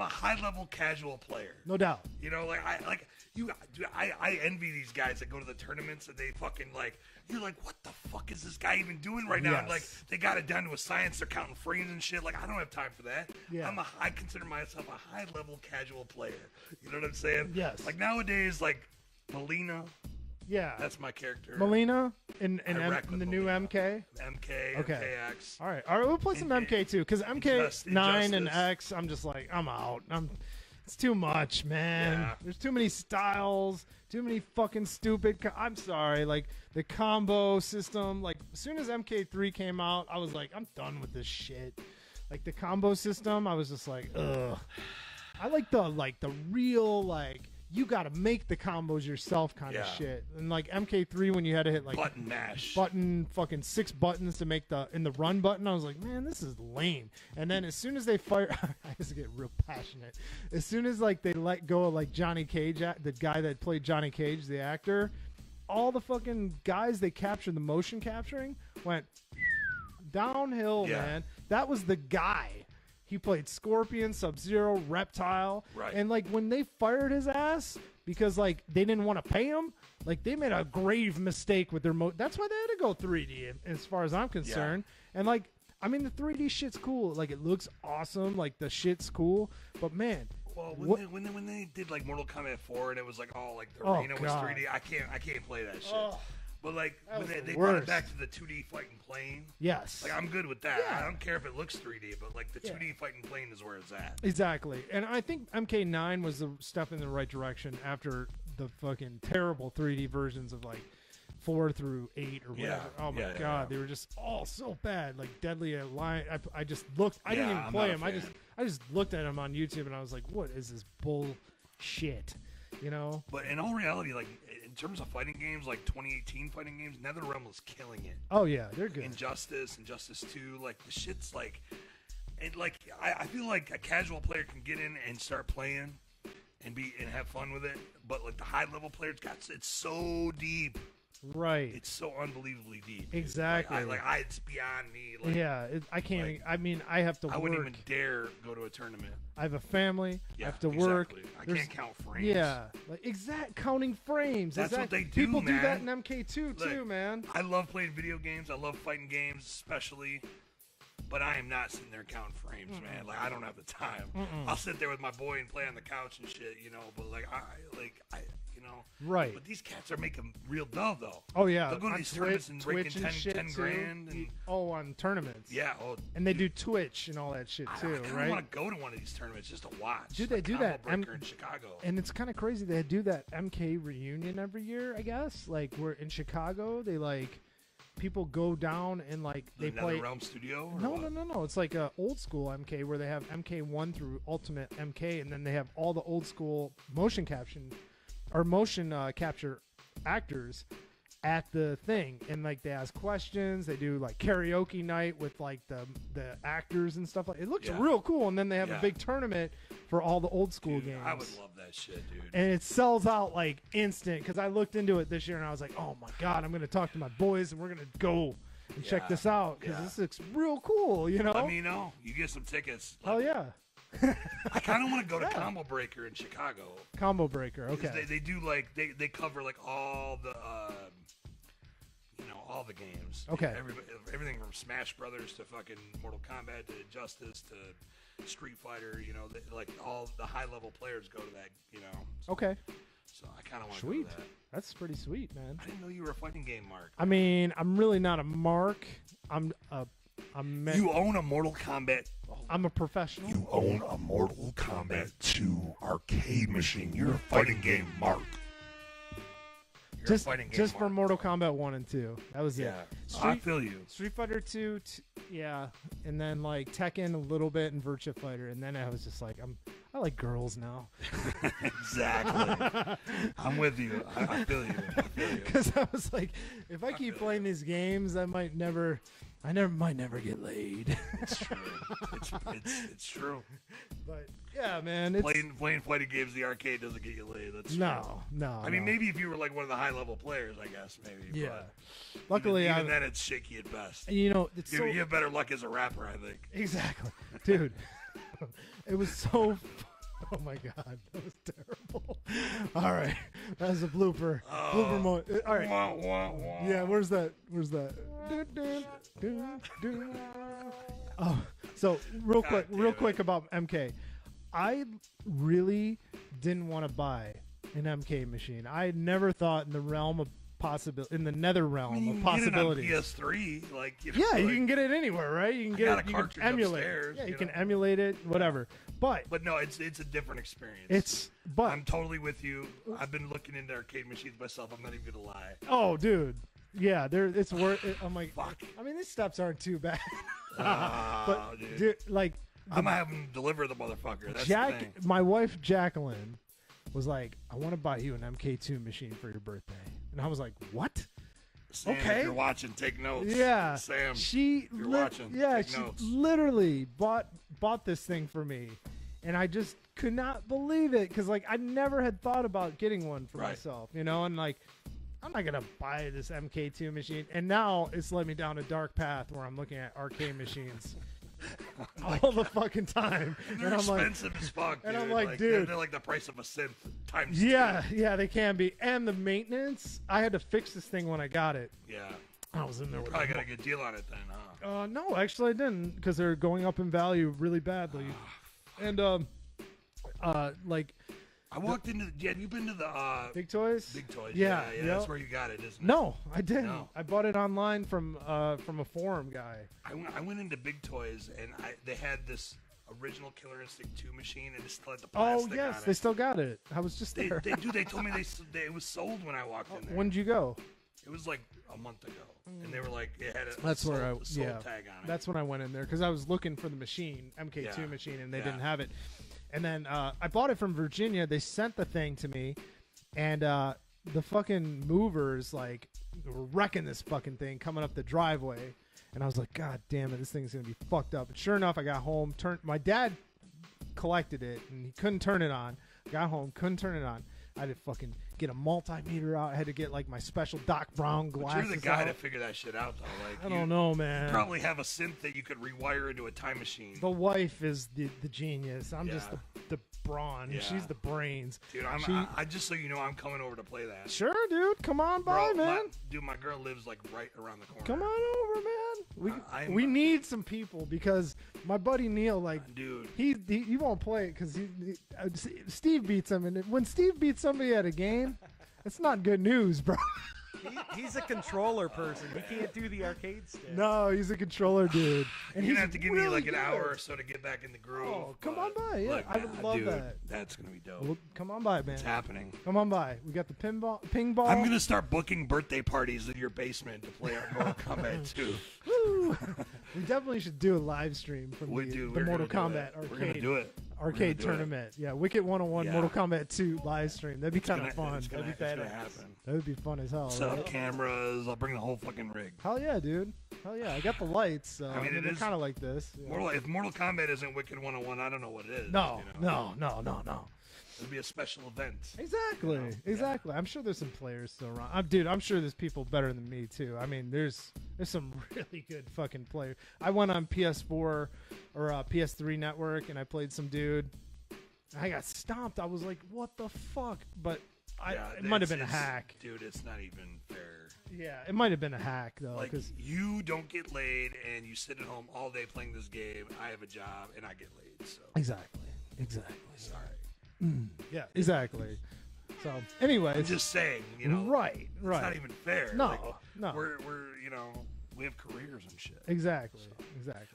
high level casual player. No doubt. You know, I envy these guys that go to the tournaments and they fucking like. You're like, what the fuck is this guy even doing right now? And like they got it down to a science. They're counting frames and shit. Like I don't have time for that. Yeah. I consider myself a high level casual player. You know what I'm saying? Yes. Like nowadays, like Melina. Yeah. That's my character. Melina in I wreck the with new Melina. MK. MK, Okay. MKX. All right, we'll play some And- MK too, because MK9 and Injustice. X, I'm just like, I'm out. It's too much, man. Yeah. There's too many styles, too many fucking stupid. I'm sorry, like the combo system. Like as soon as MK3 came out, I was like, I'm done with this shit. Like the combo system, I was just like, ugh. I like the real like. You got to make the combos yourself kind of Yeah. shit. And like MK3 when you had to hit like Button mash. fucking 6 buttons to make in the run button, I was like, man, this is lame. And then as soon as they fire I just get real passionate. As soon as like they let go of like Johnny Cage, the guy that played Johnny Cage, the actor, all the fucking guys they captured, the motion capturing went downhill, Yeah. man. That was the guy. He played Scorpion, Sub-Zero, Reptile. Right. And like when they fired his ass because like they didn't want to pay him, like they made a grave mistake with their that's why they had to go 3D as far as I'm concerned. And like I mean the 3D shit's cool. Like it looks awesome, like the shit's cool, but man, Well, what- when they did like Mortal Kombat 4 and it was like like the Oh, arena was God. 3D, I can't play that shit. Oh, but like that when was the they brought worst. it back to the 2D fighting plane, yes. like I'm good with that. Yeah. I don't care if it looks 3D, but like the Yeah. 2D fighting plane is where it's at. Exactly. And I think MK9 was the step in the right direction after the fucking terrible 3D versions of like 4 through 8 or whatever. Yeah. Oh my Yeah, god, yeah. they were just all so bad. Like Deadly Alliance. I just looked. I didn't Yeah, even I'm play not a him. fan. I just looked at him on YouTube and I was like, what is this bullshit? You know? But in all reality, like in terms of fighting games, like 2018 fighting games, NetherRealm was killing it. Oh yeah, they're good. Injustice 2, like the shit's like, and like I feel like a casual player can get in and start playing, and have fun with it. But like the high level players it's so deep. Right. It's so unbelievably deep. Exactly. It's beyond me. Like, yeah, I can't. like, I mean, I have to I work. wouldn't even dare go to a tournament. I have a family. Yeah, I have to work. exactly. I There's- can't count frames. Yeah, like counting frames. That's what they do, People do that man. in MK2 Look, too, man. I love playing video games. I love fighting games, especially. But I am not sitting there counting frames, man. Like I don't have the time. I'll sit there with my boy and play on the couch and shit, you know. But like I, you know. Right. But these cats are making real dough, though. Oh yeah, They'll go to on these tournaments and Twitch raking and shit 10 too. grand. And, on tournaments. yeah. Oh, And they do Twitch and all that shit I too, kind of right? want to go to one of these tournaments just to watch. Dude, they like do Combo that. Breaker in Chicago. And it's kind of crazy. They do that MK reunion every year, I guess. Like we're in Chicago, they like people go down and like they the play. NetherRealm Studio? Or No, what? no. It's like a old school MK where they have MK1 through Ultimate MK, and then they have all the old school motion capture actors at the thing, and like they ask questions. They do like karaoke night with like the actors and stuff like. It looks Yeah. real cool, and then they have Yeah. a big tournament for all the old school Dude, games. I would love that shit, dude. And it sells out like instant because I looked into it this year and I was like, oh my god, I'm gonna talk to my boys and we're gonna go and check Yeah, this out because yeah. this looks real cool, you know? Let me know. You get some tickets. Oh yeah, I kind of want to go to Combo Breaker in Chicago. Combo Breaker. 'Cause Okay. They do like they cover like all the all the games. Okay. Everything from Smash Brothers to fucking Mortal Kombat to Injustice to Street Fighter. You know, like all the high level players go to that. You know. Okay. So I kind of want to go Sweet. to that. That's pretty sweet, man. I didn't know you were a fighting game mark. I mean, I'm really not a mark. I'm You own a Mortal Kombat. I'm a professional. You own a Mortal Kombat 2 arcade machine. You're a fighting game mark. You're just a fighting game just for mark. Mortal Kombat 1 and 2. That was Yeah, it. I feel you. Street Fighter 2, yeah, and then like Tekken a little bit and Virtua Fighter, and then I was just like, I like girls now. Exactly. I'm with you. I feel you. Because I was like, if I keep playing these games, I might never get laid. It's true. It's true. But yeah, man, it's Playing fighting games in the arcade doesn't get you laid. That's true. no. I mean, maybe if you were like one of the high level players, I guess maybe. Yeah. But Luckily, even then, it's shaky at best. you know, it's You have better luck as a rapper, I think. exactly, dude. It was so. Oh my god, that was terrible. All right, that was a blooper. Blooper moment. All right. Wah, wah, wah. Yeah, where's that? Oh, so real quick about MK. I really didn't want to buy an MK machine. I never thought in the realm of possibility, in the nether realm of possibilities. You can get it on PS3, like yeah, you can get it anywhere, right? You can get it. You can emulate. Upstairs, Yeah, you can emulate it, whatever. But no, it's a different experience. I'm totally with you. I've been looking into arcade machines myself. I'm not even gonna lie. Oh, dude. Yeah, it's worth it. I'm like, fuck. I mean, these steps aren't too bad. But dude, like, I'm gonna have them deliver the motherfucker. That's the thing. My wife Jacqueline was like, I want to buy you an MK2 machine for your birthday, and I was like, what? Sam, okay. If you're watching, take notes. Yeah, Sam. She if you're watching, yeah, take she notes. literally bought this thing for me, and I just could not believe it because like I never had thought about getting one for myself, you know, and like. I'm not gonna buy this MK2 machine, and now it's led me down a dark path where I'm looking at arcade machines all the fucking time. And they're I'm expensive as fuck, and dude. I'm like, dude, they're like the price of a synth times. Yeah, they can be. And the maintenance, I had to fix this thing when I got it. Yeah. I was in there with Probably got a good deal on it then, huh? No, actually I didn't, because they're going up in value really badly. And like. I walked into have you been to the Big Toys? Big Toys. Yeah, that's where you got it, isn't it? No, I didn't. No. I bought it online from a forum guy. I went into Big Toys and they had this original Killer Instinct 2 machine and it still had the plastic Oh yes, on it. they still got it. I was just there. They told me it was sold when I walked in there. When did you go? It was like a month ago, and they were like, it had a That's sold, where sold tag on it. That's when I went in there because I was looking for the machine, MK2 machine, and they didn't have it. And then I bought it from Virginia. They sent the thing to me, and the fucking movers like were wrecking this fucking thing coming up the driveway. And I was like, God damn it, this thing's gonna be fucked up. And sure enough, I got home. My dad collected it, and he couldn't turn it on. Got home, couldn't turn it on. I had to fucking get a multimeter out. I had to get like my special Doc Brown glasses. But you're the guy out. to figure that shit out, though. Like, I don't know, man. You probably have a synth that you could rewire into a time machine. The wife is the genius. I'm just the brawn. Yeah. She's the brains. Dude, I just so you know, I'm coming over to play that. Sure, dude. Come on by, man. My girl lives like right around the corner. Come on over, man. We need some people because my buddy Neil, like, dude, he won't play it because Steve beats him, and when Steve beats somebody at a game, it's not good news, bro. He's a controller person. He can't do the arcade stick. No, he's a controller dude. And you're he's gonna have to give really me like an good. hour or so to get back in the groove. Oh, come on by. Yeah, look, I would love dude, that. That's gonna be dope. Well, come on by, man. It's happening. Come on by. We got the ping ball. I'm gonna start booking birthday parties in your basement to play our Mortal Kombat 2. Woo! We definitely should do a live stream from the Mortal Kombat arcade. We're gonna do it. Arcade tournament. Yeah, Wicket 101 Mortal Kombat 2 live stream. That'd be kind of fun. That'd be badass. That would be fun as hell. Set up right? cameras. I'll bring the whole fucking rig. Hell yeah, dude. Hell yeah. I got the lights. So I mean, they're kind of like this. Yeah. If Mortal Kombat isn't Wicked 101, I don't know what it is. No, you know? no. It'll be a special event. Exactly. You know? Exactly. I'm sure there's some players still around. Dude, I'm sure there's people better than me too. I mean, there's some really good fucking players. I went on PS4 or PS3 network and I played some dude. I got stomped. I was like, what the fuck? But it might have been a hack. Dude, it's not even fair. Yeah, it might have been a hack, though. Like, you don't get laid, and you sit at home all day playing this game. I have a job, and I get laid. So Exactly. Sorry. Yeah, exactly. So, anyway. I'm just saying, you know. Right. It's not even fair. No, like, no. We're we have careers and shit. Exactly.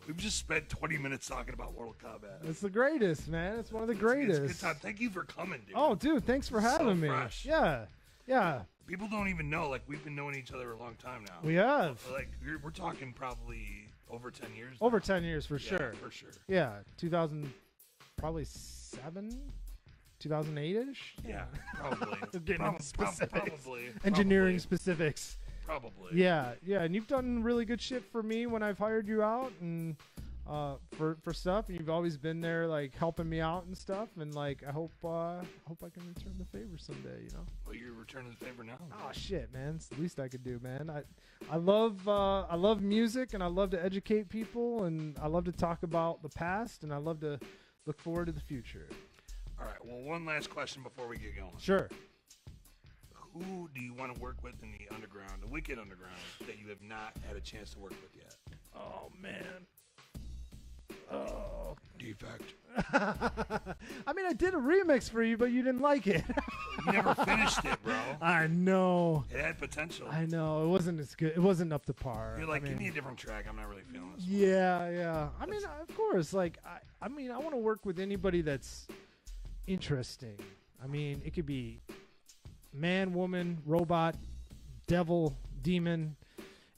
We've just spent 20 minutes talking about Mortal Kombat. It's the greatest, man. It's one of the greatest. It's a good time. Thank you for coming, dude. Oh, dude, thanks for having me. Fresh. Yeah. People don't even know. Like, we've been knowing each other a long time now. We have. Like, we're talking probably over 10 years. Over 10 years, for sure. For sure. Yeah, 2000. probably 2008-ish. Yeah, probably. Getting into specifics. Probably. Engineering specifics. Probably. Yeah, and you've done really good shit for me when I've hired you out and for stuff, and you've always been there like helping me out and stuff, and like I hope I can return the favor someday, you know. Well, you're returning the favor now. Oh shit, man! It's the least I could do, man. I love music, and I love to educate people, and I love to talk about the past, and I love to look forward to the future. All right. Well, one last question before we get going. Sure. Who do you want to work with in the underground, the wicked underground, that you have not had a chance to work with yet? Oh man. Oh. Defekt. I mean, I did a remix for you, but you didn't like it. You never finished it, bro. I know. It had potential. I know. It wasn't as good. It wasn't up to par. You're like, I mean, give me a different track. I'm not really feeling this. Yeah. I mean, of course. Like, I mean, I want to work with anybody that's interesting. I mean, it could be man, woman, robot, devil, demon.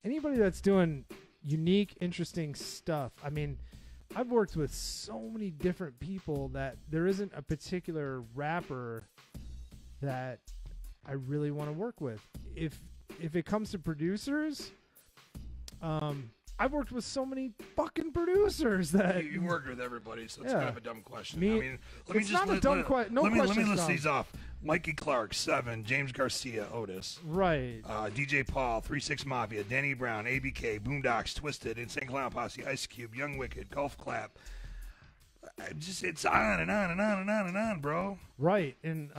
Anybody that's doing unique, interesting stuff. I mean, I've worked with so many different people that there isn't a particular rapper that I really want to work with. If it comes to producers, I've worked with so many fucking producers that you worked with everybody, so it's Yeah. kind of a dumb question. Me- I mean, let me it's just not a dumb question. No let me question's list dumb. these off: Mikey Clark, 7, James Garcia, Otis, right. DJ Paul, 3-6 Mafia, Danny Brown, ABK, Boondocks, Twisted, Insane Clown Posse, Ice Cube, Young Wicked, Golf Clap. It's on and on and on and on and on, bro. Right. And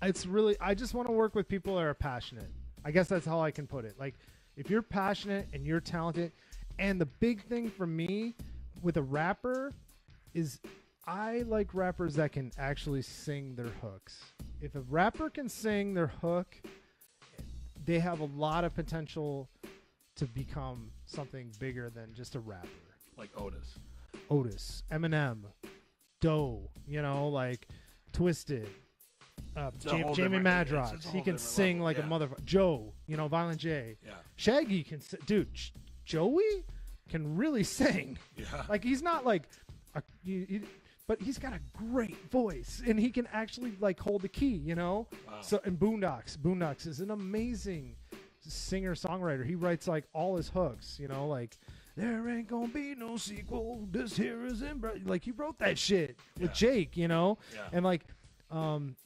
it's really, I just want to work with people that are passionate. I guess that's how I can put it. Like, if you're passionate and you're talented, and the big thing for me with a rapper is I like rappers that can actually sing their hooks. If a rapper can sing their hook, they have a lot of potential to become something bigger than just a rapper. Like Otis. Eminem, Doe, you know, like Twisted, Jamie Madrox. He can sing like a motherfucker. Joe, you know, Violent J. Yeah. Shaggy can, dude. Joey can really sing. Yeah. Like, he's not like, but he's got a great voice, and he can actually like hold the key, you know. Wow. So, and Boondocks is an amazing singer-songwriter. He writes like all his hooks, you know, like, there ain't gonna be no sequel. This here is like, he wrote that shit with Jake, you know. Yeah. And like,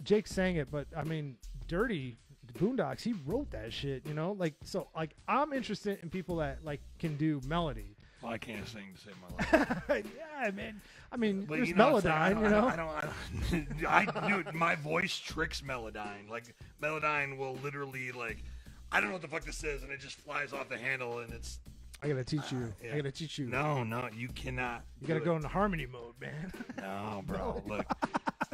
Jake sang it, but I mean, Dirty Boondocks, he wrote that shit, you know. Like, so like, I'm interested in people that like can do melody. Well, I can't sing to save my life. Yeah, man. I mean, But there's you know, Melodyne, you know. Dude, my voice tricks Melodyne. Like, Melodyne will literally, like, I don't know what the fuck this is, and it just flies off the handle, and it's. I gotta teach you. Yeah. I gotta teach you. No, you cannot. You gotta go into harmony mode, man. No, bro. Look,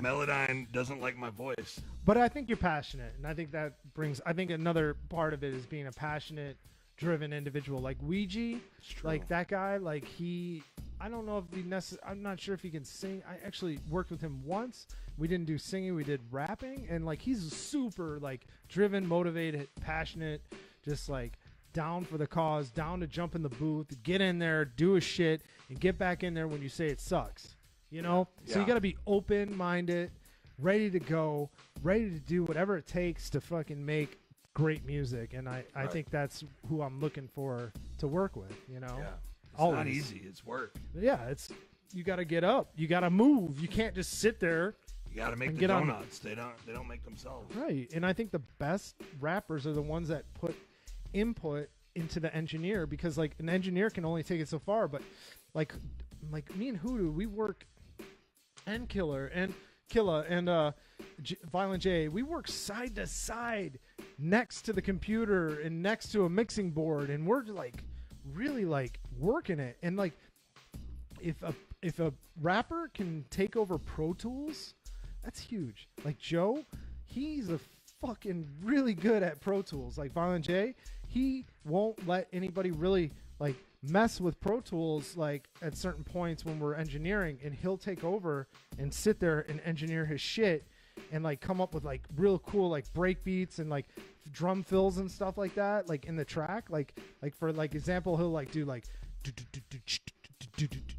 Melodyne doesn't like my voice. But I think you're passionate, and I think that brings. I think another part of it is being a passionate, driven individual. Like Ouija, like that guy. Like I don't know if he I'm not sure if he can sing. I actually worked with him once. We didn't do singing. We did rapping, and like he's super like driven, motivated, passionate, just like down for the cause, down to jump in the booth, get in there, do his shit, and get back in there when you say it sucks. You know? Yeah. So you got to be open-minded, ready to go, ready to do whatever it takes to fucking make great music. And I think that's who I'm looking for to work with, you know? Yeah. It's always. not easy. It's work. Yeah, you got to get up. You got to move. You can't just sit there. You got to make the donuts. They don't make themselves. Right. And I think the best rappers are the ones that put input into the engineer, because like an engineer can only take it so far, but like me and Hoodoo, we work, and Killa and Violent J, we work side to side next to the computer and next to a mixing board, and we're like really like working it. And like if a rapper can take over Pro Tools, that's huge. Like Joe, he's a fucking really good at Pro Tools. Like Violent J, he won't let anybody really like mess with Pro Tools like at certain points when we're engineering, and he'll take over and sit there and engineer his shit and like come up with like real cool like break beats and like drum fills and stuff like that, like in the track, like for like example, he'll like do like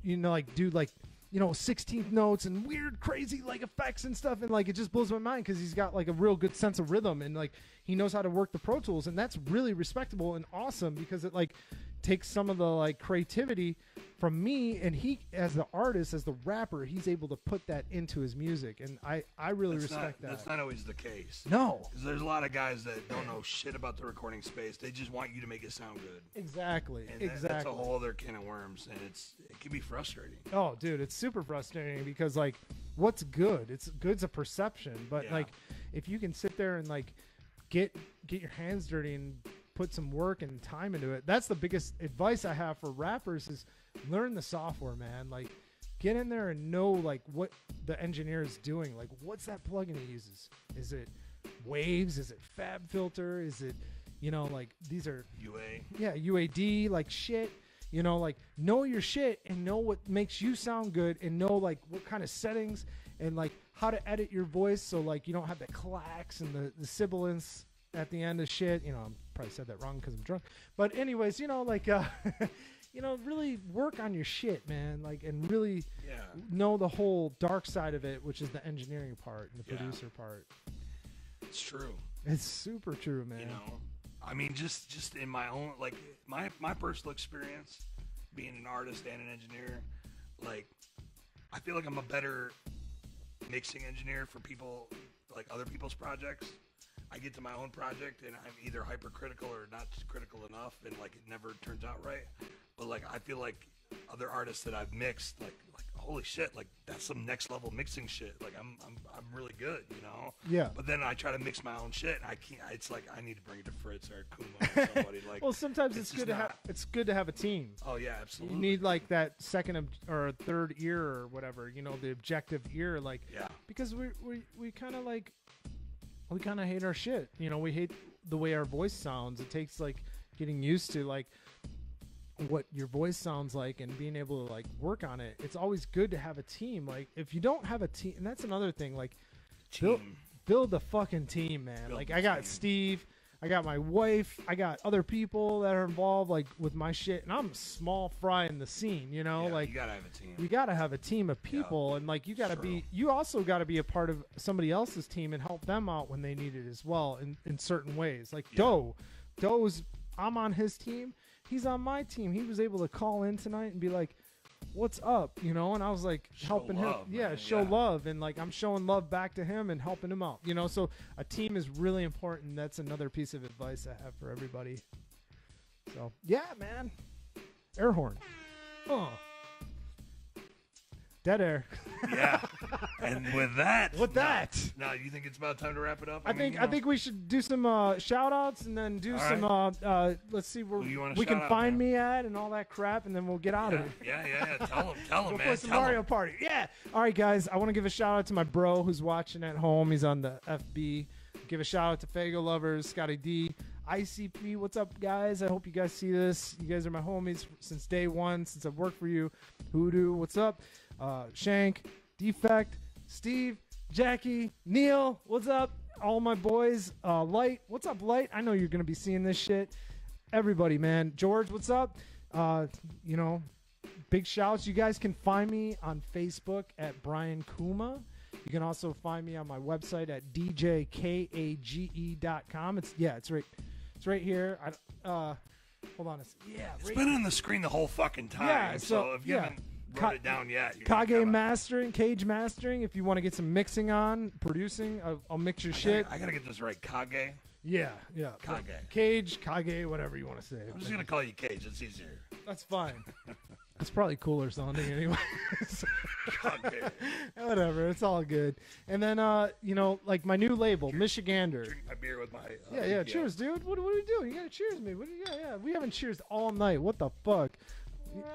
you know, like do like, 16th notes and weird, crazy like effects and stuff, and like it just blows my mind because he's got like a real good sense of rhythm and like he knows how to work the Pro Tools, and that's really respectable and awesome because it like takes some of the like creativity from me, and he as the artist, as the rapper, he's able to put that into his music, and I really respect that. That's not always the case. No, because there's a lot of guys that don't know shit about the recording space. They just want you to make it sound good. Exactly. And that's a whole other can of worms, and it can be frustrating. Oh, dude, it's super frustrating because like, what's good? Good's a perception, but like, if you can sit there and like get your hands dirty and put some work and time into it, that's the biggest advice I have for rappers is learn the software, man. Like, get in there and know like what the engineer is doing. Like, what's that plugin he uses? Is it Waves? Is it Fab Filter? Is it, like these are UA? Yeah, UAD, like shit. Like know your shit and know what makes you sound good and know like what kind of settings and like how to edit your voice so like you don't have the clacks and the sibilance at the end of shit. I probably said that wrong because I'm drunk. But anyways, really work on your shit, man. Like, and really know the whole dark side of it, which is the engineering part and the producer part. It's true. It's super true, man. I mean, just in my own, like, my personal experience being an artist and an engineer, like, I feel like I'm a better mixing engineer for people, like, other people's projects. I get to my own project and I'm either hypercritical or not critical enough, and like it never turns out right. But like I feel like other artists that I've mixed, like holy shit, like that's some next level mixing shit. Like I'm really good, Yeah. But then I try to mix my own shit, and I can't. It's like I need to bring it to Fritz or Kuma or somebody. Like, well, sometimes it's good to have a team. Oh yeah, absolutely. You need like that second or third ear or whatever, the objective ear, like because we kind of like. We kind of hate our shit. We hate the way our voice sounds. It takes like getting used to like what your voice sounds like and being able to like work on it. It's always good to have a team. Like if you don't have a team, and that's another thing, like build the fucking team, man. Like I got Steve, I got my wife, I got other people that are involved like with my shit, and I'm a small fry in the scene, like you gotta have a team. You gotta have a team of people, and like you also gotta be a part of somebody else's team and help them out when they need it as well in certain ways. Like Doe's, I'm on his team, he's on my team. He was able to call in tonight and be like, what's up, and I was like helping him show love, and like I'm showing love back to him and helping him out, so a team is really important. That's another piece of advice I have for everybody. So yeah, man. Air horn. Dead air. Yeah. And with that. Now, you think it's about time to wrap it up? I think we should do some shout outs and then do some let's see where we can find me at and all that crap, and then we'll get out of it. Yeah. Tell them, we'll man. play some Mario Party. Yeah. All right, guys. I want to give a shout out to my bro who's watching at home. He's on the FB. Give a shout out to Fago Lovers, Scotty D, ICP. What's up, guys? I hope you guys see this. You guys are my homies since day one, since I've worked for you. Hoodoo, what's up? Shank, Defekt, Steve, Jackie, Neil, what's up? All my boys. Light, what's up, Light? I know you're going to be seeing this shit. Everybody, man. George, what's up? Big shouts. You guys can find me on Facebook at Brian Kuma. You can also find me on my website at djkage.com. It's right here. Hold on. It's been on the screen the whole fucking time. Yeah, so if you haven't wrote it down yet, Kage Mastering. If you want to get some mixing on, producing, I'll mix your shit. I gotta get this right. Kage. Yeah. Kage. Kage, whatever you want to say. I'm just gonna call you Cage. It's easier. That's fine. It's probably cooler sounding anyway. Whatever, it's all good. And then, like my new label, Michigander. Drink my beer with my. Yeah. Cheers, dude. What are we doing? You gotta cheers me. Yeah. We haven't cheersed all night. What the fuck?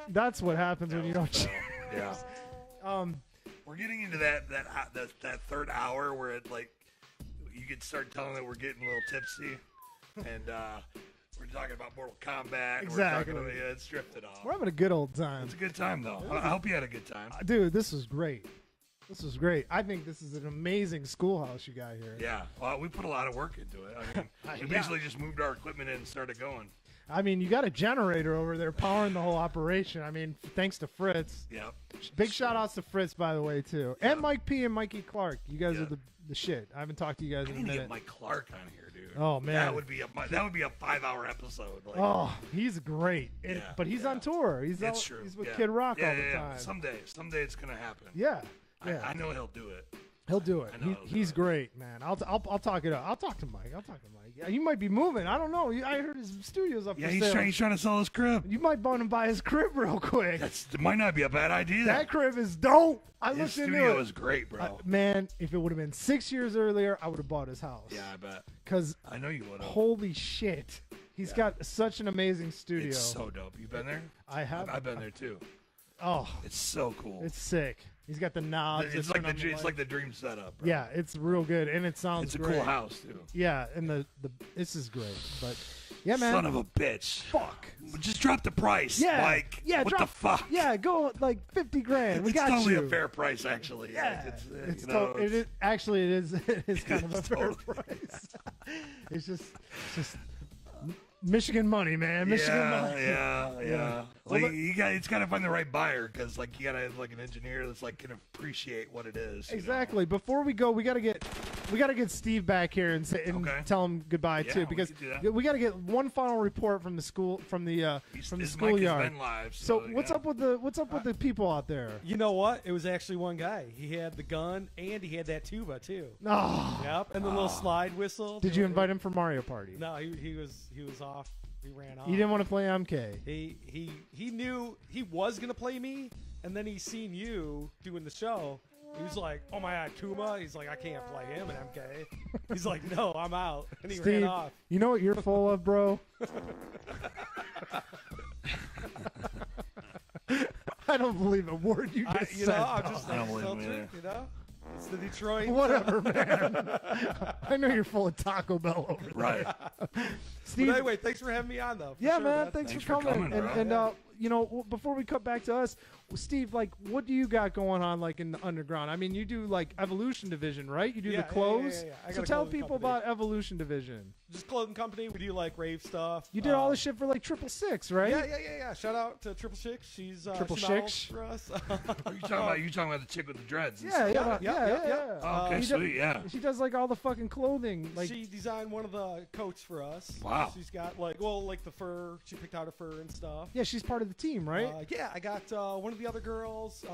That's what happens when you don't cheers. Yeah. We're getting into that third hour where it like you could start telling that we're getting a little tipsy, and we're talking about Mortal Kombat. Exactly. It's drifted off. We're having a good old time. It's a good time, though. I hope you had a good time. Dude, this was great. I think this is an amazing schoolhouse you got here. Yeah. Well, we put a lot of work into it. I mean, we basically just moved our equipment in and started going. I mean, you got a generator over there powering the whole operation. I mean, thanks to Fritz. Yep. Big shout outs to Fritz, by the way, too. And Mike P and Mikey Clark. You guys are the shit. I haven't talked to you guys I in a need to minute. get Mike Clark on here, dude. Oh, man. That would be a 5-hour episode. Like, Oh, he's great. But he's on tour. He's true. He's with Kid Rock all the time. Someday it's gonna happen. Yeah. I know he'll do it. He'll do it. I know he'll do He's it. great, man. I'll talk it up. I'll talk to Mike. Yeah, you might be moving. I don't know. I heard his studio's up Yeah, for he's sale. trying to sell his crib. You might want to buy his crib real quick. It might not be a bad idea. That crib is dope. I His looked into studio it. is great, bro. Man, if it would have been 6 years earlier, I would have bought his house. Yeah, I bet. Because I know you would have. holy shit, he's got such an amazing studio. It's so dope. You been there? I have. I've been there too. Oh, It's so cool. it's sick. He's got the knobs. It's that like turn on it's light. like the dream setup. Bro. Yeah, it's real good, and it sounds It's a great. cool house too. Yeah, and the this is great. But yeah, man. Son of a bitch. Fuck. Just drop the price. Yeah. Like, yeah. what the fuck? Yeah, go like 50 grand. We It's got totally you. a fair price, actually. Yeah, Like, it's you know, it is actually it is it is kind of a It's fair totally- price. It's just Michigan money, man. Michigan money. Yeah. Well, Like it's got to find the right buyer because like you got to have like an engineer that's like can appreciate what it is. you know? Exactly. Before we go, we gotta get Steve back here and Okay. tell him goodbye Yeah, too, we because could do that. we gotta get one final report from the His mic schoolyard. has been live, So yeah. what's up with the people out there? You know what? It was actually one guy. He had the gun and he had that tuba too. Oh, Yep, and the little slide whistle. did you invite him for Mario Party? No, he was off. He ran off. He didn't want to play MK. He knew he was gonna play me, and then he seen you doing the show. He was like, "Oh my God, Kuma!" He's like, "I can't play him in MK." He's like, "No, I'm out," and he Steve, ran off. you know what you're full of, bro? I don't believe a word you just said. I'm just I don't believe him filtering, either. you know. It's the Detroit. Whatever, man. I know you're full of Taco Bell over there. Right. Steve, But anyway, thanks for having me on, though. For yeah, sure, man. Thanks for coming. bro. And you know, before we cut back to us, Steve, like, what do you got going on, like, in the underground? I mean, you do like Evolution Division, right? You do Yeah, the clothes. yeah. I got So a tell clothing people company. about Evolution Division. Just clothing company. We do like rave stuff. You did all this shit for like 666, right? Yeah. Shout out to Triple Six. She's Triple she models Six? for us. Are you talking about the chick with the dreads? and Yeah, stuff? yeah. Oh, okay, He sweet, yeah. She does like all the fucking clothing, like she designed one of the coats for us. Wow. She's got like the fur. She picked out a fur and stuff. yeah, she's part of the team, right? Yeah, I got one of the other girls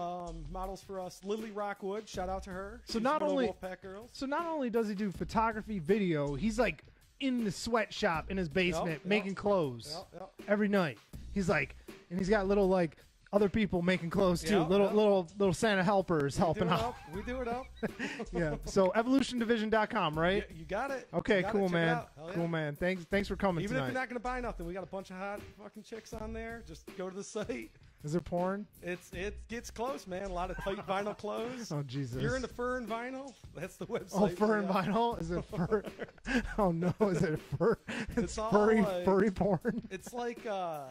models for us, Lily Rockwood. Shout out to her. So She's not one of the only- Wolfpack girls. So not only does he do photography, video, he's like in the sweatshop in his basement Yep. making clothes Yep. every night. He's like, and he's got little like other people making clothes too, Yep, little Santa helpers helping out. We do it up. Yeah. So evolutiondivision.com, right? You got it. Okay, You got it. cool, Check it man. out. Hell yeah. Cool, man. Thanks for coming Even if tonight. you're not gonna buy nothing, we got a bunch of hot fucking chicks on there. Just go to the site. Is there porn? It gets close, man. A lot of tight vinyl clothes. Oh Jesus. You're into fur and vinyl? That's the website. Oh, for fur and ya. vinyl? Is it fur? Oh no, is it fur? It's all furry, like- furry porn. It's like Oh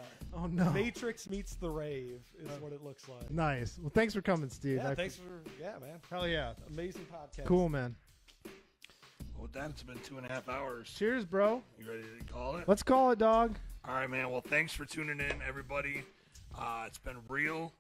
no. Matrix meets the rave is what it looks like. Nice. Well, thanks for coming, Steve. Yeah, thanks for man. Hell yeah. Amazing podcast. Cool, man. Well, with that, it's been 2.5 hours. Cheers, bro. You ready to call it? Let's call it, dog. All right, man. Well, thanks for tuning in, everybody. It's been real.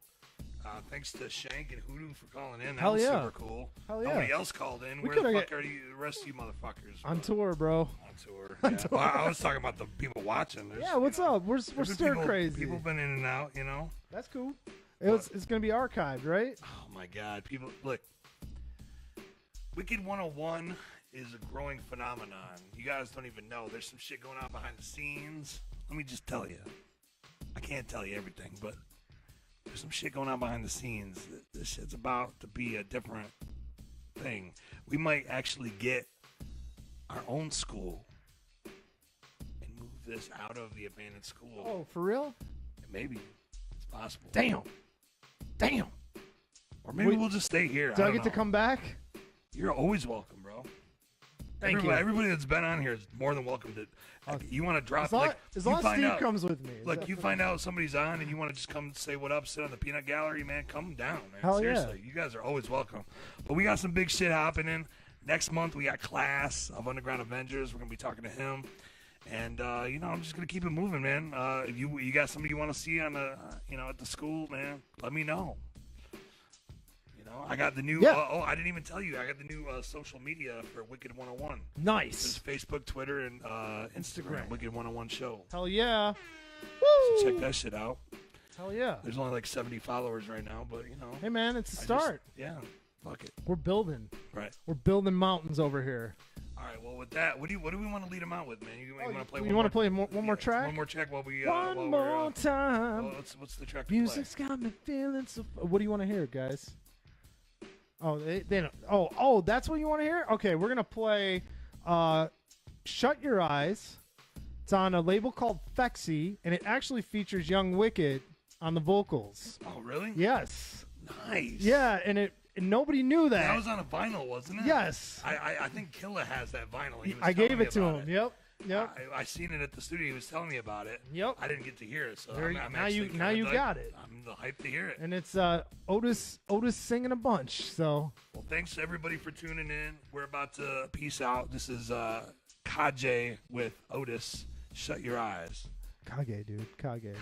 Thanks to Shank and Hoodoo for calling in. That Hell was yeah. super cool. Hell yeah. Nobody else called in. We Where the coulda fuck are you, the rest of you motherfuckers? On tour, bro. On tour. Yeah. Well, I was talking about the people watching. There's, Yeah, what's up? We're there's been stir people- crazy. People been in and out, you know. That's cool. It's gonna be archived, right? Oh my God, people! Look, Wicked 101 is a growing phenomenon. You guys don't even know. There's some shit going on behind the scenes. Let me just tell you. I can't tell you everything, but there's some shit going on behind the scenes. This shit's about to be a different thing. We might actually get our own school and move this out of the abandoned school. Oh, for real? Maybe it's possible. Damn. Or maybe we'll just stay here. Do I don't get to know. come back? You're always welcome, bro. Thank everybody, you. Everybody that's been on here is more than welcome to. You want to drop As long, like as, you long as find Steve out, comes with me. Look, you find out somebody's on and you want to just come say what up, sit on the peanut gallery, man. Come down, man. Hell yeah. Seriously, you guys are always welcome. But we got some big shit happening next month. We got Class of Underground Avengers. We're gonna be talking to him, And I'm just gonna keep it moving, man. If you got somebody you want to see on the at the school, man, let me know. I got the new. I didn't even tell you. I got the new social media for Wicked 101. Nice. There's Facebook, Twitter, and Instagram. Wicked 101 Show. Hell yeah. Woo! So check that shit out. Hell yeah. There's only like 70 followers right now, but Hey man, it's a start. Fuck it. We're building. Right. We're building mountains over here. All right. Well, with that, what do we want to lead them out with, man? You want to play? You want to play one more track? One more track while we. One more time. What's the track? Music's got me feeling so. What do you want to hear, guys? Oh, they don't. Oh, that's what you want to hear? Okay, we're gonna play "Shut Your Eyes." It's on a label called Fexy, and it actually features Young Wicked on the vocals. Oh, really? Yes. Nice. Yeah, and nobody knew that. That was on a vinyl, wasn't it? Yes. I think Killa has that vinyl. I gave it to him. Yep. I seen it at the studio. He was telling me about it. Yep. I didn't get to hear it, so now you got it. I'm hyped to hear it. And it's Otis singing a bunch. So. Well, thanks everybody for tuning in. We're about to peace out. This is Kage with Otis. Shut your eyes. Kage, dude. Kage.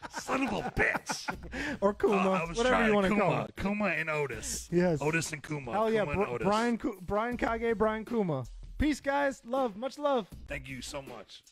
Son of a bitch. Or Kuma. Whatever you want to call it. Kuma and Otis. Yes. Otis and Kuma. Hell yeah. Kuma and Otis. Brian Kage, Brian Kuma. Peace, guys. Love. Much love. Thank you so much.